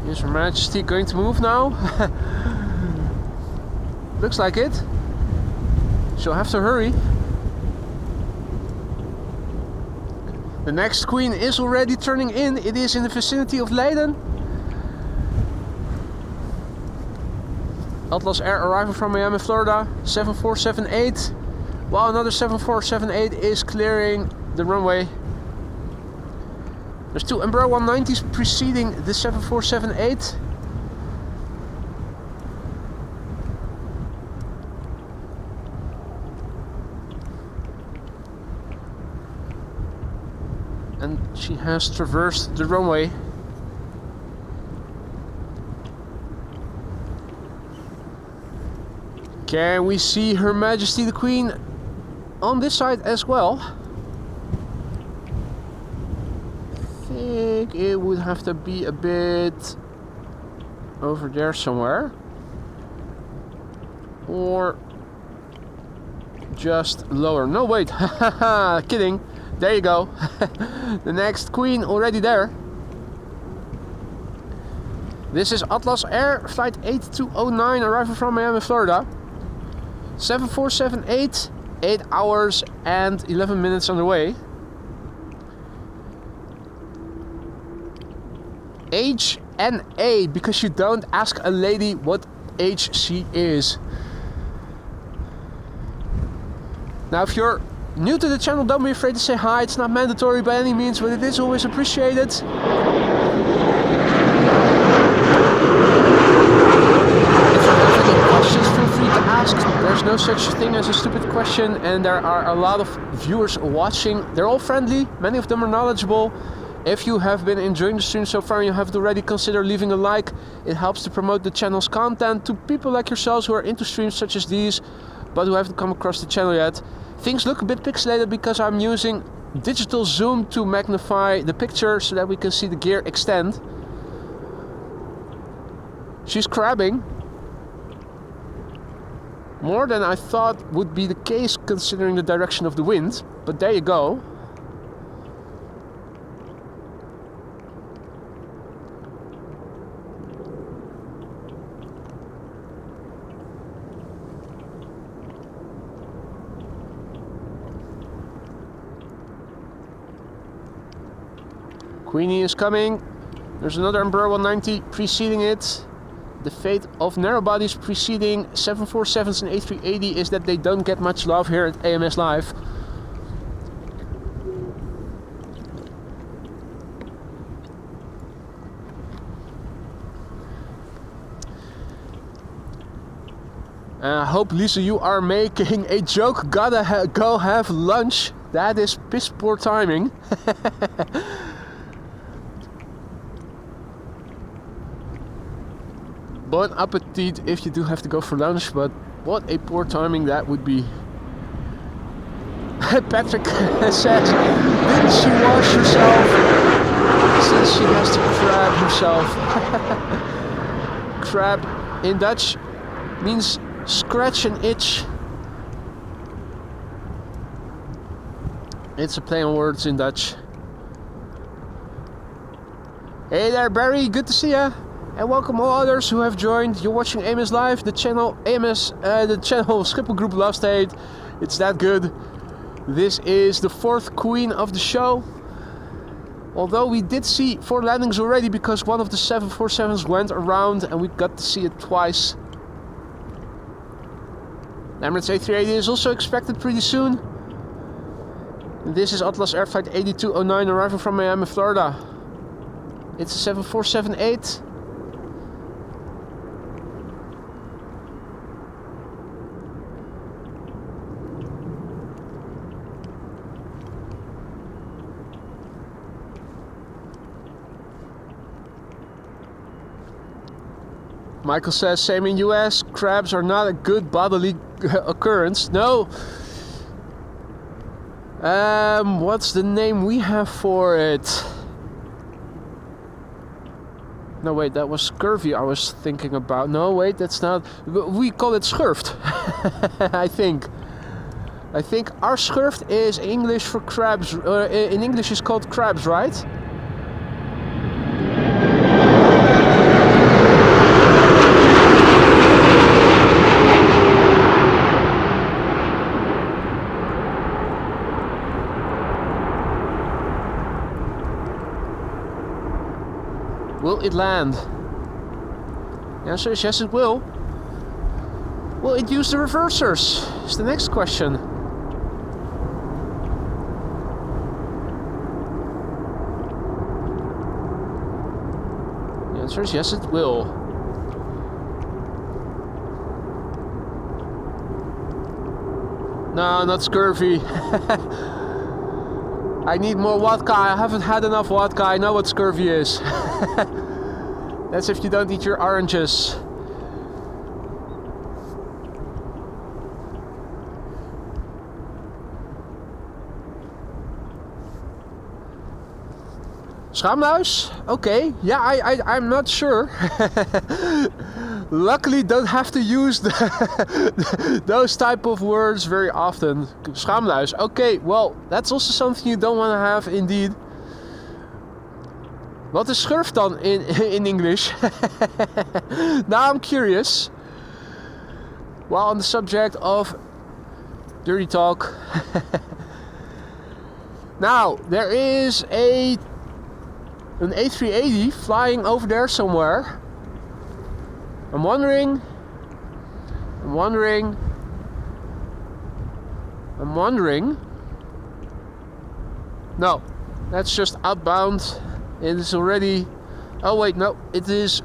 Is Her Majesty going to move now? Looks like it. She'll have to hurry. The next Queen is already turning in. It is in the vicinity of Leiden. Atlas Air arriving from Miami, Florida. 7478. While another 7478 is clearing the runway. There's two Embraer 190s preceding the 7478. And she has traversed the runway. Can we see Her Majesty the Queen on this side as well? I think it would have to be a bit over there somewhere, or just lower. No, wait, kidding. There you go. The next Queen already there. This is Atlas Air flight 8209 arriving from Miami, Florida. 7478, 8 hours and 11 minutes on the way. Age and A, because you don't ask a lady what age she is. Now, if you're new to the channel, don't be afraid to say hi. It's not mandatory by any means, but it is always appreciated. If you have any questions, feel free to ask. There's no such thing as a stupid question, and there are a lot of viewers watching. They're all friendly, many of them are knowledgeable. If you have been enjoying the stream so far and you haven't already, consider leaving a like. It helps to promote the channel's content to people like yourselves who are into streams such as these, but who haven't come across the channel yet. Things look a bit pixelated because I'm using digital zoom to magnify the picture so that we can see the gear extend. She's crabbing. More than I thought would be the case considering the direction of the wind, but there you go. Queenie is coming. There's another Embraer 190 preceding it. The fate of narrow bodies preceding 747s and A380 is that they don't get much love here at AMS Live. I hope, Lisa, you are making a joke. Gotta go have lunch. That is piss poor timing. Bon appetit if you do have to go for lunch, but what a poor timing that would be. Patrick says, didn't she wash herself? Since she has to crab herself. Crab in Dutch means scratch and itch. It's a play on words in Dutch. Hey there, Barry, good to see ya. And welcome all others who have joined. You're watching AMS Live, the channel Schiphol Group Love State. It's that good. This is the fourth queen of the show. Although we did see 4 landings already because one of the 747s went around and we got to see it twice. The Emirates A380 is also expected pretty soon. And this is Atlas Air Flight 8209 arriving from Miami, Florida. It's a 7478. Michael says, same in US, crabs are not a good bodily occurrence. No. What's the name we have for it? No, wait, that was scurvy I was thinking about. No, wait, that's not. We call it schurft. I think our schurft is English for crabs. In English is called crabs, right? Will it land? The answer is yes, it will. Will it use the reversers? Is the next question. The answer is yes, it will. No, not scurvy. I need more vodka. I haven't had enough vodka. I know what scurvy is. That's if you don't eat your oranges. Schaamluis? Okay. Yeah, I'm not sure. Luckily, don't have to use those type of words very often. Schaamluis. Okay, well, that's also something you don't want to have, indeed. What is schurft dan in English? Now I'm curious. While on the subject of dirty talk. Now, there is an A380 flying over there somewhere. I'm wondering. No, that's just outbound. It is already. Oh wait, no, it is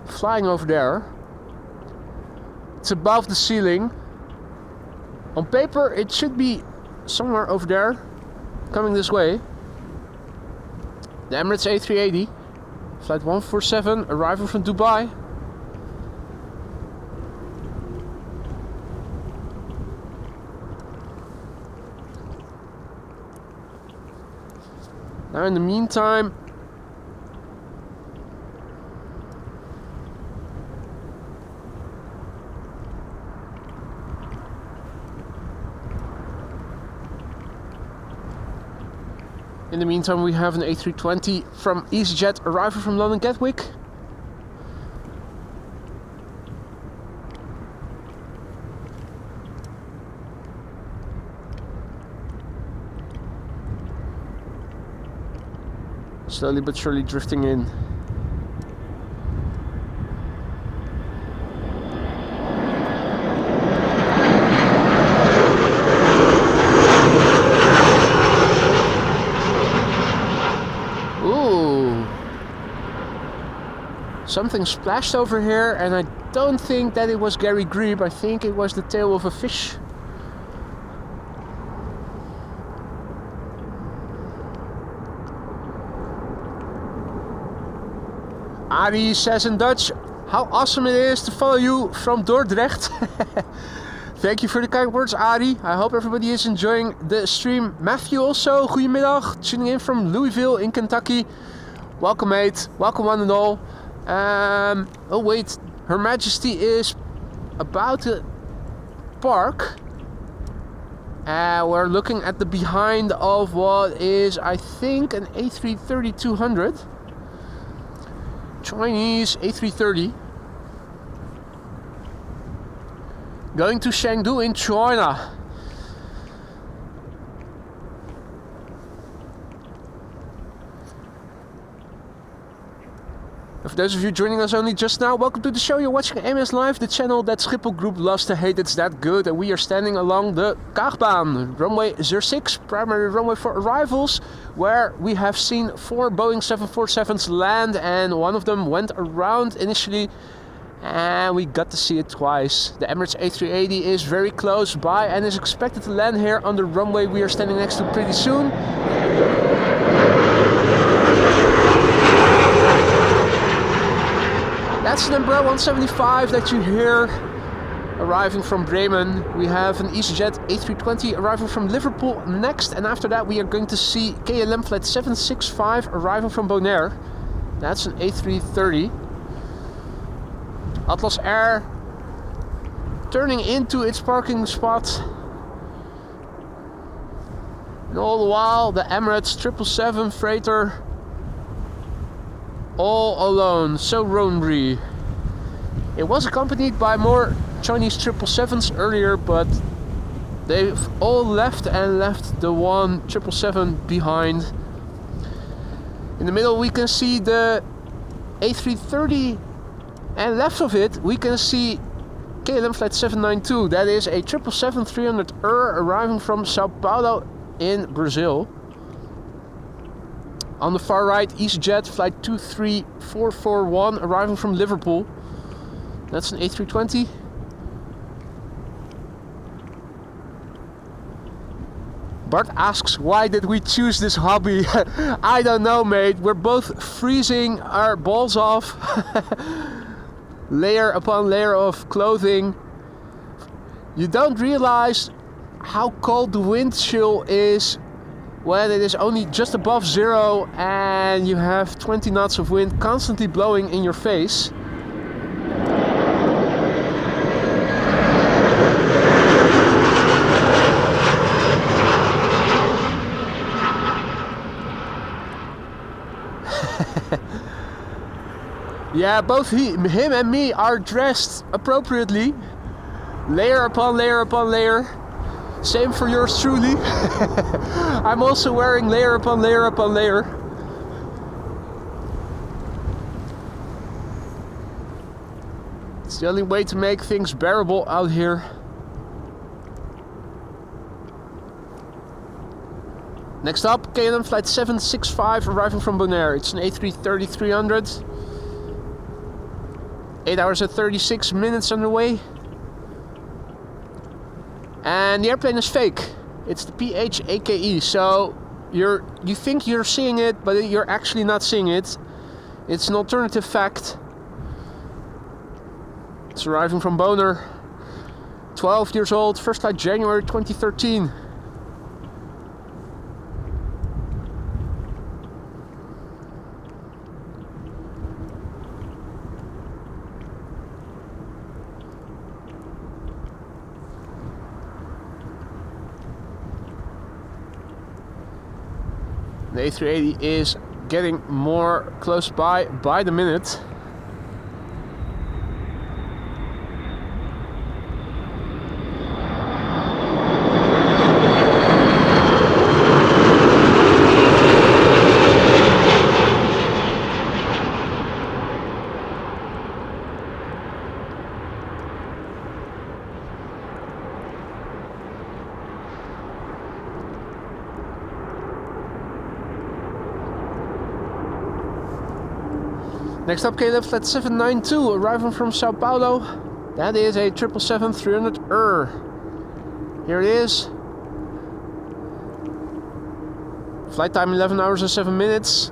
flying over there. It's above the ceiling. On paper, it should be somewhere over there, coming this way. The Emirates A380, flight 147, arriving from Dubai. Now in the meantime, we have an A320 from EasyJet arriving from London Gatwick. Slowly but surely drifting in. Ooh. Something splashed over here, and I don't think that it was Gary Grebe. I think it was the tail of a fish. Ari says in Dutch, how awesome it is to follow you from Dordrecht. Thank you for the kind words, Ari. I hope everybody is enjoying the stream. Matthew also, goedemiddag, tuning in from Louisville in Kentucky. Welcome, mate. Welcome, one and all. Oh wait, Her Majesty is about to park. We're looking at the behind of what is, I think, an A330-200. Chinese A330. Going to Chengdu in China. For those of you joining us only just now, welcome to the show. You're watching AMS Live, the channel that Schiphol Group loves to hate. It's that good. And we are standing along the Kaagbaan, runway 06, primary runway for arrivals, where we have seen 4 Boeing 747s land, and one of them went around initially, and we got to see it twice. The Emirates A380 is very close by and is expected to land here on the runway we are standing next to pretty soon. That's an Embraer 175 that you hear arriving from Bremen. We have an EasyJet A320 arriving from Liverpool next, and after that we are going to see KLM flight 765 arriving from Bonaire. That's an A330. Atlas Air turning into its parking spot. And all the while the Emirates 777 freighter all alone, so lonely. It was accompanied by more Chinese 777s earlier, but they've all left and left the one 777 behind. In the middle we can see the A330, and left of it we can see KLM flight 792. That is a 777-300 arriving from Sao Paulo in Brazil. On the far right, EasyJet flight 23441 arriving from Liverpool. That's an A320. Bart asks, why did we choose this hobby? I don't know, mate. We're both freezing our balls off. Layer upon layer of clothing. You don't realize how cold the wind chill is when it is only just above zero and you have 20 knots of wind constantly blowing in your face. Yeah, both him and me are dressed appropriately. Layer upon layer upon layer. Same for yours truly. I'm also wearing layer upon layer upon layer. It's the only way to make things bearable out here. Next up, KLM flight 765 arriving from Bonaire. It's an A330-300. 8 hours and 36 minutes underway. And the airplane is fake. It's the PHAKE. So you think you're seeing it, but you're actually not seeing it. It's an alternative fact. It's arriving from Bonaire. 12 years old, first flight January 2013. The A380 is getting more close by the minute. Next up, KLF flight 792, arriving from Sao Paulo. That is a 777-300ER. Here it is. Flight time 11 hours and 7 minutes.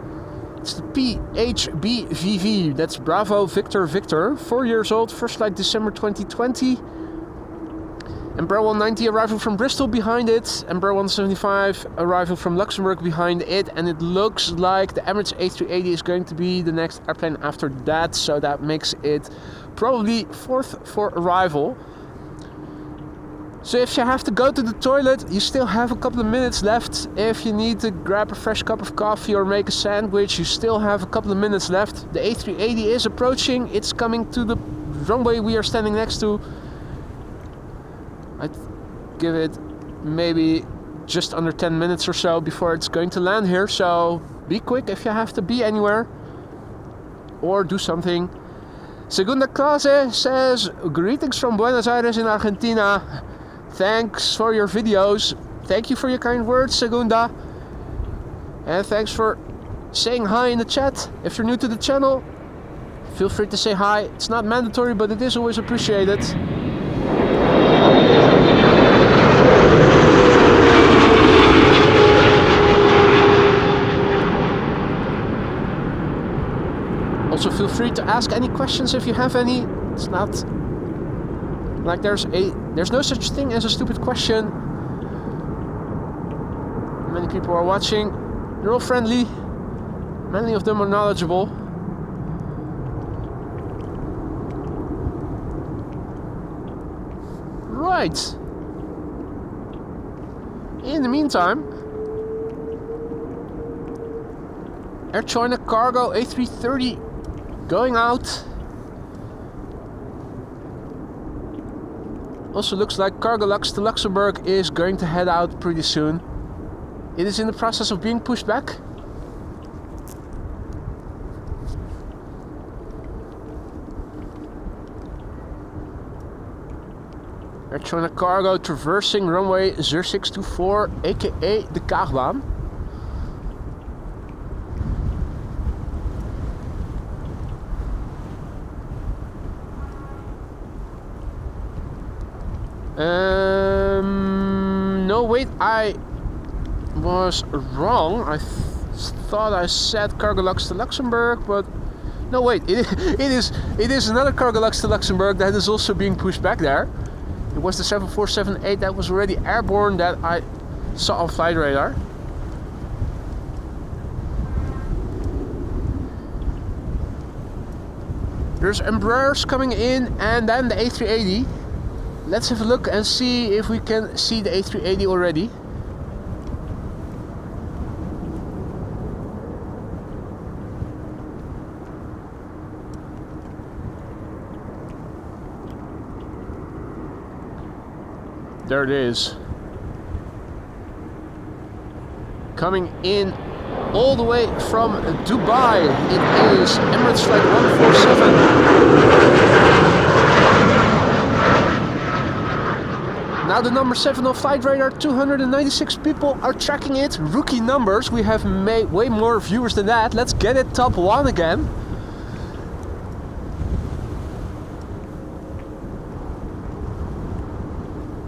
It's the PHBVV, that's Bravo Victor Victor. 4 years old, first flight December 2020. Embraer 190 arriving from Bristol behind it. Embraer 175 arriving from Luxembourg behind it. And it looks like the Emirates A380 is going to be the next airplane after that. So that makes it probably fourth for arrival. So if you have to go to the toilet, you still have a couple of minutes left. If you need to grab a fresh cup of coffee or make a sandwich, you still have a couple of minutes left. The A380 is approaching. It's coming to the runway we are standing next to. I'd give it maybe just under 10 minutes or so before it's going to land here. So be quick if you have to be anywhere or do something. Segunda Clase says, greetings from Buenos Aires in Argentina. Thanks for your videos. Thank you for your kind words, Segunda. And thanks for saying hi in the chat. If you're new to the channel, feel free to say hi. It's not mandatory, but it is always appreciated. Also feel free to ask any questions if you have any. It's not like there's no such thing as a stupid question. Many people are watching. They're all friendly. Many of them are knowledgeable. Right. In the meantime, Air China Cargo A330 going out. Also looks like Cargolux to Luxembourg is going to head out pretty soon. It is in the process of being pushed back. Air China Cargo traversing runway 0624, aka de Kaagbaan. No, wait, I was wrong. I thought I said Cargolux to Luxembourg, but no, wait, it is another Cargolux to Luxembourg that is also being pushed back there. It was the 7478 that was already airborne that I saw on flight radar. There's Embraers coming in and then the A380. Let's have a look and see if we can see the A380 already. There it is. Coming in all the way from Dubai. It is Emirates flight 147. Now the number 7 on flight radar, 296 people are tracking it. Rookie numbers, we have way more viewers than that. Let's get it top 1 again.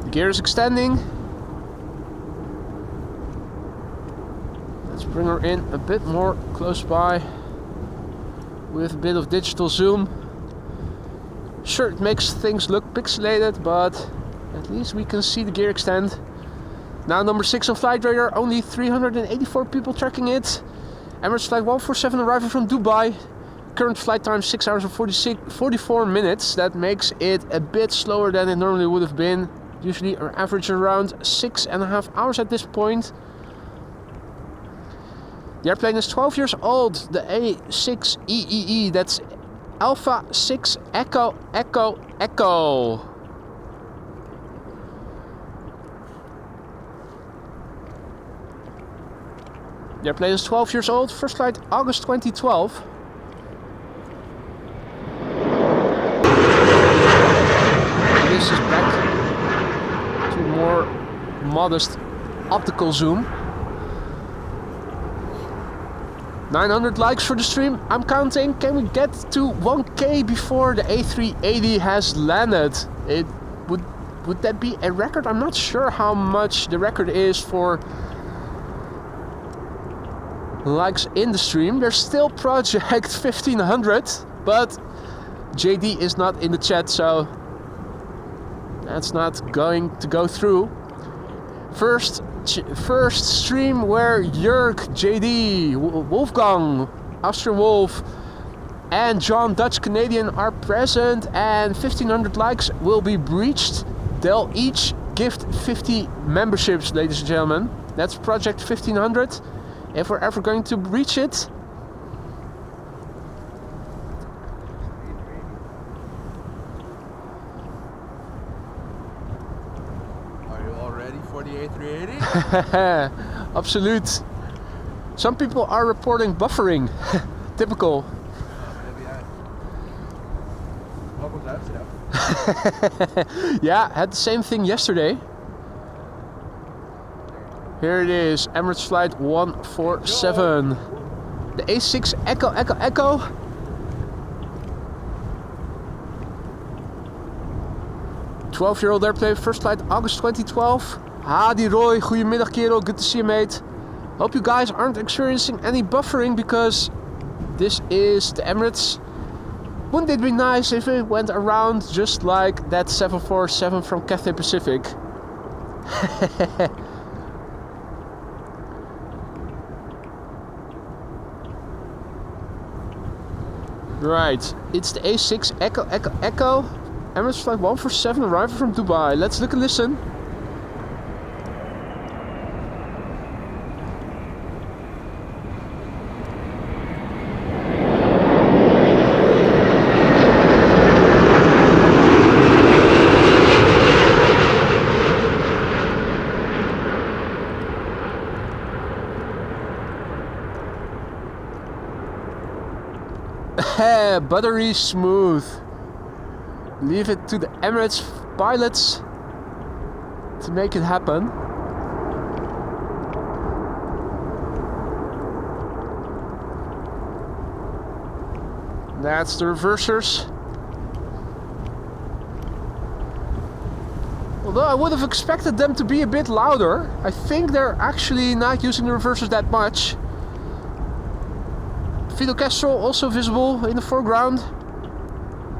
The gear is extending. Let's bring her in a bit more close by with a bit of digital zoom. Sure, it makes things look pixelated, but at least we can see the gear extend. Now number 6 on flight radar, only 384 people tracking it. Emirates flight 147 arriving from Dubai. Current flight time 6 hours and 44 minutes. That makes it a bit slower than it normally would have been. Usually our average around 6.5 hours at this point. The airplane is 12 years old. The A6EEE, that's Alpha 6 Echo Echo Echo. The airplane is 12 years old, first flight August 2012. This is back to more modest optical zoom. 900 likes for the stream. I'm counting. Can we get to 1K before the A380 has landed? Would that be a record? I'm not sure how much the record is for likes in the stream. There's still project 1500, but JD is not in the chat, so that's not going to go through. First stream where Jörg, JD, Wolfgang, Austrian Wolf, and John Dutch Canadian are present, and 1500 likes will be breached. They'll each gift 50 memberships, ladies and gentlemen. That's project 1500. If we're ever going to reach it. Are you all ready for the A380? Absolute. Some people are reporting buffering. Typical. Maybe welcome to Amsterdam. Yeah, had the same thing yesterday. Here it is, Emirates flight 147. The A6 Echo. 12-year-old airplane, first flight August 2012. Hadi Roy, goedemiddag kerel, good to see you mate. Hope you guys aren't experiencing any buffering because this is the Emirates. Wouldn't it be nice if it went around just like that 747 from Cathay Pacific? Right, it's the A6 Echo. Emirates flight 147 arrival from Dubai. Let's look and listen. Buttery smooth. Leave it to the Emirates pilots to make it happen. That's the reversers. Although I would have expected them to be a bit louder, I think they're actually not using the reversers that much. Fidel Castro also visible in the foreground,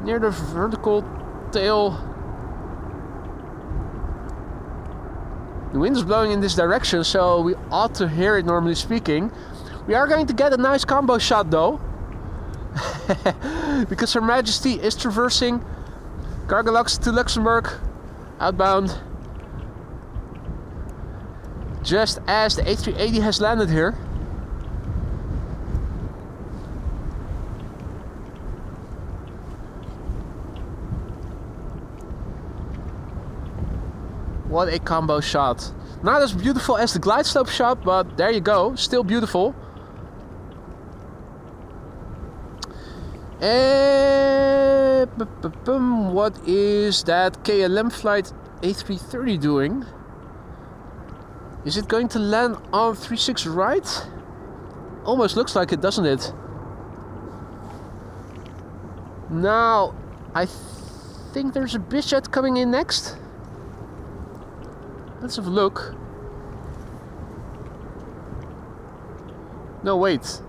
near the vertical tail. The wind is blowing in this direction, so we ought to hear it normally speaking. We are going to get a nice combo shot though, because Her Majesty is traversing Cargolux to Luxembourg, outbound, just as the A380 has landed here. What a combo shot. Not as beautiful as the glide slope shot, but there you go, still beautiful. What is that KLM flight A330 doing? Is it going to land on 36 right? Almost looks like it, doesn't it? Now, I think there's a BizJet coming in next. Let's have a look. No, wait.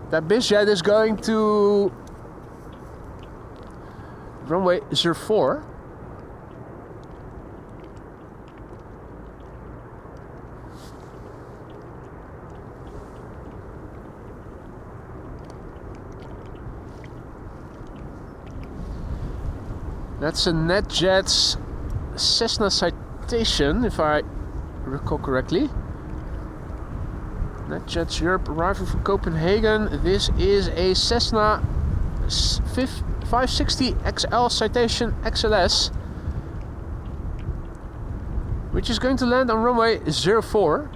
That BizJet is going to runway 04. That's a NetJets Cessna citation, if I recall correctly. NetJets Europe arrival from Copenhagen. This is a Cessna 560 XL citation XLS, which is going to land on runway 04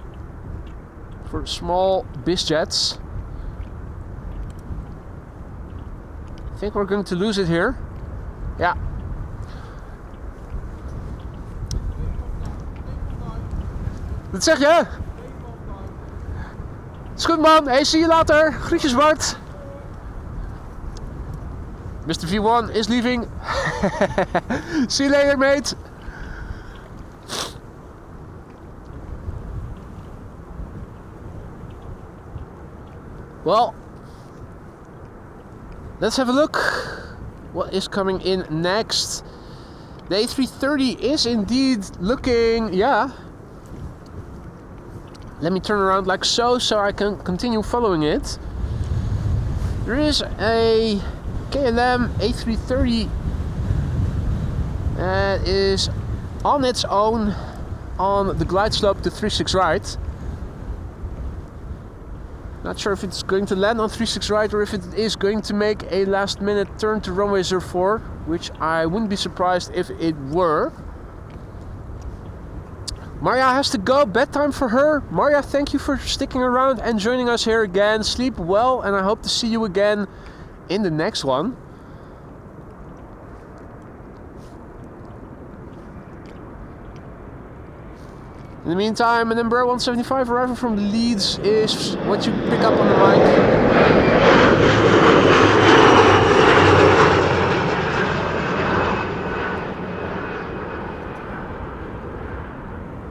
for small BizJets. I think we're going to lose it here. Yeah. Wat zeg je? Is goed man, hey, zie je later. Groetjes Bart. Mr. V1 is leaving. See you later mate. Well, let's have a look. What is coming in next? The A330 is indeed looking, yeah. Let me turn around like so I can continue following it. There is a KLM A330 that is on its own on the glide slope to 36 right. Not sure if it's going to land on 36 right or if it is going to make a last minute turn to runway 04, which I wouldn't be surprised if it were. Maria has to go, bedtime for her. Maria, thank you for sticking around and joining us here again. Sleep well and I hope to see you again in the next one. In the meantime, an Embraer 175 arriving from Leeds is what you pick up on the mic.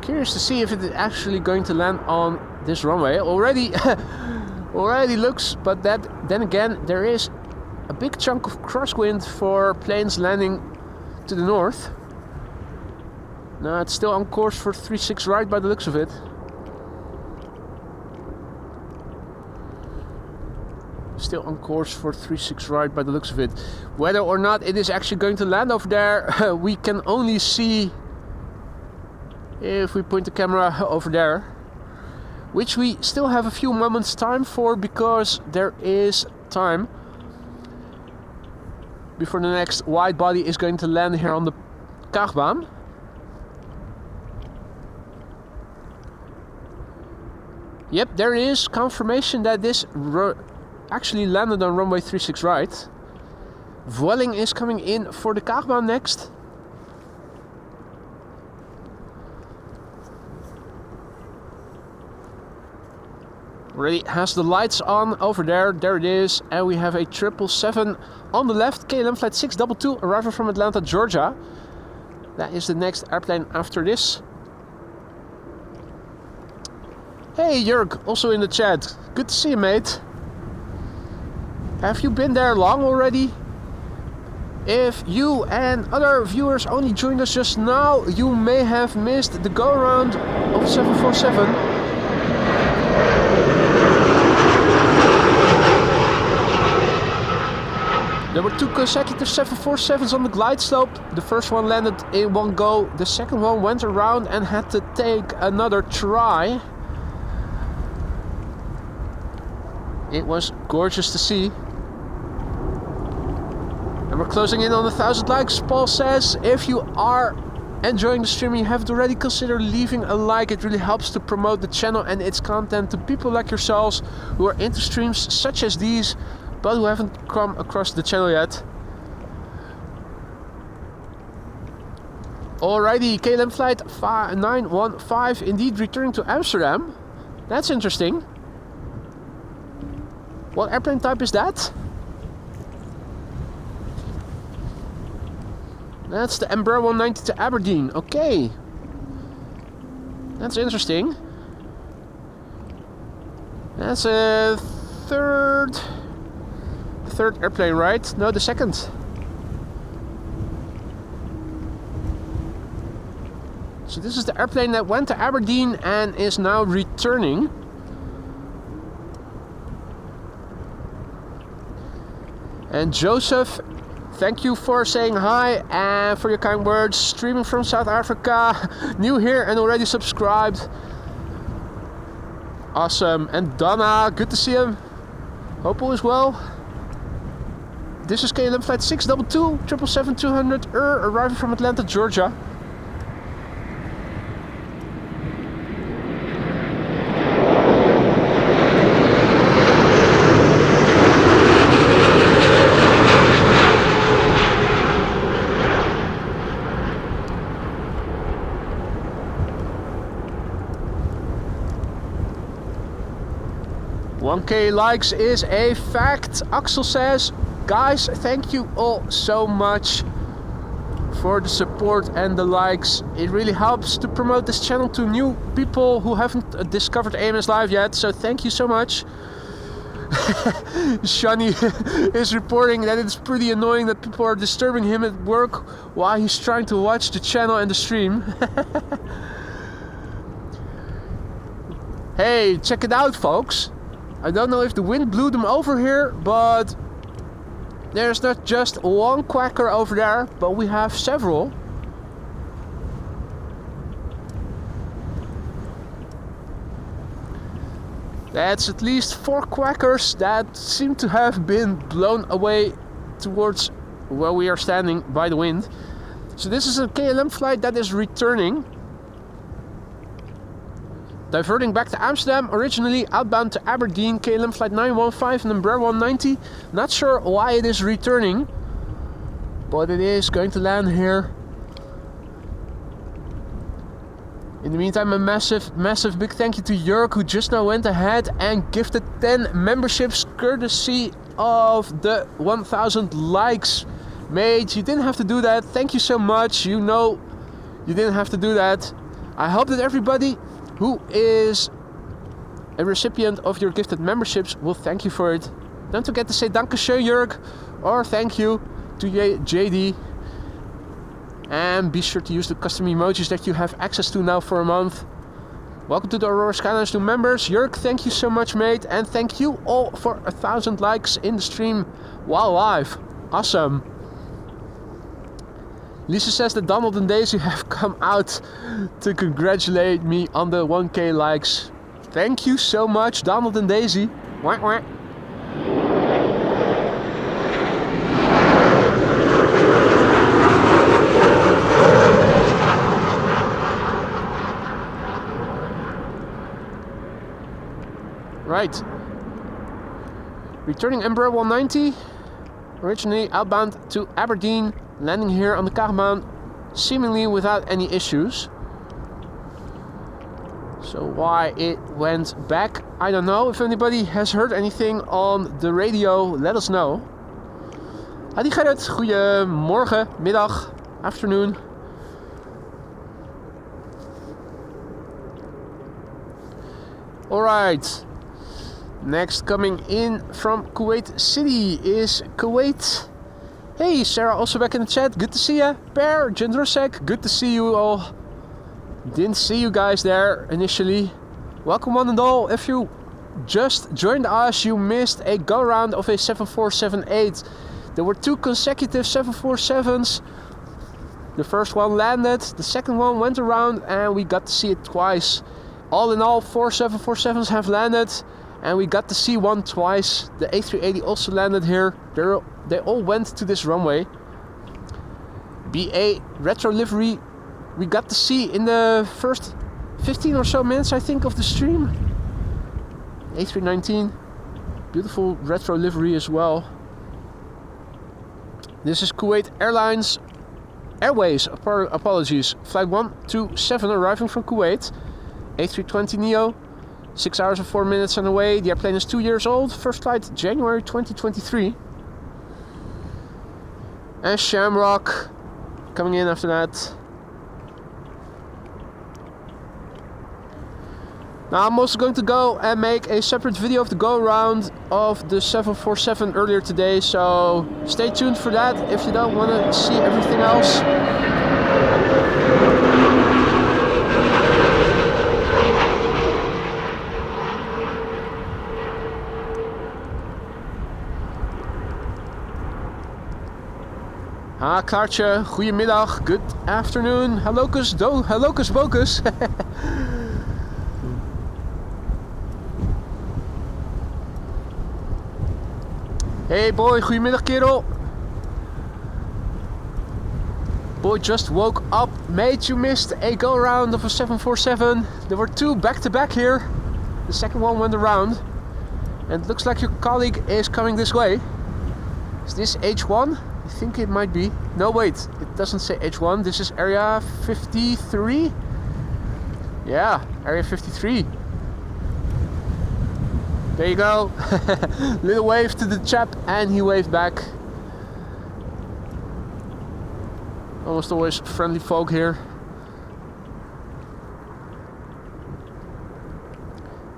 Curious to see if it is actually going to land on this runway. Already looks, but then again, there is a big chunk of crosswind for planes landing to the north. No, it's still on course for 36 right by the looks of it. Still on course for 36 right by the looks of it. Whether or not it is actually going to land over there, we can only see if we point the camera over there. Which we still have a few moments time for, because there is time before the next wide body is going to land here on the Kaagbaan. Yep, there is confirmation that this actually landed on runway 36 right. Vueling is coming in for the Kaagbaan next. Already has the lights on over there. There it is. And we have a 777 on the left. KLM flight 622 arriving from Atlanta, Georgia. That is the next airplane after this. Hey Jörg, also in the chat. Good to see you, mate. Have you been there long already? If you and other viewers only joined us just now, you may have missed the go-around of 747. There were two consecutive 747s on the glide slope. The first one landed in one go. The second one went around and had to take another try. It was gorgeous to see. And we're closing in on 1,000 likes. Paul says, if you are enjoying the stream, you haven't already, consider leaving a like. It really helps to promote the channel and its content to people like yourselves who are into streams such as these, but who haven't come across the channel yet. Alrighty, KLM flight 915 indeed returning to Amsterdam. That's interesting. What airplane type is that? That's the Embraer 190 to Aberdeen. Okay. That's interesting. That's a third airplane, right? No, the second. So this is the airplane that went to Aberdeen and is now returning. And Joseph, thank you for saying hi and for your kind words. Streaming from South Africa, new here and already subscribed. Awesome. And Donna, good to see him. Hope all is well. This is KLM flight 622, 777-200 arriving from Atlanta, Georgia. 1k likes is a fact. Axel says, guys, thank you all so much for the support and the likes. It really helps to promote this channel to new people who haven't discovered AMS Live yet, so thank you so much. Shani is reporting that it's pretty annoying that people are disturbing him at work while he's trying to watch the channel and the stream. Hey, check it out, folks. I don't know if the wind blew them over here, but there's not just one quacker over there, but we have several. That's at least 4 quackers that seem to have been blown away towards where we are standing by the wind. So this is a KLM flight that is returning. Diverting back to Amsterdam, originally outbound to Aberdeen, KLM flight 915 and Embraer 190. Not sure why it is returning, but it is going to land here. In the meantime, a massive big thank you to Jörg, who just now went ahead and gifted 10 memberships courtesy of the 1000 likes. Mate, you didn't have to do that. Thank you so much. You know you didn't have to do that. I hope that everybody who is a recipient of your gifted memberships will thank you for it. Don't forget to say Dankeschön, Jörg, or thank you to JD. And be sure to use the custom emojis that you have access to now for a month. Welcome to the Aurora Skylines new members. Jörg, thank you so much, mate. And thank you all for 1000 likes in the stream while live. Awesome. Lisa says that Donald and Daisy have come out to congratulate me on the 1k likes. Thank you so much, Donald and Daisy. Wah, wah. Right. Returning Embraer 190, originally outbound to Aberdeen, landing here on the Kaagbaan, seemingly without any issues. So why it went back, I don't know. If anybody has heard anything on the radio, let us know. Hadi Gerrit, goedemorgen, middag, afternoon. Alright. Next coming in from Kuwait City is Kuwait. Hey, Sarah also back in the chat. Good to see ya. Per, Jendrosek, good to see you all. Didn't see you guys there initially. Welcome one and all. If you just joined us, you missed a go round of a 7478. There were 2 consecutive 747s. The first one landed, the second one went around, and we got to see it twice. All in all, 4 747s have landed, and we got to see one twice. The A380 also landed here. They all went to this runway. BA retro livery we got to see in the first 15 or so minutes, I think, of the stream. A319, beautiful retro livery as well. This is Kuwait Airways, apologies. Flight 127 arriving from Kuwait. A320neo. 6 hours and 4 minutes on the way. The airplane is 2 years old. First flight January 2023. And Shamrock coming in after that. Now I'm also going to go and make a separate video of the go around of the 747 earlier today. So stay tuned for that if you don't want to see everything else. Klaartje, goedemiddag, good afternoon, hallokus, hallokus bokus. Hey boy, goedemiddag kerel. Boy just woke up, mate, you missed a go around of a 747. There were 2 back to back here. The second one went around. And it looks like your colleague is coming this way. Is this H1? I think it might be. No, wait, it doesn't say H1. This is area 53. Yeah, area 53. There you go. Little wave to the chap, and he waved back. Almost always friendly folk here.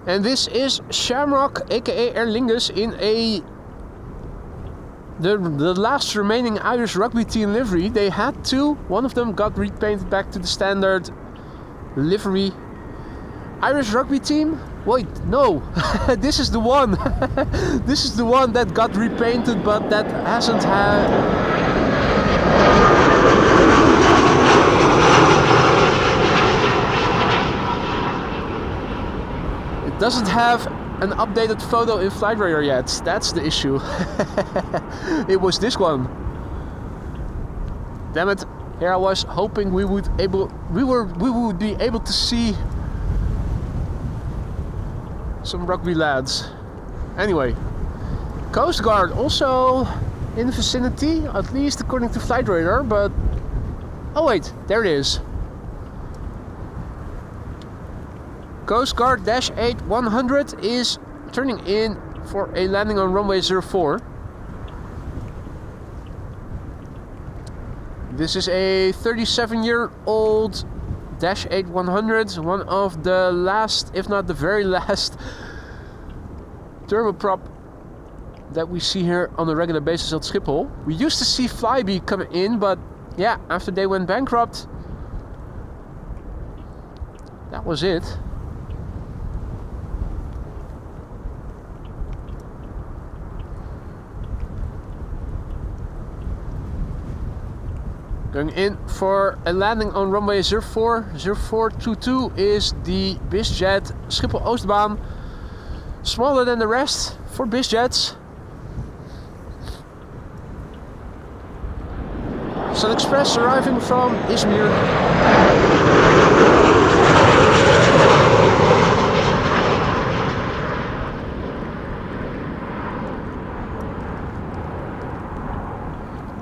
And this is Shamrock, aka Aer Lingus, in the last remaining Irish rugby team livery. They had two. One of them got repainted back to the standard livery. Irish rugby team? Wait, no. This is the one. This is the one that got repainted, but that hasn't had... It doesn't have an updated photo in Flight Radar yet. That's the issue. It was this one. Damn it! Here I was hoping we would be able to see some rugby lads. Anyway, Coast Guard also in the vicinity, at least according to Flight Radar. But oh wait, there it is. Coast Guard Dash 8-100 is turning in for a landing on runway 04. This is a 37-year-old Dash 8-100, one of the last, if not the very last, turboprop that we see here on a regular basis at Schiphol. We used to see Flybe coming in, but yeah, after they went bankrupt, that was it. Going in for a landing on runway 04. 0422 is the BizJet Schiphol Oostbaan. Smaller than the rest for BizJets. Sun Express arriving from Izmir.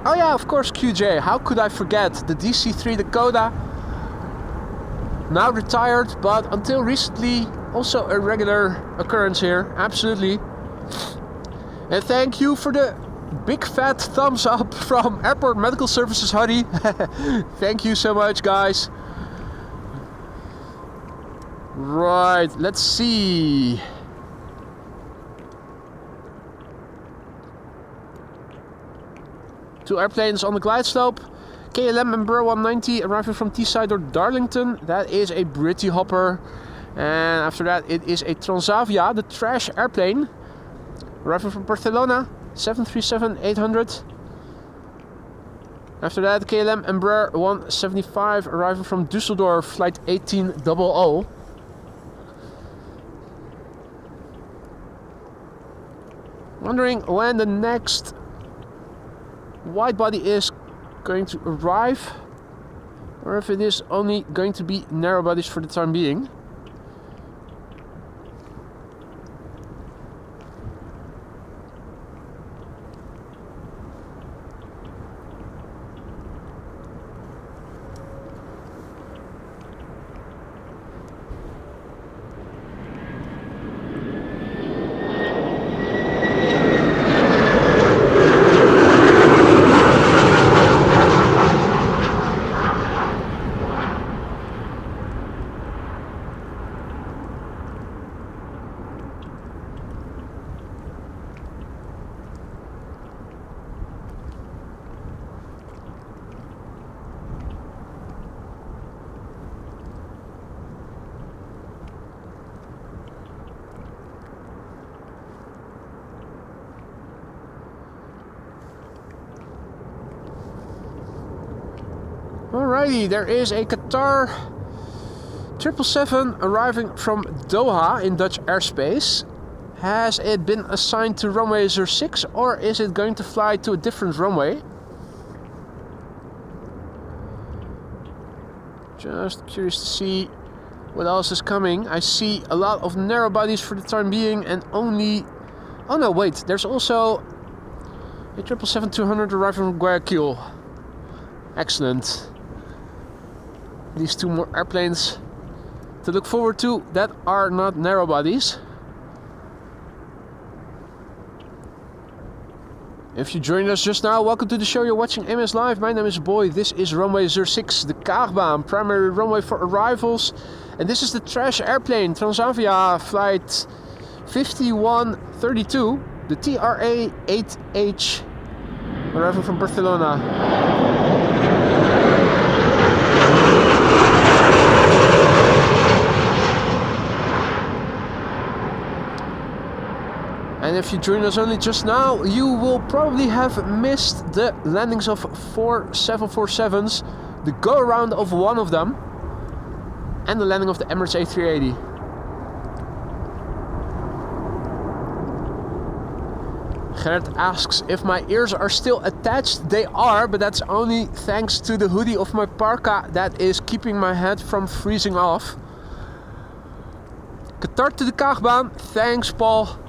Oh yeah, of course, QJ. How could I forget the DC-3 Dakota? Now retired, but until recently also a regular occurrence here. Absolutely. And thank you for the big fat thumbs up from Airport Medical Services, Huddy. Thank you so much, guys. Right, let's see. Two airplanes on the glide slope. KLM Embraer 190 arriving from Teesside or Darlington. That is a Britty hopper. And after that it is a Transavia, the trash airplane, arriving from Barcelona, 737-800. After that KLM Embraer 175 arriving from Düsseldorf, flight 1800. Wondering when the next wide body is going to arrive, or if it is only going to be narrow bodies for the time being. Alrighty, there is a Qatar 777 arriving from Doha in Dutch airspace. Has it been assigned to runway 06, or is it going to fly to a different runway? Just curious to see what else is coming. I see a lot of narrow bodies for the time being, and only... Oh no, wait, there's also a 777-200 arriving from Guayaquil. Excellent. These two more airplanes to look forward to that are not narrow bodies. If you joined us just now, welcome to the show. You're watching MS Live. My name is Boy. This is runway 06, the Kaagbaan, primary runway for arrivals. And this is the trash airplane, Transavia flight 5132, the TRA8H, arriving from Barcelona. And if you joined us only just now, you will probably have missed the landings of 4 747s, the go-around of one of them, and the landing of the Emirates A380. Gerrit asks if my ears are still attached. They are, but that's only thanks to the hoodie of my parka that is keeping my head from freezing off. Qatar to the Kaagbaan. Thanks, Paul.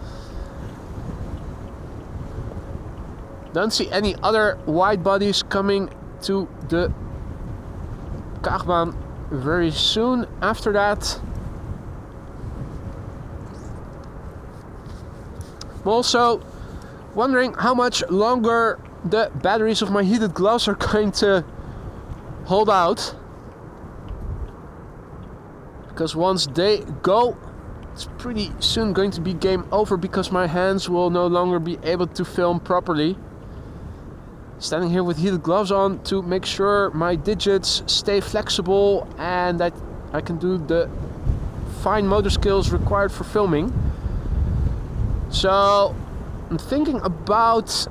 Don't see any other wide bodies coming to the Kaagbaan very soon after that. I'm also wondering how much longer the batteries of my heated gloves are going to hold out. Because once they go, it's pretty soon going to be game over because my hands will no longer be able to film properly. Standing here with heated gloves on to make sure my digits stay flexible and that I can do the fine motor skills required for filming. So I'm thinking about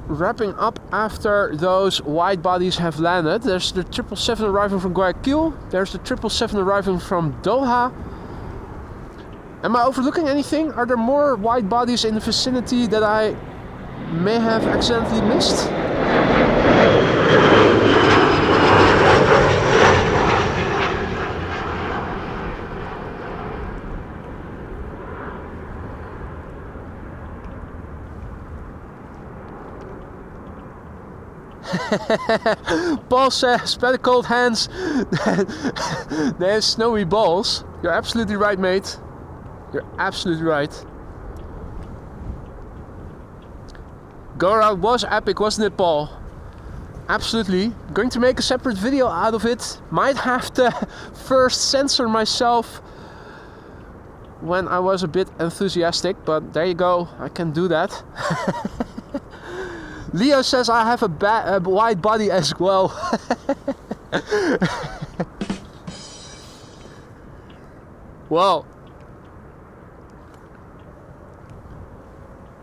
wrapping up after those wide bodies have landed. There's the 777 arriving from Guayaquil. There's the 777 arriving from Doha. Am I overlooking anything? Are there more wide bodies in the vicinity that I may have accidentally missed? Paul says, better cold hands than snowy balls. You're absolutely right, mate. You're absolutely right. Go around was epic, wasn't it, Paul? Absolutely. I'm going to make a separate video out of it. Might have to first censor myself when I was a bit enthusiastic, but there you go. I can do that. Leo says I have a wide body as well. Well,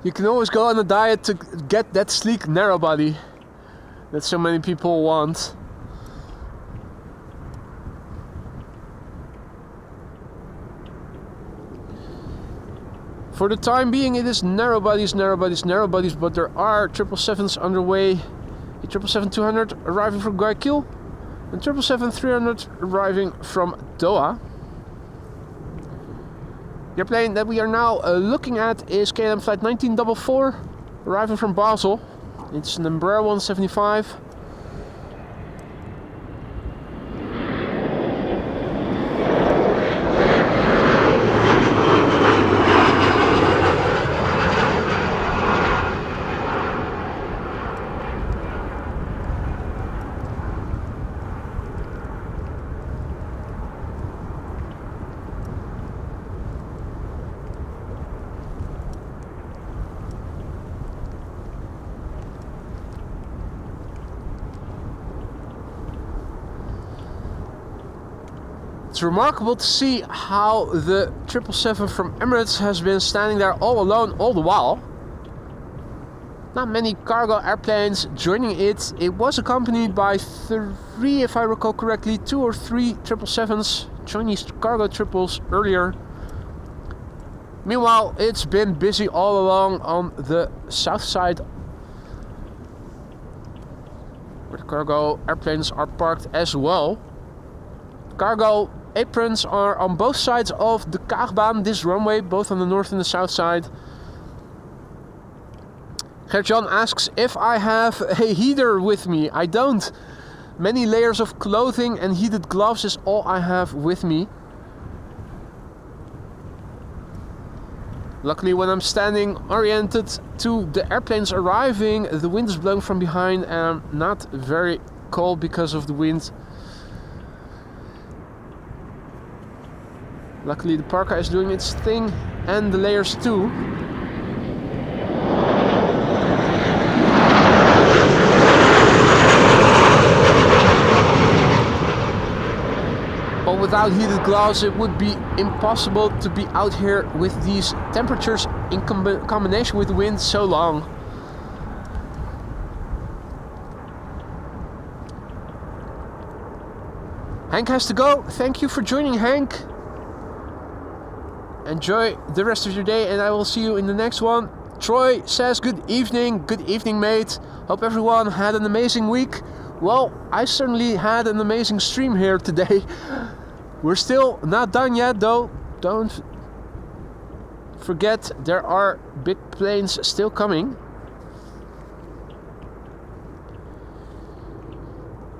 you can always go on a diet to get that sleek narrow body that so many people want. For the time being, it is narrow bodies, but there are 777s underway. A 777-200 arriving from Guayaquil and 777-300 arriving from Doha. The airplane that we are now looking at is KLM flight 1944, arriving from Basel. It's an Embraer 175. It's remarkable to see how the 777 from Emirates has been standing there all alone all the while. Not many cargo airplanes joining it. It was accompanied by 3, if I recall correctly, 2 or 3 777s, Chinese cargo triples earlier. Meanwhile, it's been busy all along on the south side, where the cargo airplanes are parked as well. Cargo aprons are on both sides of the Kaagbaan, this runway, both on the north and the south side. Gert-Jan asks if I have a heater with me. I don't. Many layers of clothing and heated gloves is all I have with me. Luckily, when I'm standing oriented to the airplanes arriving, the wind is blowing from behind and I'm not very cold because of the wind. Luckily, the parka is doing its thing and the layers too. But without heated gloves, it would be impossible to be out here with these temperatures in combination with the wind so long. Hank has to go. Thank you for joining, Hank. Enjoy the rest of your day and I will see you in the next one. Troy says good evening. Good evening, mate. Hope everyone had an amazing week. Well, I certainly had an amazing stream here today. We're still not done yet though. Don't forget there are big planes still coming.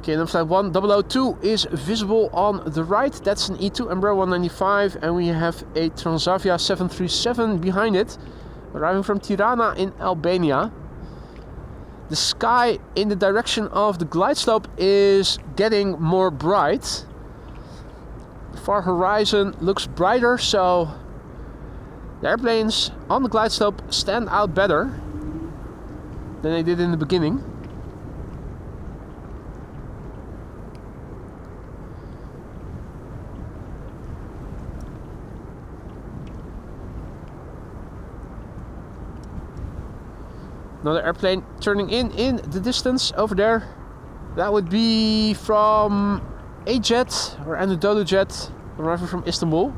KLM Flight 1002 is visible on the right. That's an E2 Embraer 195 and we have a Transavia 737 behind it, arriving from Tirana in Albania. The sky in the direction of the glide slope is getting more bright. The far horizon looks brighter, so the airplanes on the glide slope stand out better than they did in the beginning. Another airplane turning in the distance over there. That would be from a jet or Anadolu jet arriving from Istanbul.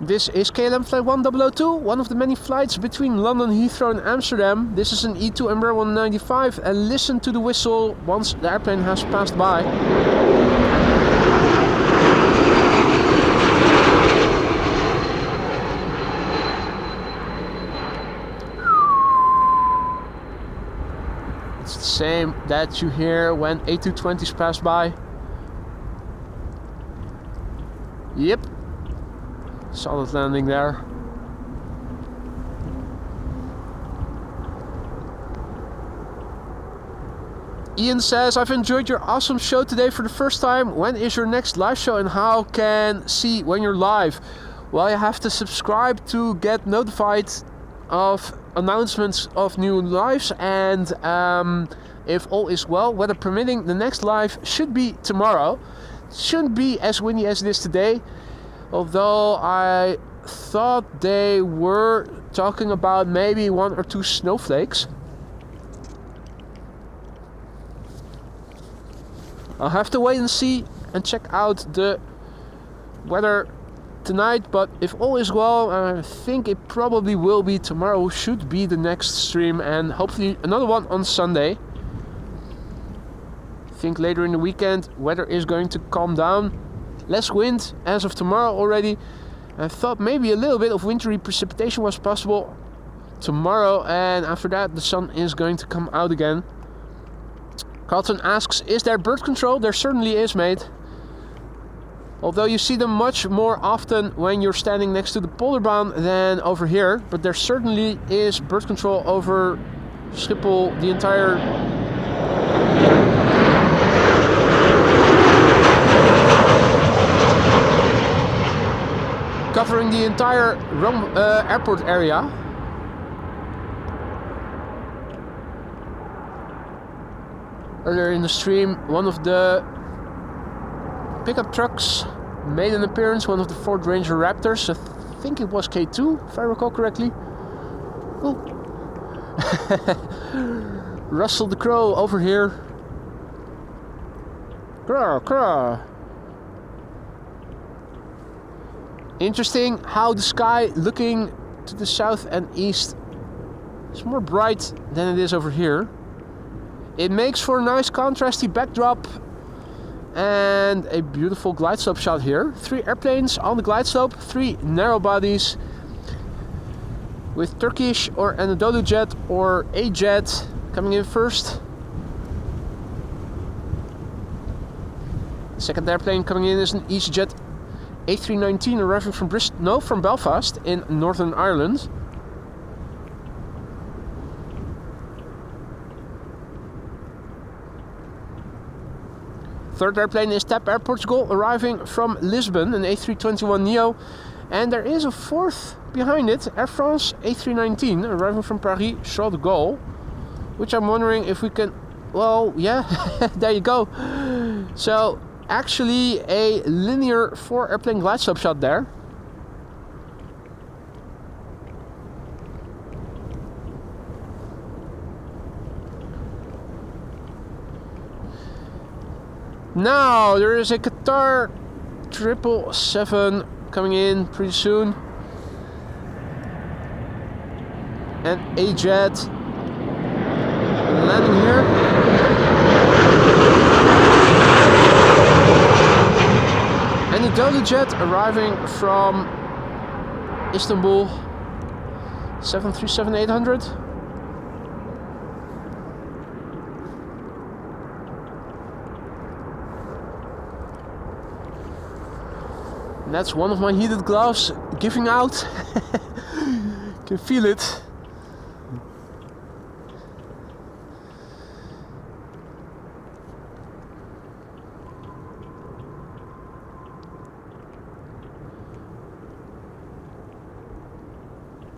This is KLM Flight 1002, one of the many flights between London Heathrow and Amsterdam. This is an E2 Embraer 195 and listen to the whistle once the airplane has passed by. It's the same that you hear when A220s pass by. Yep. Solid landing there. Ian says, I've enjoyed your awesome show today for the first time. When is your next live show and how can see when you're live? Well, you have to subscribe to get notified of announcements of new lives, and if all is well, weather permitting, the next live should be tomorrow. Shouldn't be as windy as it is today, although I thought they were talking about maybe 1 or 2 snowflakes. I'll have to wait and see and check out the weather tonight, but if all is well, I think it probably will be tomorrow. Should be the next stream, and hopefully another one on Sunday. I think later in the weekend weather is going to calm down. Less wind as of tomorrow already. I thought maybe a little bit of wintry precipitation was possible tomorrow, and after that the sun is going to come out again. Carlton asks, is there bird control? There certainly is, mate. Although you see them much more often when you're standing next to the Polderbaan than over here, but there certainly is bird control over Schiphol, the entire covering the entire airport area. Earlier in the stream, one of the pickup trucks made an appearance, one of the Ford Ranger Raptors. I think it was K2, if I recall correctly. Oh. Russell the Crow over here. Crow, crow. Interesting how the sky looking to the south and east is more bright than it is over here. It makes for a nice contrasty backdrop and a beautiful glide slope shot here. 3 airplanes on the glide slope, 3 narrow bodies with Turkish or Anadolu jet or a jet coming in first. Second airplane coming in is an EasyJet A319 arriving from Belfast in Northern Ireland. Third airplane is TAP Air Portugal arriving from Lisbon, an A321neo. And there is a fourth behind it, Air France A319 arriving from Paris Charles de Gaulle. Which I'm wondering if we can... Well, yeah, there you go. So, actually a linear 4 airplane glide slope shot there. Now there is a Qatar 777 coming in pretty soon, and a jet landing here. And a Dolly jet arriving from Istanbul, 737-800. And that's one of my heated gloves giving out. Can feel it.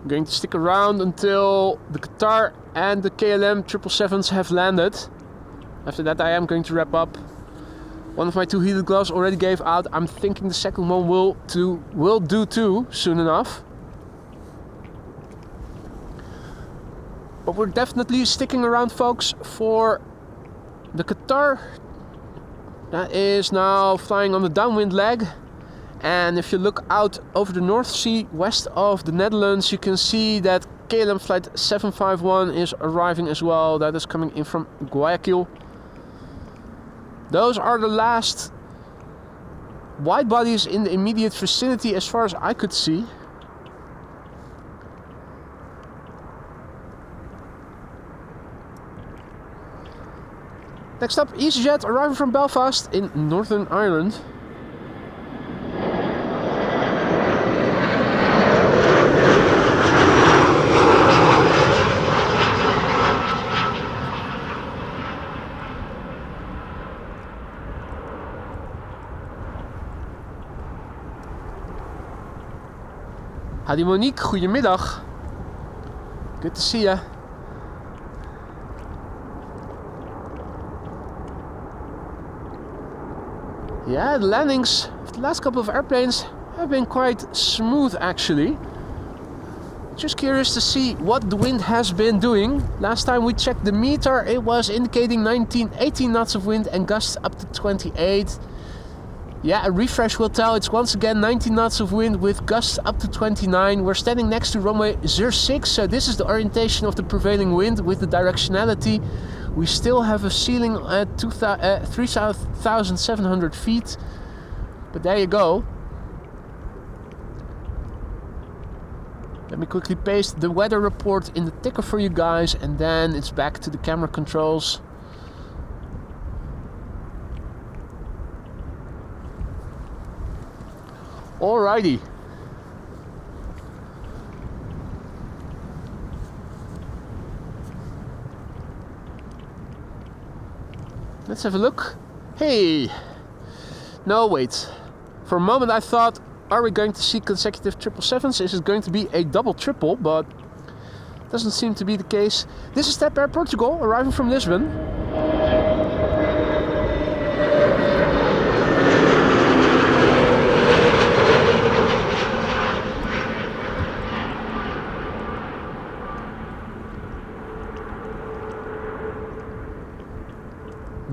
I'm going to stick around until the Qatar and the KLM 777s have landed. After that I am going to wrap up. One of my 2 heated gloves already gave out. I'm thinking the second one will do too soon enough. But we're definitely sticking around, folks, for the Qatar. That is now flying on the downwind leg. And if you look out over the North Sea west of the Netherlands, you can see that KLM flight 751 is arriving as well. That is coming in from Guayaquil. Those are the last wide bodies in the immediate vicinity as far as I could see. Next up, EasyJet arriving from Belfast in Northern Ireland. Hadi Monique, goedemiddag. Good to see ya. Yeah, the landings of the last couple of airplanes have been quite smooth actually. Just curious to see what the wind has been doing. Last time we checked the meter, it was indicating 18 knots of wind and gusts up to 28. Yeah, a refresh will tell it's once again 19 knots of wind with gusts up to 29. We're standing next to runway 06, so this is the orientation of the prevailing wind with the directionality. We still have a ceiling at 3,700 feet, but there you go. Let me quickly paste the weather report in the ticker for you guys, and then it's back to the camera controls. Alrighty. Let's have a look. Hey! No, wait. For a moment I thought, are we going to see consecutive 777s? Is it going to be a double triple? But doesn't seem to be the case. This is TAP Air Portugal arriving from Lisbon.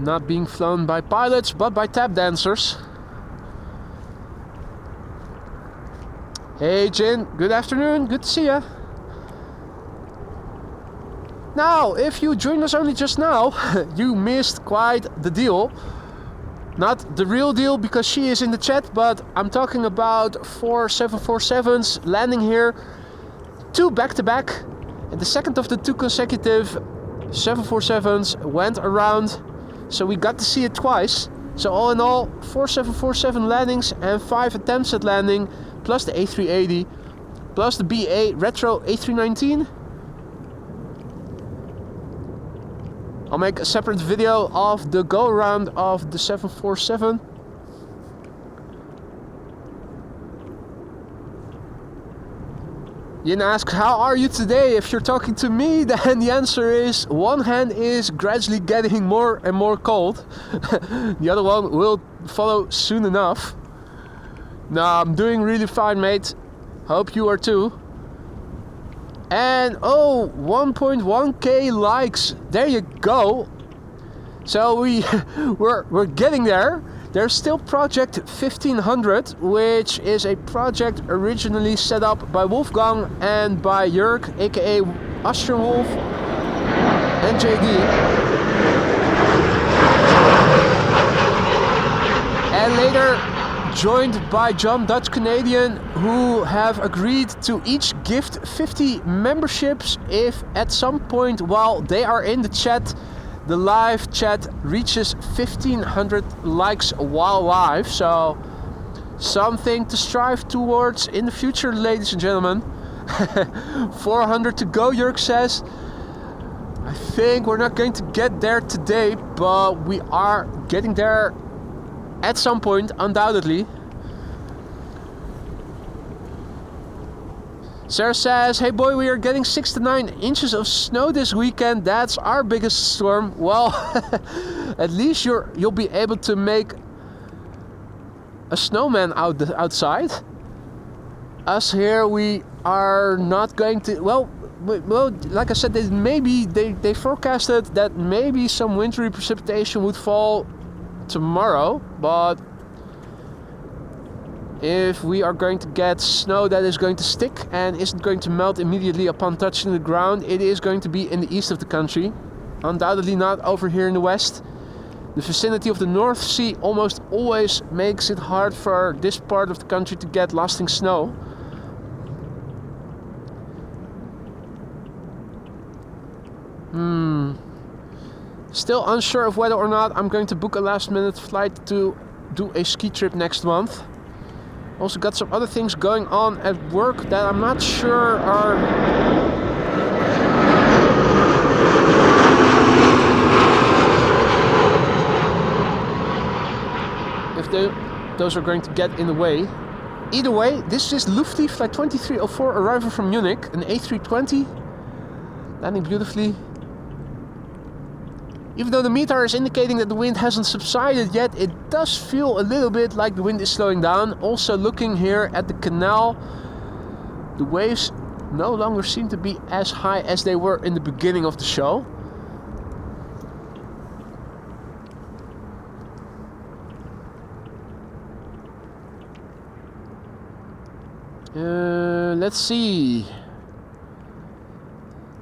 Not being flown by pilots, but by tap dancers. Hey Jin, good afternoon, good to see ya. Now, if you joined us only just now, you missed quite the deal. Not the real deal because she is in the chat, but I'm talking about 4 747s landing here, 2 back-to-back, and the second of the 2 consecutive 747s went around. So we got to see it twice. So all in all, 4747 landings and 5 attempts at landing, plus the A380, plus the BA Retro A319. I'll make a separate video of the go around of the 747. Yin asks, how are you today? If you're talking to me, then the answer is one hand is gradually getting more and more cold. The other one will follow soon enough. No, I'm doing really fine, mate. Hope you are too. And oh, 1.1k likes. There you go. So we're getting there. There's still project 1500, which is a project originally set up by Wolfgang and by Jörg, aka Austrian Wolf and JD. And later joined by John Dutch Canadian, who have agreed to each gift 50 memberships if at some point while they are in the chat, the live chat reaches 1500 likes while live. So something to strive towards in the future, ladies and gentlemen. 400 to go, Jörg says. I think we're not going to get there today, but we are getting there at some point, undoubtedly. Sarah says, hey boy, we are getting 6 to 9 inches of snow this weekend. That's our biggest storm. Well, at least you'll be able to make a snowman outside. Us here, we are not going to. Well, like I said, they forecasted that maybe some wintry precipitation would fall tomorrow, but if we are going to get snow that is going to stick and isn't going to melt immediately upon touching the ground, it is going to be in the east of the country. Undoubtedly not over here in the west. The vicinity of the North Sea almost always makes it hard for this part of the country to get lasting snow. Still unsure of whether or not I'm going to book a last minute flight to do a ski trip next month. Also got some other things going on at work that I'm not sure are if those are going to get in the way. Either way, this is Lufti flight 2304 arriving from Munich, an A320, landing beautifully. Even though the METAR is indicating that the wind hasn't subsided yet, it does feel a little bit like the wind is slowing down. Also looking here at the canal, the waves no longer seem to be as high as they were in the beginning of the show. Let's see.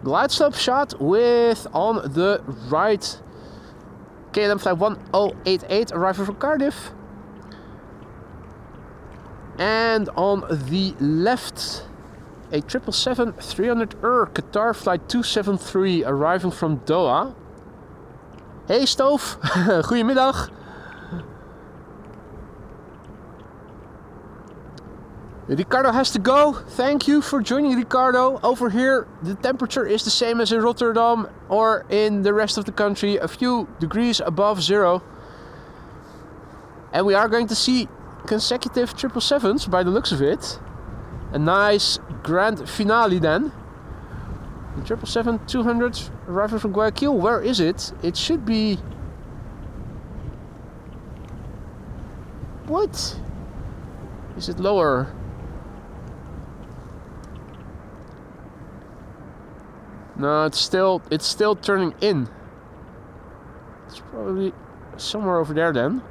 Glide slope shot with on the right KLM flight 1088 arriving from Cardiff. And on the left a 777-300 Qatar flight 273 arriving from Doha. Hey Stoof, goedemiddag. Ricardo has to go. Thank you for joining, Ricardo. Over here, the temperature is the same as in Rotterdam or in the rest of the country, a few degrees above zero. And we are going to see consecutive 777s by the looks of it. A nice grand finale then. The 777-200 arriving from Guayaquil. Where is it? It should be... What? Is it lower? No, it's still turning in. It's probably somewhere over there then.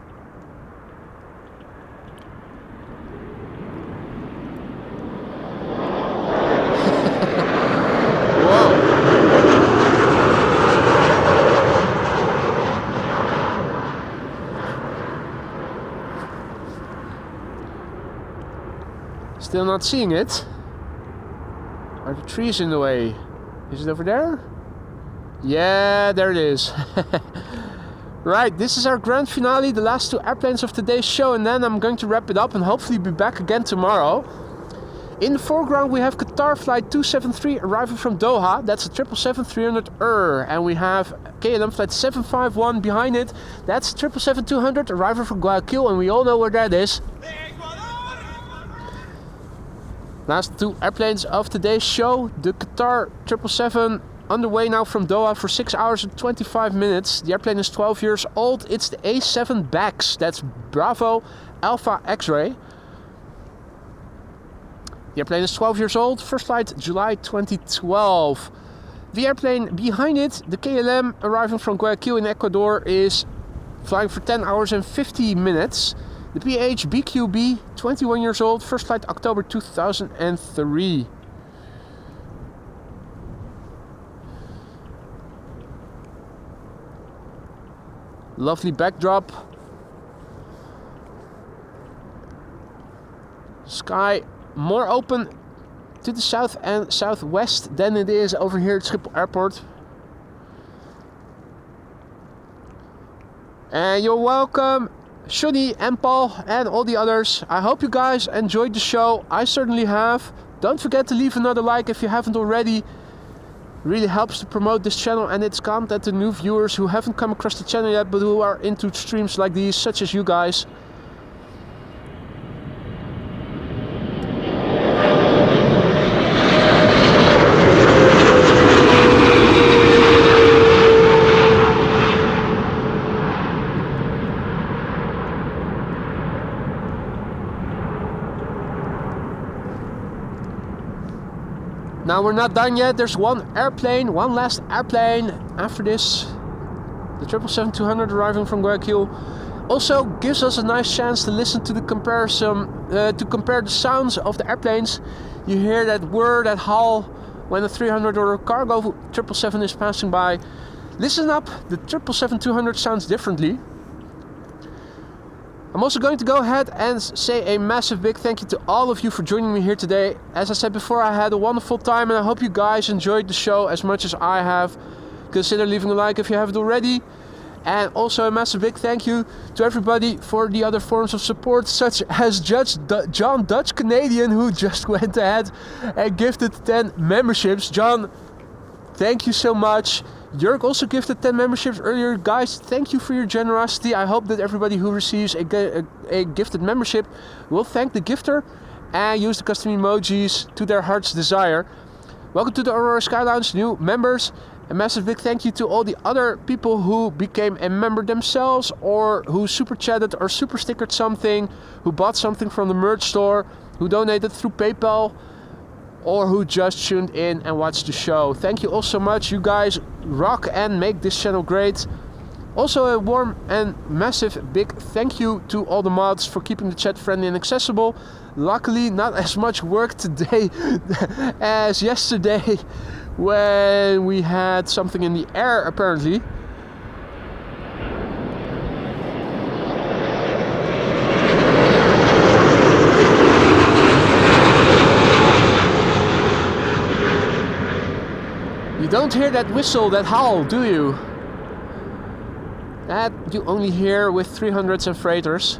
Whoa. Still not seeing it. Are the trees in the way? Is it over there? Yeah, there it is. Right, this is our grand finale, the last two airplanes of today's show, and then I'm going to wrap it up and hopefully be back again tomorrow. In the foreground we have Qatar flight 273 arriving from Doha, that's a 777-300ER, and we have KLM flight 751 behind it, that's 777-200 arriving from Guayaquil, and we all know where that is. Last two airplanes of today's show, the Qatar 777 underway now from Doha for 6 hours and 25 minutes. The airplane is 12 years old, it's the A7 BAX, that's Bravo Alpha X-Ray. The airplane is 12 years old, first flight July 2012. The airplane behind it, the KLM arriving from Guayaquil in Ecuador, is flying for 10 hours and 50 minutes. The PH BQB, 21 years old, first flight October 2003. Lovely backdrop. Sky more open to the south and southwest than it is over here at Schiphol Airport. And you're welcome, Shuni and Paul and all the others. I hope you guys enjoyed the show. I certainly have. Don't forget to leave another like if you haven't already. It really helps to promote this channel and its content to new viewers who haven't come across the channel yet but who are into streams like these, such as you guys. Now we're not done yet, there's one last airplane after this. The 777-200 arriving from Guayaquil. Also gives us a nice chance to listen to the comparison, to compare the sounds of the airplanes. You hear that whir, that howl when a 300 or a cargo 777 is passing by. Listen up, the 777-200 sounds differently. I'm also going to go ahead and say a massive big thank you to all of you for joining me here today. As I said before, I had a wonderful time and I hope you guys enjoyed the show as much as I have. Consider leaving a like if you haven't already. And also a massive big thank you to everybody for the other forms of support, such as John Dutch Canadian, who just went ahead and gifted 10 memberships. John, thank you so much. Jörg also gifted 10 memberships earlier. Guys, thank you for your generosity. I hope that everybody who receives a gifted membership will thank the gifter and use the custom emojis to their heart's desire. Welcome to the Aurora Sky Lounge, new members. A massive big thank you to all the other people who became a member themselves, or who super chatted or super stickered something, who bought something from the merch store, who donated through PayPal, or who just tuned in and watched the show. Thank you all so much. You guys rock and make this channel great. Also a warm and massive big thank you to all the mods for keeping the chat friendly and accessible. Luckily not as much work today as yesterday when we had something in the air apparently. You don't hear that whistle, that howl, do you? That you only hear with 300s and freighters.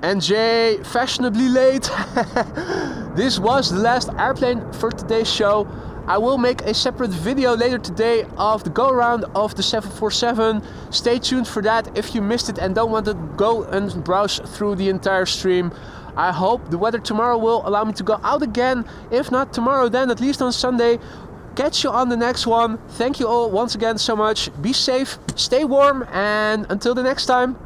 And Jay, fashionably late. This was the last airplane for today's show. I will make a separate video later today of the go-around of the 747. Stay tuned for that if you missed it and don't want to go and browse through the entire stream. I hope the weather tomorrow will allow me to go out again. If not tomorrow, then at least on Sunday. Catch you on the next one. Thank you all once again so much. Be safe, stay warm, and until the next time.